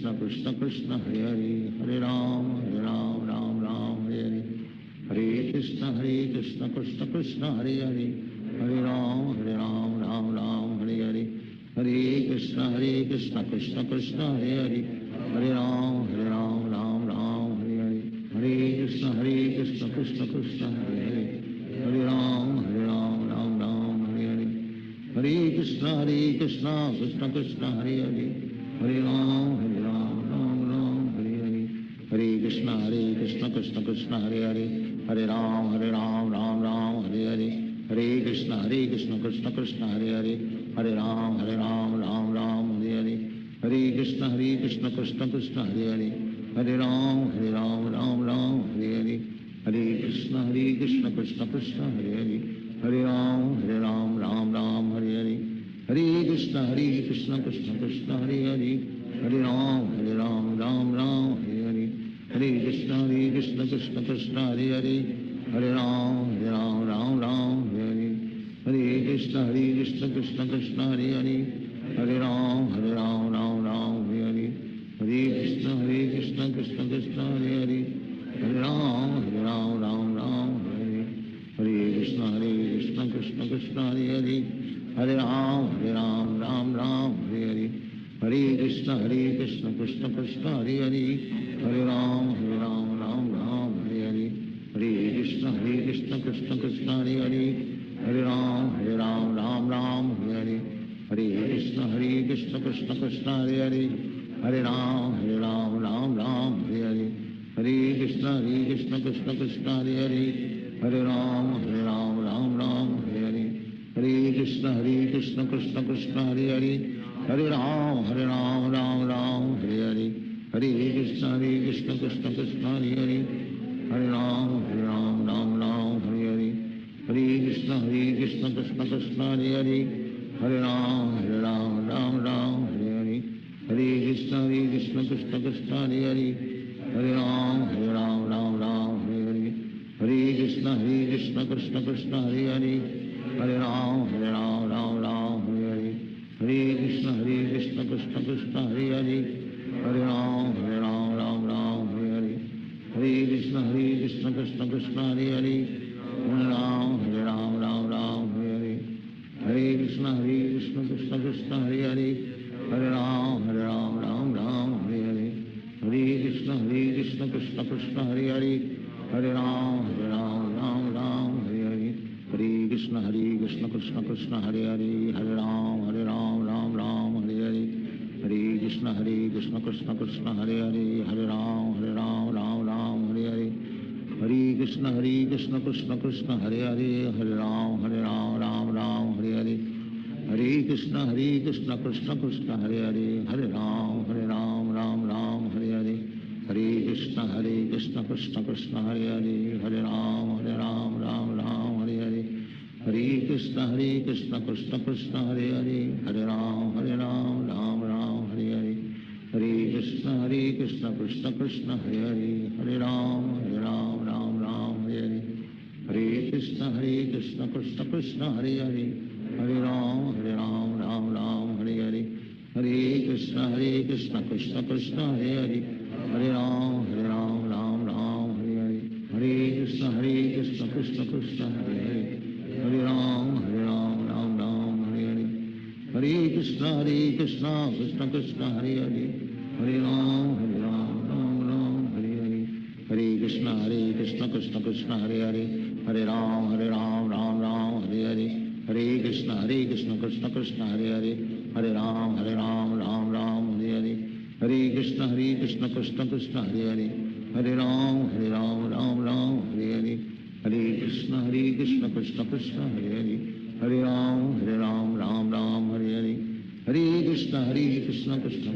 कृष्ण कृष्ण हरे हरे, हरे राम राम हरे हरे, हरे कृष्ण कृष्ण कृष्ण हरे हरे, हरे राम राम हरे हरे, हरे कृष्ण कृष्ण कृष्ण हरे हरे, हरे राम राम हरे हरे, हरे कृष्ण कृष्ण कृष्ण हरे हरे, हरे राम राम हरे हरे, हरे कृष्ण कृष्ण कृष्ण हरे हरे, हरे राम राम हरे हरे, हरे कृष्ण कृष्ण कृष्ण हरे हरे, हरे राम राम हरे हरे, हरे कृष्ण कृष्ण कृष्ण हरे हरे, हरे राम राम हरे हरे, हरे कृष्ण कृष्ण कृष्ण हरे हरे, हरे राम राम हरे हरे, हरे कृष्ण कृष्ण कृष्ण हरे हरे, हरे राम राम हरे हरे, हरे कृष्ण कृष्ण कृष्ण हरे हरे, हरे राम राम हरे हरे, हरे कृष्ण कृष्ण कृष्ण हरे हरे, हरे राम राम हरे हरे, हरे कृष्ण कृष्ण कृष्ण हरे हरे, हरे राम राम हरे हरे, हरे कृष्ण कृष्ण कृष्ण हरे हरे, हरे राम राम हरे हरे, हरे कृष्ण कृष्ण कृष्ण हरे हरे, हरे राम राम हरे हरे, हरे कृष्ण कृष्ण कृष्ण हरे हरे, हरे राम राम हरे हरे, हरे कृष्ण कृष्ण कृष्ण हरे हरे, हरे राम राम हरे हरे, हरे कृष्ण कृष्ण कृष्ण हरे हरे, हरे राम राम हरे हरे, हरे कृष्ण कृष्ण कृष्ण हरे हरे, हरे राम राम हरे हरे, हरे कृष्ण कृष्ण कृष्ण हरे हरे, हरे राम राम हरे हरे, हरे कृष्ण कृष्ण कृष्ण हरे हरे, हरे राम राम हरे हरे, हरे कृष्ण कृष्ण कृष्ण हरे हरे, हरे राम राम हरे हरे, हरे कृष्ण कृष्ण कृष्ण हरे हरे, हरे राम राम हरे हरे, हरे कृष्ण कृष्ण कृष्ण हरे हरे, हरे राम राम हरे हरे, हरे कृष्ण कृष्ण कृष्ण हरे हरे, हरे राम राम हरे हरे, हरे कृष्ण कृष्ण कृष्ण हरे हरे, हरे राम राम हरे हरे, हरे कृष्ण कृष्ण कृष्ण हरे हरे, हरे राम राम हरे हरे, हरे कृष्ण कृष्ण कृष्ण हरे हरे, हरे राम राम राम हरे हरे, हरे कृष्ण कृष्ण कृष्ण हरे हरे, हरे राम राम राम हरे हरे, हरे कृष्ण कृष्ण कृष्ण हरे हरे, हरे राम राम राम हरे हरे, हरे कृष्ण कृष्ण कृष्ण हरे हरे, हरे राम राम राम हरे हरे, हरे कृष्ण कृष्ण कृष्ण हरे हरे, हरे राम राम राम हरे हरे, हरे कृष्ण कृष्ण कृष्ण हरे हरे, हरे राम राम हरे हरे, हरे कृष्ण कृष्ण कृष्ण हरे हरे, हरे राम राम हरे हरे, हरे कृष्ण कृष्ण कृष्ण हरे हरे, हरे राम राम हरे हरे, हरे कृष्ण कृष्ण कृष्ण हरे हरे, हरे राम राम हरे हरे, हरे कृष्ण कृष्ण कृष्ण हरे हरे, हरे राम राम राम हरे हरे, हरे कृष्ण कृष्ण कृष्ण हरे हरे, हरे राम राम राम हरे हरे, हरे कृष्ण कृष्ण कृष्ण हरे हरे, हरे राम राम हरे हरे, हरे कृष्ण कृष्ण कृष्ण हरे हरे, हरे राम राम हरे हरे, हरे कृष्ण कृष्ण कृष्ण हरे हरे, हरे राम राम हरे हरे, हरे कृष्ण कृष्ण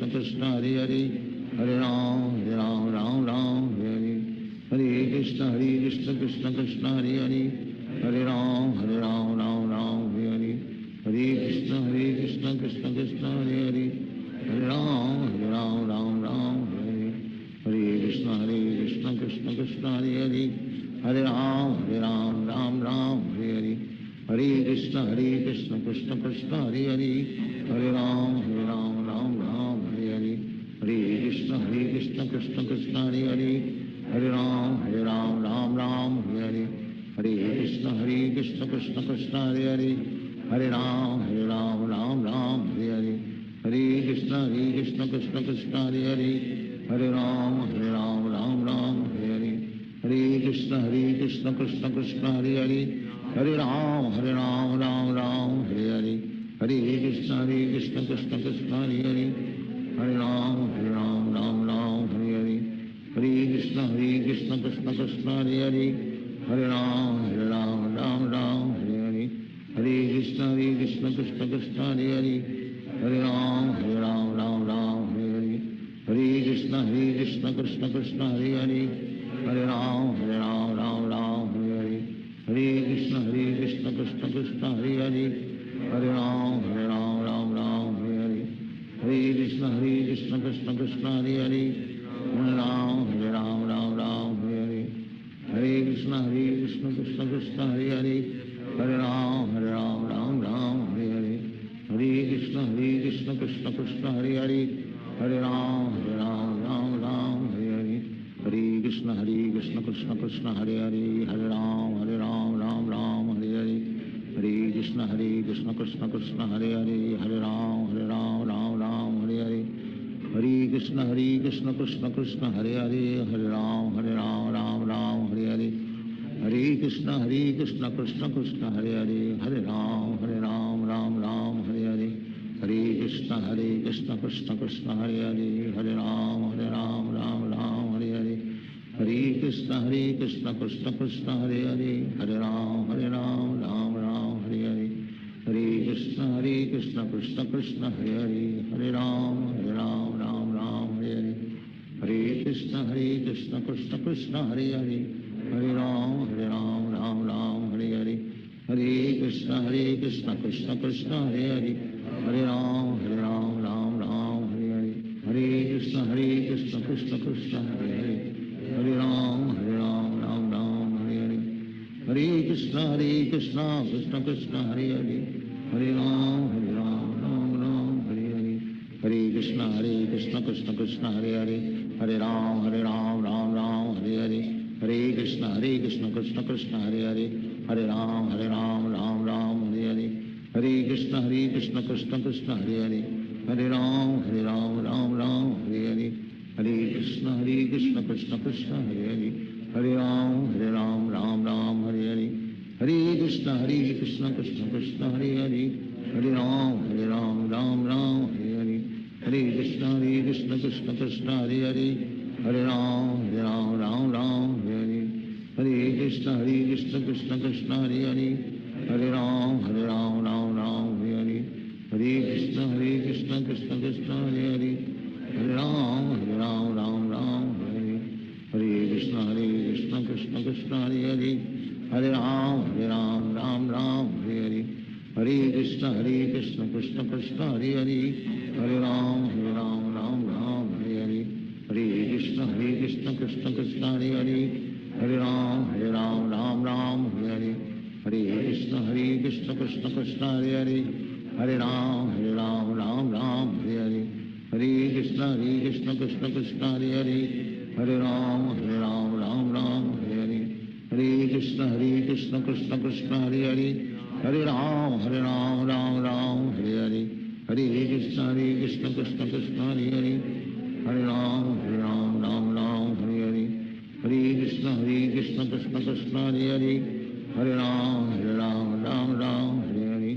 कृष्ण हरे हरे, हरे राम राम हरे हरे, हरे कृष्ण कृष्ण कृष्ण हरे हरे, हरे राम राम हरे हरे, हरे कृष्ण कृष्ण कृष्ण हरे हरे, हरे राम राम हरे हरे, हरे कृष्ण कृष्ण कृष्ण हरे हरे, हरे राम राम हरे हरे, हरे कृष्ण कृष्ण कृष्ण हरे हरे, हरे राम राम हरे हरे, हरे कृष्ण कृष्ण कृष्ण हरे हरे, हरे राम राम हरे हरे, हरे कृष्ण कृष्ण कृष्ण हरे हरे, हरे राम राम हरे हरे, हरे कृष्ण कृष्ण कृष्ण हरे हरे, हरे राम राम हरे हरे, हरे कृष्ण कृष्ण कृष्ण हरे हरे, हरे राम राम हरे हरे, हरे कृष्ण कृष्ण कृष्ण हरे हरे, हरे राम राम हरे हरे, हरे कृष्ण कृष्ण कृष्ण हरे हरे, हरे राम राम हरे हरे, हरे कृष्ण कृष्ण कृष्ण हरे हरे, हरे राम राम हरे हरे, हरे कृष्ण कृष्ण कृष्ण हरे हरे, हरे राम राम हरे हरे, हरे कृष्ण कृष्ण कृष्ण हरे हरे, हरे राम राम हरे हरे, हरे कृष्ण कृष्ण कृष्ण हरे हरे, हरे राम राम हरे हरे, हरे कृष्ण कृष्ण कृष्ण हरे हरे, हरे राम राम हरे हरे, हरे कृष्ण कृष्ण कृष्ण हरे हरे, हरे राम राम हरे हरे, हरे कृष्ण कृष्ण कृष्ण हरे हरे, हरे राम राम हरे हरे, हरे कृष्ण कृष्ण कृष्ण हरे हरे, हरे राम राम हरे हरे, हरे कृष्ण कृष्ण कृष्ण हरे हरे, हरे राम राम हरे हरे, हरे कृष्ण कृष्ण कृष्ण हरे हरे, हरे राम राम हरे हरे, हरे कृष्ण कृष्ण कृष्ण हरे हरे, हरे राम राम हरे हरे, हरे कृष्ण कृष्ण कृष्ण हरे हरे, हरे राम राम हरे हरे, हरे कृष्ण कृष्ण कृष्ण हरे हरे, हरे राम राम हरे हरे, हरे कृष्ण कृष्ण कृष्ण हरे हरे, हरे राम राम हरे हरे, हरे कृष्ण कृष्ण कृष्ण हरे हरे, हरे राम राम हरे हरे, हरे कृष्ण कृष्ण कृष्ण हरे हरे, हरे राम राम हरे हरे, हरे कृष्ण कृष्ण कृष्ण हरे हरे, हरे राम हरे हरे, हरे कृष्ण कृष्ण कृष्ण हरे हरे, हरे राम राम हरे हरे, हरे कृष्ण कृष्ण कृष्ण हरे हरे, हरे राम राम हरे हरे, हरे कृष्ण कृष्ण कृष्ण हरे हरे, हरे राम राम हरे हरे, हरे कृष्ण कृष्ण कृष्ण हरे हरे, हरे राम राम हरे हरे, हरे कृष्ण कृष्ण कृष्ण हरे हरे, हरे Ram Ram Ram Hare Hare, Hare Krishna Krishna Krishna Hare Hare, Hare Ram Ram Ram Hare Hare, Hare Krishna Krishna Krishna Hare Hare, Hare Ram Ram Ram Hare Hare, Hare Krishna Krishna Krishna Hare Hare, Hare Ram Ram Hare Hare, Hare Krishna Krishna Krishna Hare Hare, Hare Ram Ram Hare Hare, Hare Krishna Krishna Krishna Hare Hare, Hare Ram Ram Hare Hare, Hare Krishna Krishna Krishna Hare Hare, Hare Ram Ram Hare Hare, Hare Krishna Krishna Krishna Hare Hare, Hare Ram Ram Hare Hare, Hare Krishna Krishna Krishna Hare Hare, Hare Ram Ram Hare Hare, Hare Krishna Krishna Krishna Hare Hare, Hare Ram Ram Hare Hare, Hare Krishna Krishna Krishna Hare Hare, Hare Ram Ram Hare Hare, Hare Krishna Krishna Krishna Hare Hare, Hare Ram Ram Hare Hare, Hare Krishna Krishna Krishna Hare Hare, Hare Ram Ram Hare Hare,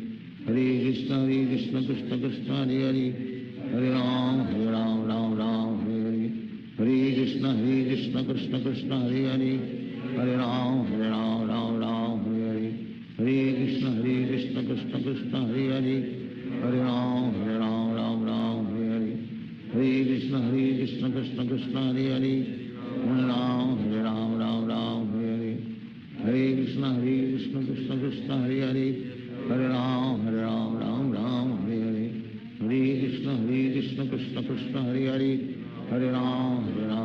Hare Krishna Krishna Krishna Hare Hare, Hare Ram Ram Hare Hare, Hare Krishna Krishna Krishna Hare Hare, Hare Ram Ram Hare Hare, Hare Krishna Krishna Krishna Hare Hare, Hare Ram Hare Hare, Hare Krishna Krishna Krishna Hare Hare, Hare Ram Hare Hare, Hare Krishna Krishna Krishna Hare Hare, Hare Ram Hare Hare, Hare Krishna Krishna Krishna Hare Hare, Hare Ram Hare Hare, Hare Krishna Krishna Krishna Hare Hare, Hare Ram Hare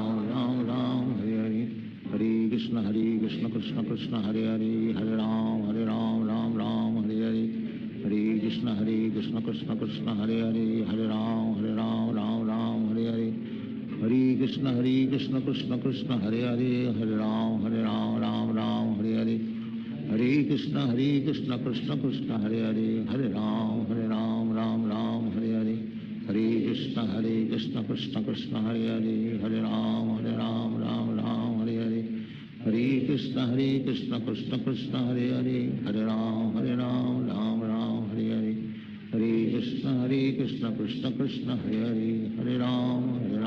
Hare, Hare Krishna Krishna Krishna Hare Hare, Hare Ram Hare Hare, Hare Krishna Krishna Krishna Hare Hare, Hare Ram Hare Hare, Hare Krishna Krishna Krishna Hare Hare, Hare Ram Hare Hare, Hare Krishna Krishna Krishna Hare Hare, Hare Ram Hare Hare, Hare Krishna Krishna Krishna Hare Hare, Hare Ram Hare Hare, Hare Krishna Krishna Krishna Hare Hare, Hare Ram Hare Hare, Hare Krishna Krishna Krishna Hare Hare, Hare Ram Hare Hare, Hare Krishna Krishna Krishna Hare Hare, Hare Ram Hare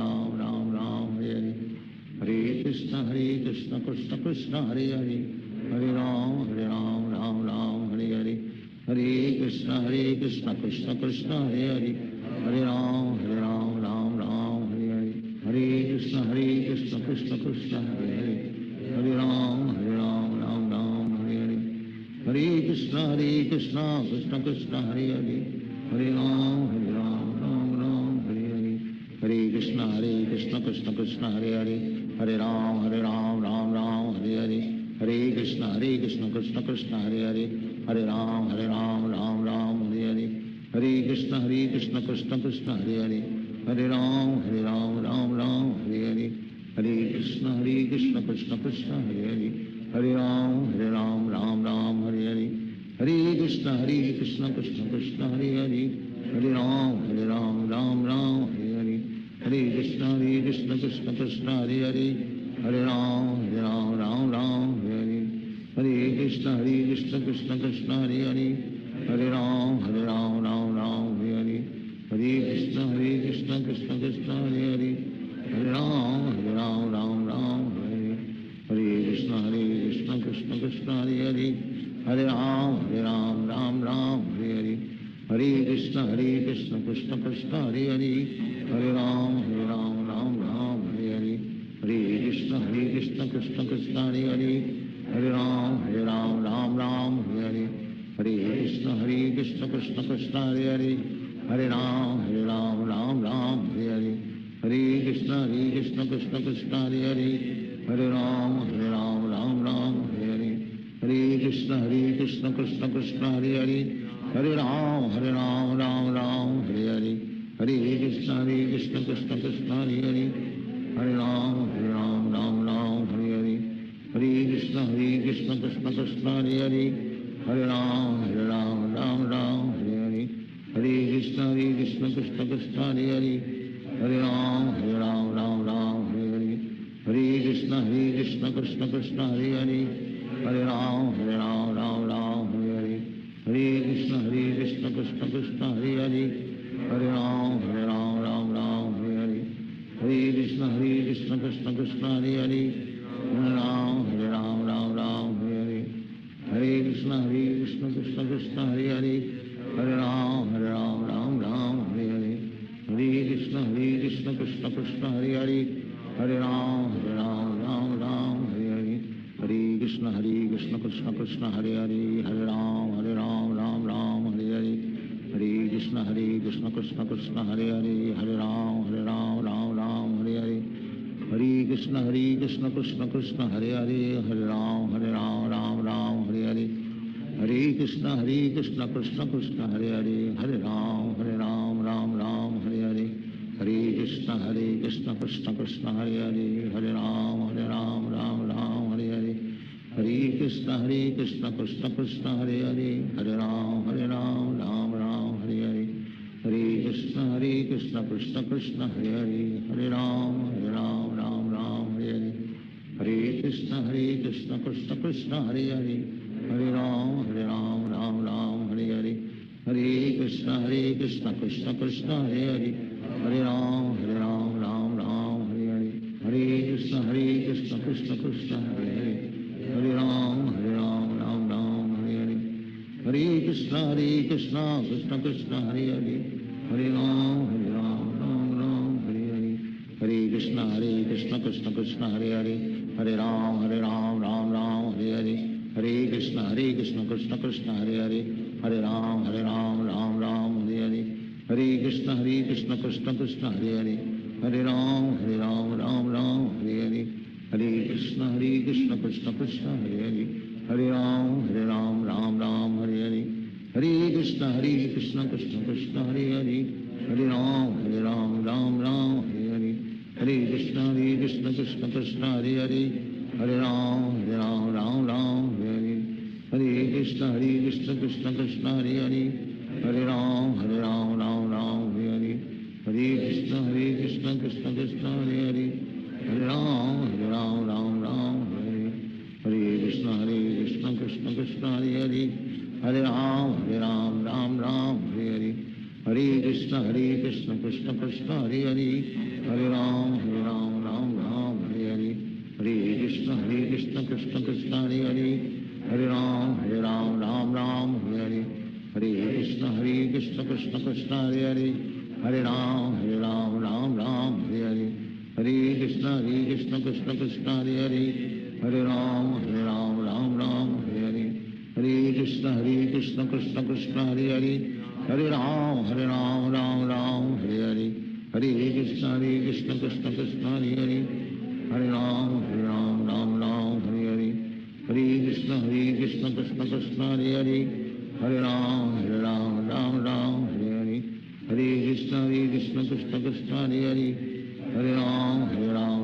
Hare, Hare Krishna Krishna Krishna Hare Hare, Hare Ram Hare Hare, Hare Krishna Krishna Krishna Hare Hare, Hare Ram Hare Hare, Hare Krishna Krishna Krishna Hare Hare, Hare Ram Hare Hare, Hare Krishna Krishna Krishna Hare Hare, Hare Ram Hare Hare, Hare Krishna Krishna Krishna Hare Hare, Hare Ram Hare Hare, Hare Krishna Krishna Krishna Hare Hare, Hare Ram Hare Hare, Hare Krishna Krishna Krishna Hare Hare, Hare Ram Hare Hare, Hare Krishna Krishna Krishna Hare Hare, Hare Ram Hare Hare, Hare Krishna Krishna Krishna Hare Hare, Hare Ram Hare Hare, Hare Krishna Krishna Krishna Hare Hare, Hare Ram Hare Hare, Hare Krishna Krishna Krishna Hare Hare, Hare Ram Hare Hare, Hare Krishna Krishna Krishna Hare Hare, Hare Ram Hare Hare, Hare Krishna Krishna Krishna Hare Hare, Hare Ram Hare Hare, Hare Krishna Krishna Krishna Hare Hare, Hare Ram Hare Hare, Hare Krishna Krishna Krishna Hare Hare, Hare Ram Hare Hare, Hare Krishna Krishna Krishna Hare Hare, Hare Ram Hare Hare, Hare Krishna Krishna Krishna Hare Hare, Hare Ram Hare Hare, Hare Krishna Krishna Krishna Hare Hare, Hare Ram Hare Hare, Hare Krishna Krishna Krishna Hare Hare, Hare Ram Hare Hare, Hare Krishna Krishna Krishna Hare Hare, Hare Ram Krishna Krishna Hare Hare Hare Ram Ram Ram Hare Hare Hare Krishna Krishna Krishna Hare Hare Hare Ram Ram Ram Hare Hare Hare Krishna Krishna Krishna Hare Hare Hare Ram Ram Ram Hare Hare Hare Krishna Krishna Krishna Hare Hare Hare Ram Ram Hare Hare Hare Krishna Krishna Krishna Hare Hare Hare Ram Ram Hare Hare Hare Krishna Krishna Krishna Hare Hare Hare Ram Ram Hare Hare Hare Krishna Krishna Krishna Hare Hare Hare Ram Ram Hare Hare Hare Krishna Krishna Krishna Hare Hare Hare Ram Ram Hare Hare Hare Krishna Krishna Krishna Hare Hare Hare Ram Ram Hare Hare Hare Krishna Krishna Krishna Hare Hare Hare Ram Ram Hare Hare Hare Krishna Krishna Krishna Hare Hare Hare Ram Ram Hare Hare Hare Krishna Krishna Krishna Hare Hare Hare Ram Ram Hare Hare Hare Krishna Krishna Krishna Hare Hare Hare Ram Hare Hare Hare Krishna Krishna Krishna Hare Hare Hare Ram Ram Hare Hare Hare Krishna Krishna Krishna Hare Hare Hare Ram Ram Hare Hare Hare Krishna Krishna Krishna Hare Hare Hare Ram Hare Hare Hare Krishna Krishna Krishna Hare Hare Hare Ram Ram Hare Hare Hare Krishna Krishna Krishna Hare Hare Hare Ram Ram Hare Hare Hare Krishna Krishna Krishna Hare Hare Hare Ram Ram Hare Hare Hare Krishna Krishna Krishna Hare Hare Hare Ram Ram Hare Hare Hare Krishna Krishna Krishna Hare Hare Hare Ram Ram Hare Hare Hare Krishna Krishna Krishna Hare Hare Hare Ram Ram Hare Hare Hare Krishna Krishna Krishna Hare Hare Hare Ram Ram Hare Hare Hare Krishna Krishna Krishna Hare Hare Hare Ram Ram Hare Hare Hare Krishna Krishna Krishna Hare Hare Hare Ram Ram Hare Hare Hare Krishna Krishna Krishna Hare Hare Hare Ram Ram Hare Hare Hare Krishna Krishna Krishna Hare Hare Hare Ram Ram Hare Hare Hare Krishna Krishna Krishna Hare Hare Hare Ram Ram Hare Hare Hare Krishna Krishna Krishna Hare Hare Hare Ram Ram Hare Hare Hare Krishna Krishna Krishna Hare Hare Hare Ram Ram Hare Hare Hare Krishna Krishna Krishna Hare Hare Hare Ram Ram Hare Hare Hare Krishna Krishna Krishna Hare Hare Hare Ram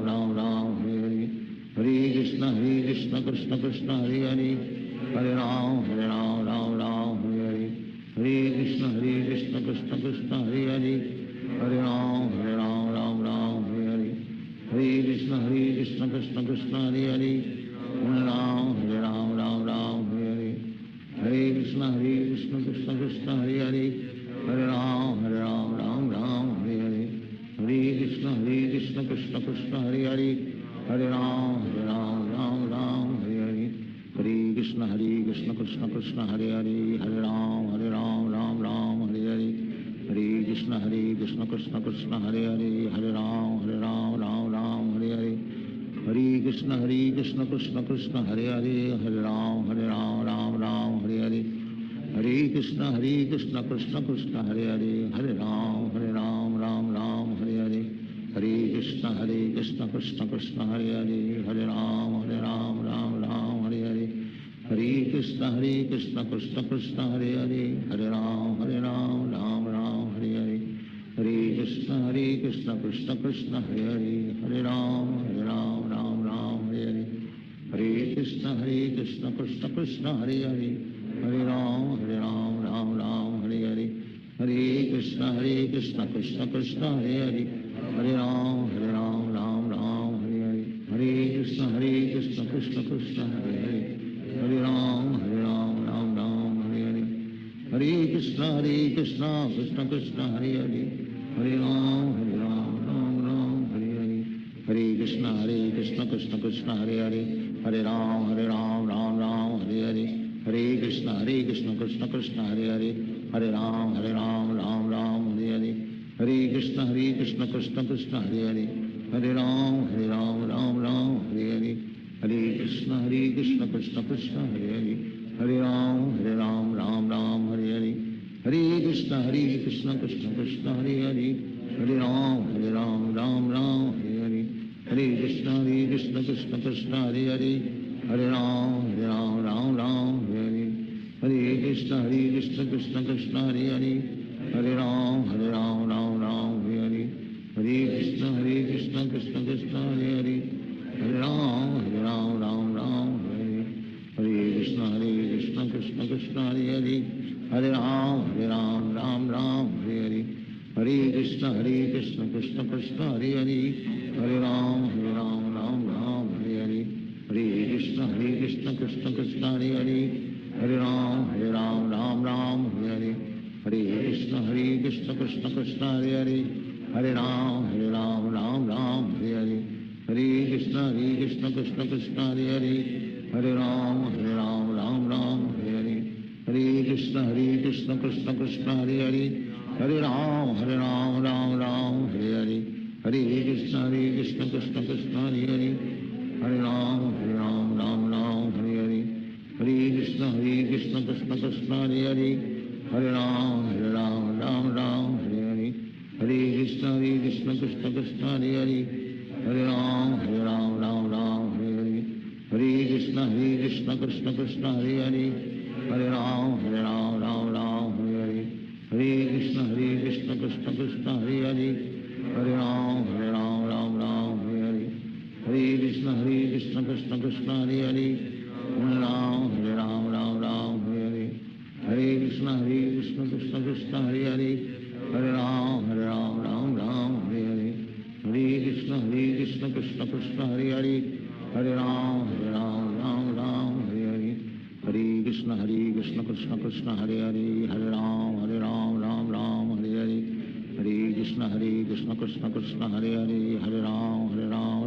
Ram Hare Hare Hare Krishna Krishna Krishna Hare Hare Hare Ram Hare Hare Hare Krishna Krishna Krishna Hare Hare Hare Ram Ram Hare Hare Hare Krishna Krishna Krishna Hare Hare Hare Ram Ram Hare Hare Hare Krishna Krishna Krishna Hare Hare Hare Ram Ram Hare Hare Hare Krishna Krishna Krishna Hare Hare Hare Ram Hare Hare Hare Krishna Krishna Krishna Hare Hare Hare Ram Hare Hare Hare Krishna Krishna Krishna Hare Hare Hare Ram Ram Hare Hare Hare Krishna Krishna Krishna Hare Hare Hare Ram Ram Hare Hare Hare Krishna Krishna Krishna Hare Hare Hare Ram Ram Hare Hare Hare Krishna Krishna Krishna Hare Hare Hare Ram Ram Hare Hare Hare Krishna Krishna Krishna Hare Hare Hare Ram Hare Hare Hare Krishna Krishna Krishna Hare Hare Hare Ram Hare Hare Hare Krishna Krishna Krishna Hare Hare Hare Ram Hare Hare Hare Krishna Krishna Krishna Hare Hare Hare Ram Hare Hare Hare Krishna Krishna Krishna Hare Hare Hare Ram Ram Hare Hare Hare Krishna Krishna Krishna Krishna Hare Hare Hare Ram Ram Ram Hare Hare Hare Krishna Krishna Krishna Hare Hare Hare Ram Ram Ram Hare Hare Hare Krishna Krishna Krishna Hare Hare Hare Ram Ram Ram Hare Hare Hare Krishna Krishna Krishna Hare Hare Hare Ram Ram Ram Hare Hare Hare Krishna Krishna Krishna Hare Hare Hare Ram Ram Ram Hare Hare Hare Krishna Krishna Krishna Hare Hare Hare Ram Ram Ram Hare Hare Hare Krishna Krishna Krishna Hare Hare Hare Ram Ram Ram Hare Hare Hare Krishna Krishna Krishna Hare Hare Hare Ram Ram Ram Hare Hare Hare Krishna Krishna Krishna Hare Hare Hare Ram Ram Ram Hare Hare Hare Krishna Krishna Krishna Hare Hare Hare Ram Ram Ram Hare Hare Hare Krishna Krishna Krishna Hare Hare Hare Ram Ram Ram Hare Hare Hare Krishna Krishna Krishna Hare Hare Hare Ram Ram Ram Hare Hare Hare Krishna Krishna Krishna Hare Hare Hare Ram Ram Ram Hare Hare Hare Krishna Krishna Krishna Hare Hare Hare Ram Ram Ram Hare Hare Hare Krishna Krishna Krishna Hare Hare Hare Ram Ram Ram Hare Hare Hare Krishna Krishna Krishna Hare Hare Hare Ram Ram Ram Hare Hare Hare Krishna Krishna Krishna Hare Hare Hare Ram Ram Ram Hare Hare Hare Krishna Krishna Krishna Hare Hare Hare Ram Ram Ram Hare Hare Hare Krishna Krishna Krishna Hare Hare Hare Ram Ram Ram Hare Hare Hare Krishna Krishna Krishna Hare Hare Hare Ram Ram Ram Hare Hare Hare Krishna Krishna Krishna Hare Hare Hare Ram Ram Ram Hare Hare Hare Krishna Krishna Krishna Hare Hare Hare Ram Ram Ram Hare Hare Hare Krishna Krishna Krishna Hare Hare Hare Ram Ram Ram Hare Hare Hare Krishna Krishna Krishna Hare Hare Hare Ram Ram Ram Hare Hare Hare Krishna Krishna Krishna Hare Hare Hare Ram Ram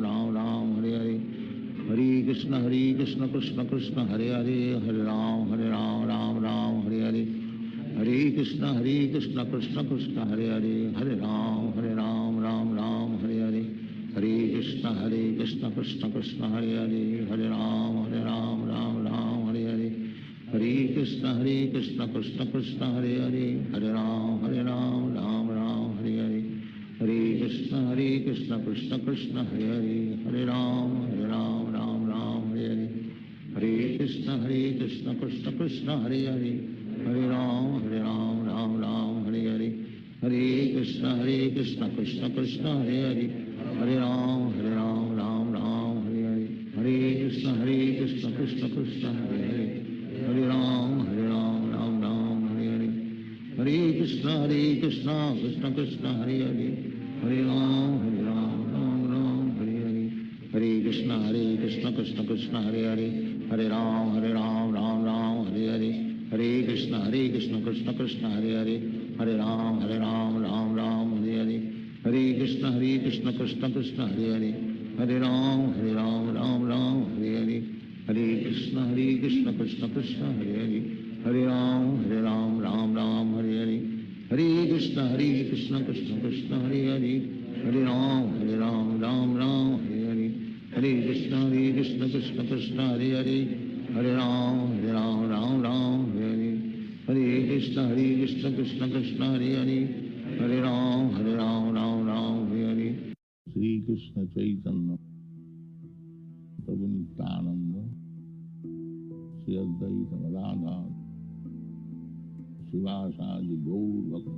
Ram Hare Hare Hare Krishna Krishna Krishna Hare Hare Hare Ram Ram Ram Hare Hare Hare Krishna Krishna Krishna Hare Hare Hare Ram Ram Ram Hare Hare Hare Krishna Krishna Krishna Hare Hare Hare Ram Ram Ram Hare Hare Hare Krishna Krishna Krishna Hare Hare Hare Ram Ram Ram Hare Hare Hare Krishna Krishna Krishna Hare Hare Hare Ram Ram Ram Hare Hare Hare Krishna Krishna Krishna Hare Hare Hare Ram Ram Ram Hare Hare Hare Krishna Krishna Krishna Hare Hare Hare Ram Ram Ram Hare Hare Hare Krishna Krishna Krishna Hare Hare Hare Ram Ram Ram Hare Hare Hare Krishna Krishna Krishna Hare Hare Hare Ram Ram Ram Hare Hare Hare Krishna Krishna Krishna Hare Hare Hare Ram Ram Ram Hare Hare Hare Krishna Krishna Krishna Hare Hare Hare Ram Ram Ram Hare Hare Hare Krishna Krishna Krishna Hare Hare Hare Ram Ram Ram Hare Hare Hare Krishna Krishna Krishna Hare Hare Hare Ram Ram Ram Hare Hare Hare Krishna Krishna Krishna Hare Hare Hare Ram Ram Ram Hare Hare Shri Krishna Chaitanya प्रभु नित्यानंद श्री अद्वैत गदाधर शिवासादि गौर भक्त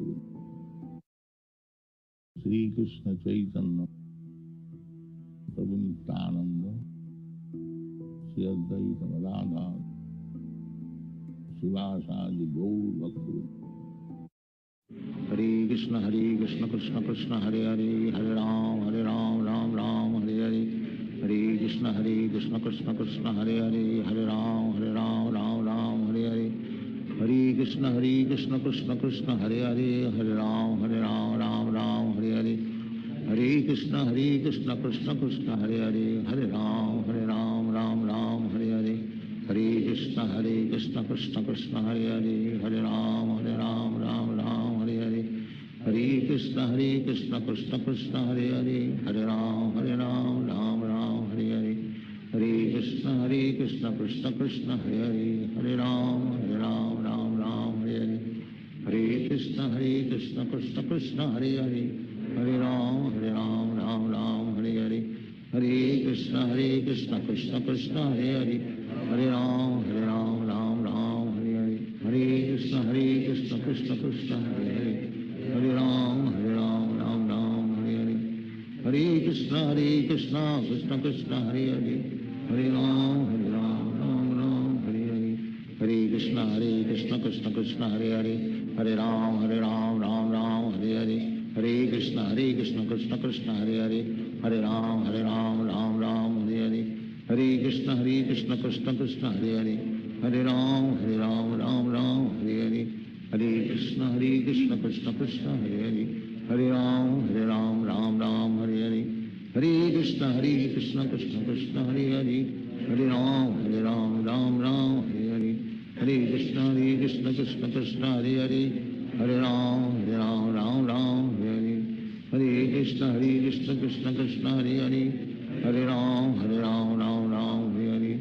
श्री कृष्ण चैतन्य प्रभु नित्यानंद श्री अद्वैत गदाधर शिवासादि गौर भक्त हरे कृष्ण कृष्ण कृष्ण हरे हरे हरे राम राम राम हरे हरे हरे कृष्ण कृष्ण कृष्ण हरे हरे हरे राम राम राम हरे हरे हरे कृष्ण कृष्ण कृष्ण हरे हरे हरे राम राम राम हरे हरे हरे कृष्ण कृष्ण कृष्ण हरे हरे हरे राम राम राम हरे हरे हरे कृष्ण हरे Krishna Krishna Krishna Hare Hare Hare Ram Ram Ram Hare Hare Hare Krishna Krishna Krishna Hare Hare Hare Ram Ram Ram Hare Hare Hare Krishna Krishna Hare Hare Hare Ram Ram Ram Hare Hare Hare Krishna Krishna Krishna Hare Hare Hare Ram Ram Ram Hare Hare Hare Krishna Krishna Krishna Hare Hare Hare Ram Ram Ram Hare Hare Hare Krishna Krishna Krishna Hare Hare Hare Ram Ram Ram Hare Hare Hare Krishna Krishna Krishna Hare Hare Hare Ram Ram Ram Hare Hare Hare Krishna Krishna Krishna Hare Hare Hare Ram Ram Ram Hare Hare Hare Krishna Krishna Krishna Hare Hare Hare Ram Ram Ram Hare Hare Hare Krishna Krishna Krishna Hare Hare Hare Ram Ram Ram Hare Hare Hare Krishna Krishna Krishna Hare Hare Hare Ram Ram Hare Hare Hare Krishna Krishna Krishna Hare Hare Hare Ram Ram Hare Hare Hare Krishna Krishna Krishna Hare Hare Hare Ram Ram Hare Hare Hare Krishna Krishna Krishna Hare Hare Hare Ram Ram Hare Hare Hare Krishna Krishna Krishna Hare Hare Hare Ram Ram Hare Hare Hare Krishna Krishna Krishna Hare Hare Hare Ram Ram Hare Hare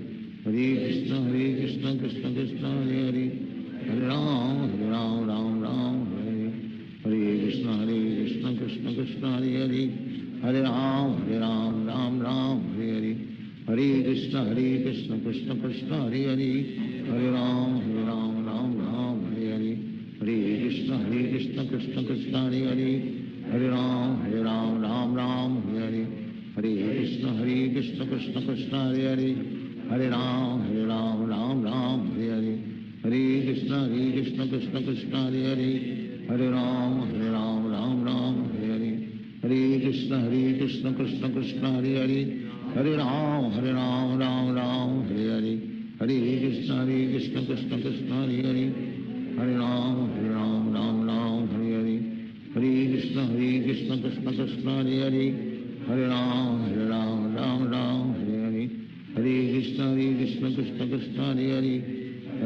Hare Krishna Krishna Krishna Hare Hare Hare Ram Ram Hare Hare Hare Krishna Krishna Krishna Hare Hare Hare Ram Ram Hare Hare Hare Krishna Krishna Krishna Hare Hare Hare Ram Ram Hare Hare Hare Krishna Krishna Krishna Hare Hare Hare Ram Ram Hare Hare Hare Krishna Krishna Krishna Hare Hare Hare Ram Ram Hare Hare Hare Krishna Krishna Krishna Hare Hare Hare Ram Ram Hare Hare Hare Krishna Krishna Krishna Hare Hare Hare Ram Ram Hare Hare Hare Krishna Krishna Krishna Hare Hare Hare Ram Ram Hare Hare Hare Krishna Krishna Krishna Hare Hare Hare Ram Ram Hare Hare Hare Krishna Krishna Krishna Hare Hare Hare Ram Ram Hare Hare Hare Krishna Krishna Krishna Hare Hare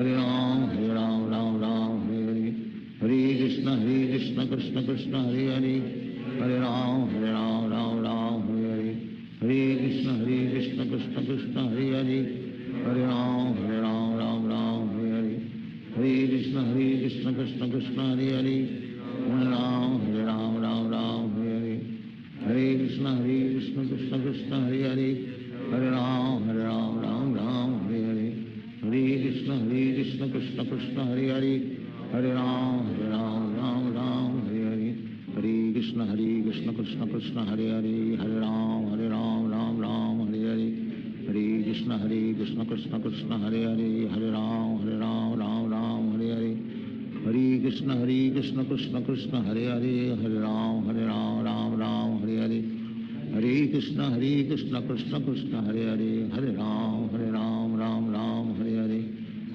Hare Ram Ram Hare Hare Hare Krishna Krishna Krishna Hare Hare Hare Ram Ram Hare Hare Hare Krishna Krishna Krishna Hare Hare Hare Ram Ram Hare Hare Hare Krishna Krishna Krishna Hare Hare Hare Ram Ram Hare Hare Hare Krishna Krishna Krishna Hare Hare Hare Ram Ram Hare Hare Hare Krishna Krishna Krishna Hare Hare Hare Ram Ram Hare Hare Hare Krishna Krishna Krishna Hare Hare Hare Ram Ram Hare Hare Hare Krishna Krishna Krishna Hare Hare Hare Ram Ram Hare Hare Hare Krishna Krishna Krishna Hare Hare Hare Ram Ram Hare Hare Hare Krishna Krishna Krishna Hare Hare Hare Ram Ram Hare Hare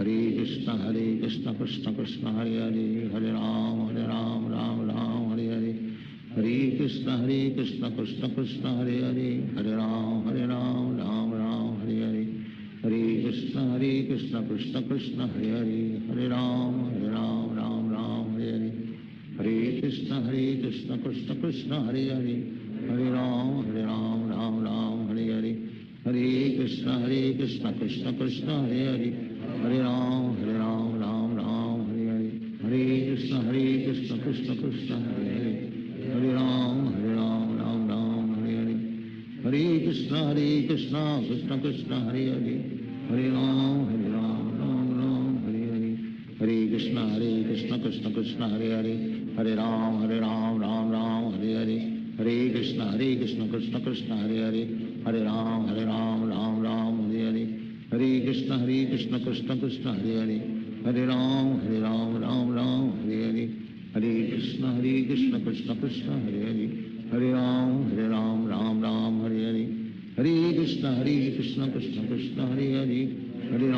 Hare Krishna Krishna Krishna Hare Hare Hare Ram Ram Hare Hare Hare Krishna Krishna Krishna Hare Hare Hare Ram Ram Hare Hare Hare Krishna Krishna Krishna Hare Hare Hare Ram Ram Hare Hare Hare Krishna Krishna Krishna Hare Hare Hare Ram Hare Hare Hare Krishna Krishna Krishna Hare Hare Hare Ram Ram Hare Hare Hare Krishna Krishna Krishna Hare Hare Hare Ram Ram Hare Hare Hare Krishna Krishna Krishna Hare Hare Hare Ram Ram Hare Hare Hare Krishna Krishna Krishna Hare Hare Hare Ram Ram Hare Hare Hare Krishna Krishna Krishna Hare Hare Hare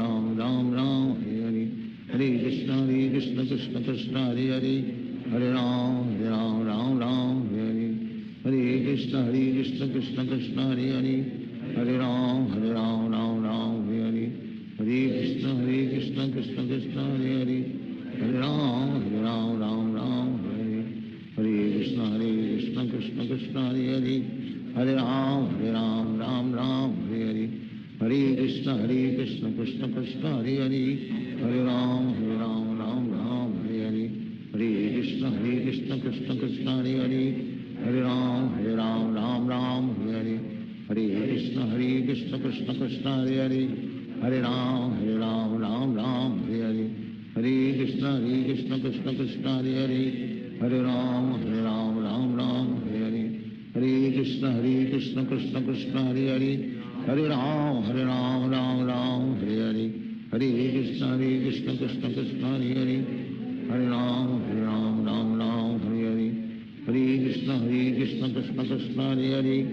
Ram Ram Hare Hare Hare Krishna Krishna Krishna Hare Hare Hare Ram Ram Hare Hare Hare Krishna Krishna Krishna Hare Hare Hare Ram Ram Hare Hare Hare Krishna Hare Ram, Ram Ram, Hare Hare. Hare Krishna, Krishna Krishna, Hare Hare. Hare Ram, Ram Ram, Hare Hare. Hare Krishna, Krishna Krishna, Hare Hare. Hare Ram, Ram Ram, Hare Hare. Hare Krishna, Krishna Krishna, Hare Hare. Hare Ram, Ram Ram, Hare Hare. Hare Krishna, Krishna Krishna, Hare Hare. Hare Ram, Ram Ram, Hare Hare. Hare Krishna, Krishna Krishna, Hare Hare. Hare Ram, Ram Ram, Hare Hare. Hare Krishna, Krishna Krishna, Hare Hare. Hare Ram, Ram Ram, Hare Hare. Hare Krishna, Krishna Krishna, Hare Hare.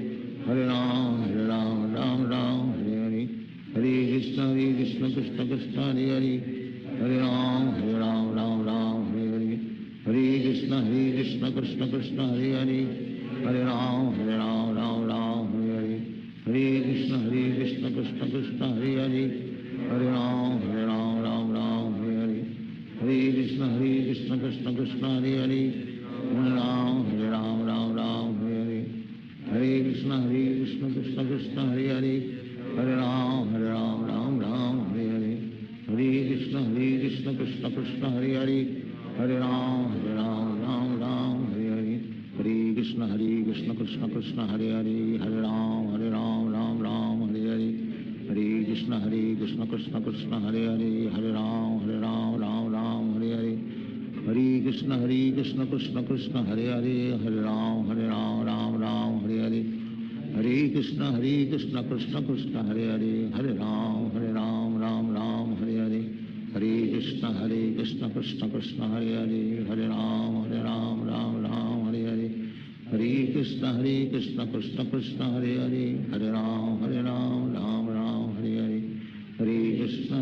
Hare Ram, Ram Ram, Hare Hare. Hare Krishna, Krishna Krishna, Hare Hare. Hare Ram, Ram Ram, Hare Hare. Hare Krishna, Krishna Krishna, Hare Hare. Hare Ram, Ram Ram, Hare Hare. Hare Krishna, Krishna Krishna, Hare Hare. Hare Ram, Ram Ram, Hare Hare. Hare Krishna, Krishna Krishna, Hare Hare. Hare Ram, Ram Ram, Hare Hare. Hare Krishna, Krishna Krishna, Hare Hare. Hare Ram, Ram Ram, Hare Hare. Hare Krishna, Krishna Krishna, Hare Hare. Hare Ram, Ram Ram, Hare Hare. Hare Krishna, Krishna Krishna, Hare Hare. Hare Ram, Ram Ram, Hare Hare. Hare Krishna, Krishna Krishna, Hare Hare. Hare Ram, Ram Ram, Hare Hare. Hare Krishna, Krishna Krishna, Hare Hare. Hare Ram, Ram Ram, Hare Hare. Hare Krishna, Krishna Krishna, Hare Hare. Hare Ram, Ram Ram, Hare Hare. Hare Krishna, Krishna Krishna, Hare Hare. Hare Ram, Ram Ram, Hare Hare. Hare Krishna, Krishna Krishna, Hare Hare. Hare Ram, Ram Ram, Hare Hare. Hare Krishna,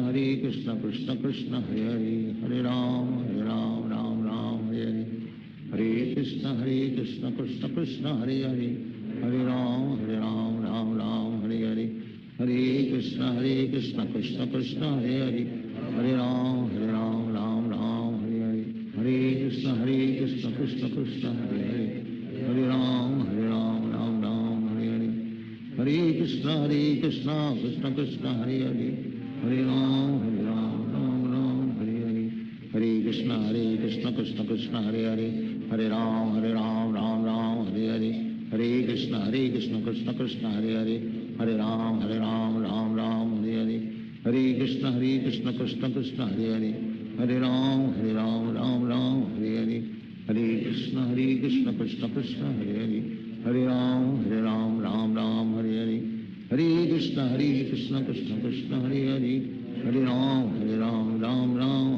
Krishna Krishna, Hare Hare. Hare Ram, Ram Ram, Hare Hare. Hare Krishna, Krishna Krishna, Hare Hare. Hare Ram, Ram Ram, Hare Hare. Hare Krishna, Krishna Krishna, Hare Hare. Hare Ram, Ram Ram, Hare Hare. Hare Krishna, Krishna Krishna, Hare Hare. Hare Ram, Ram Ram, Hare Hare. Hare Krishna, Krishna Krishna, Hare Hare. Hare Ram, Ram Ram, Hare Hare. Hare Krishna, Krishna Krishna, Hare Hare. Hare Ram, Ram Ram, Hare Hare. Hare Krishna, Krishna Krishna, Hare Hare. Hare Ram, Ram Ram, Hare Hare. Hare Krishna, Krishna Krishna, Hare Hare. Hare Ram, Ram Ram, Hare Hare. Hare Krishna, Krishna Krishna, Hare Hare. Hare Ram, Ram Ram, Hare Hare. Hare Krishna, Krishna Krishna, Hare Hare. Hare Ram, Ram Ram,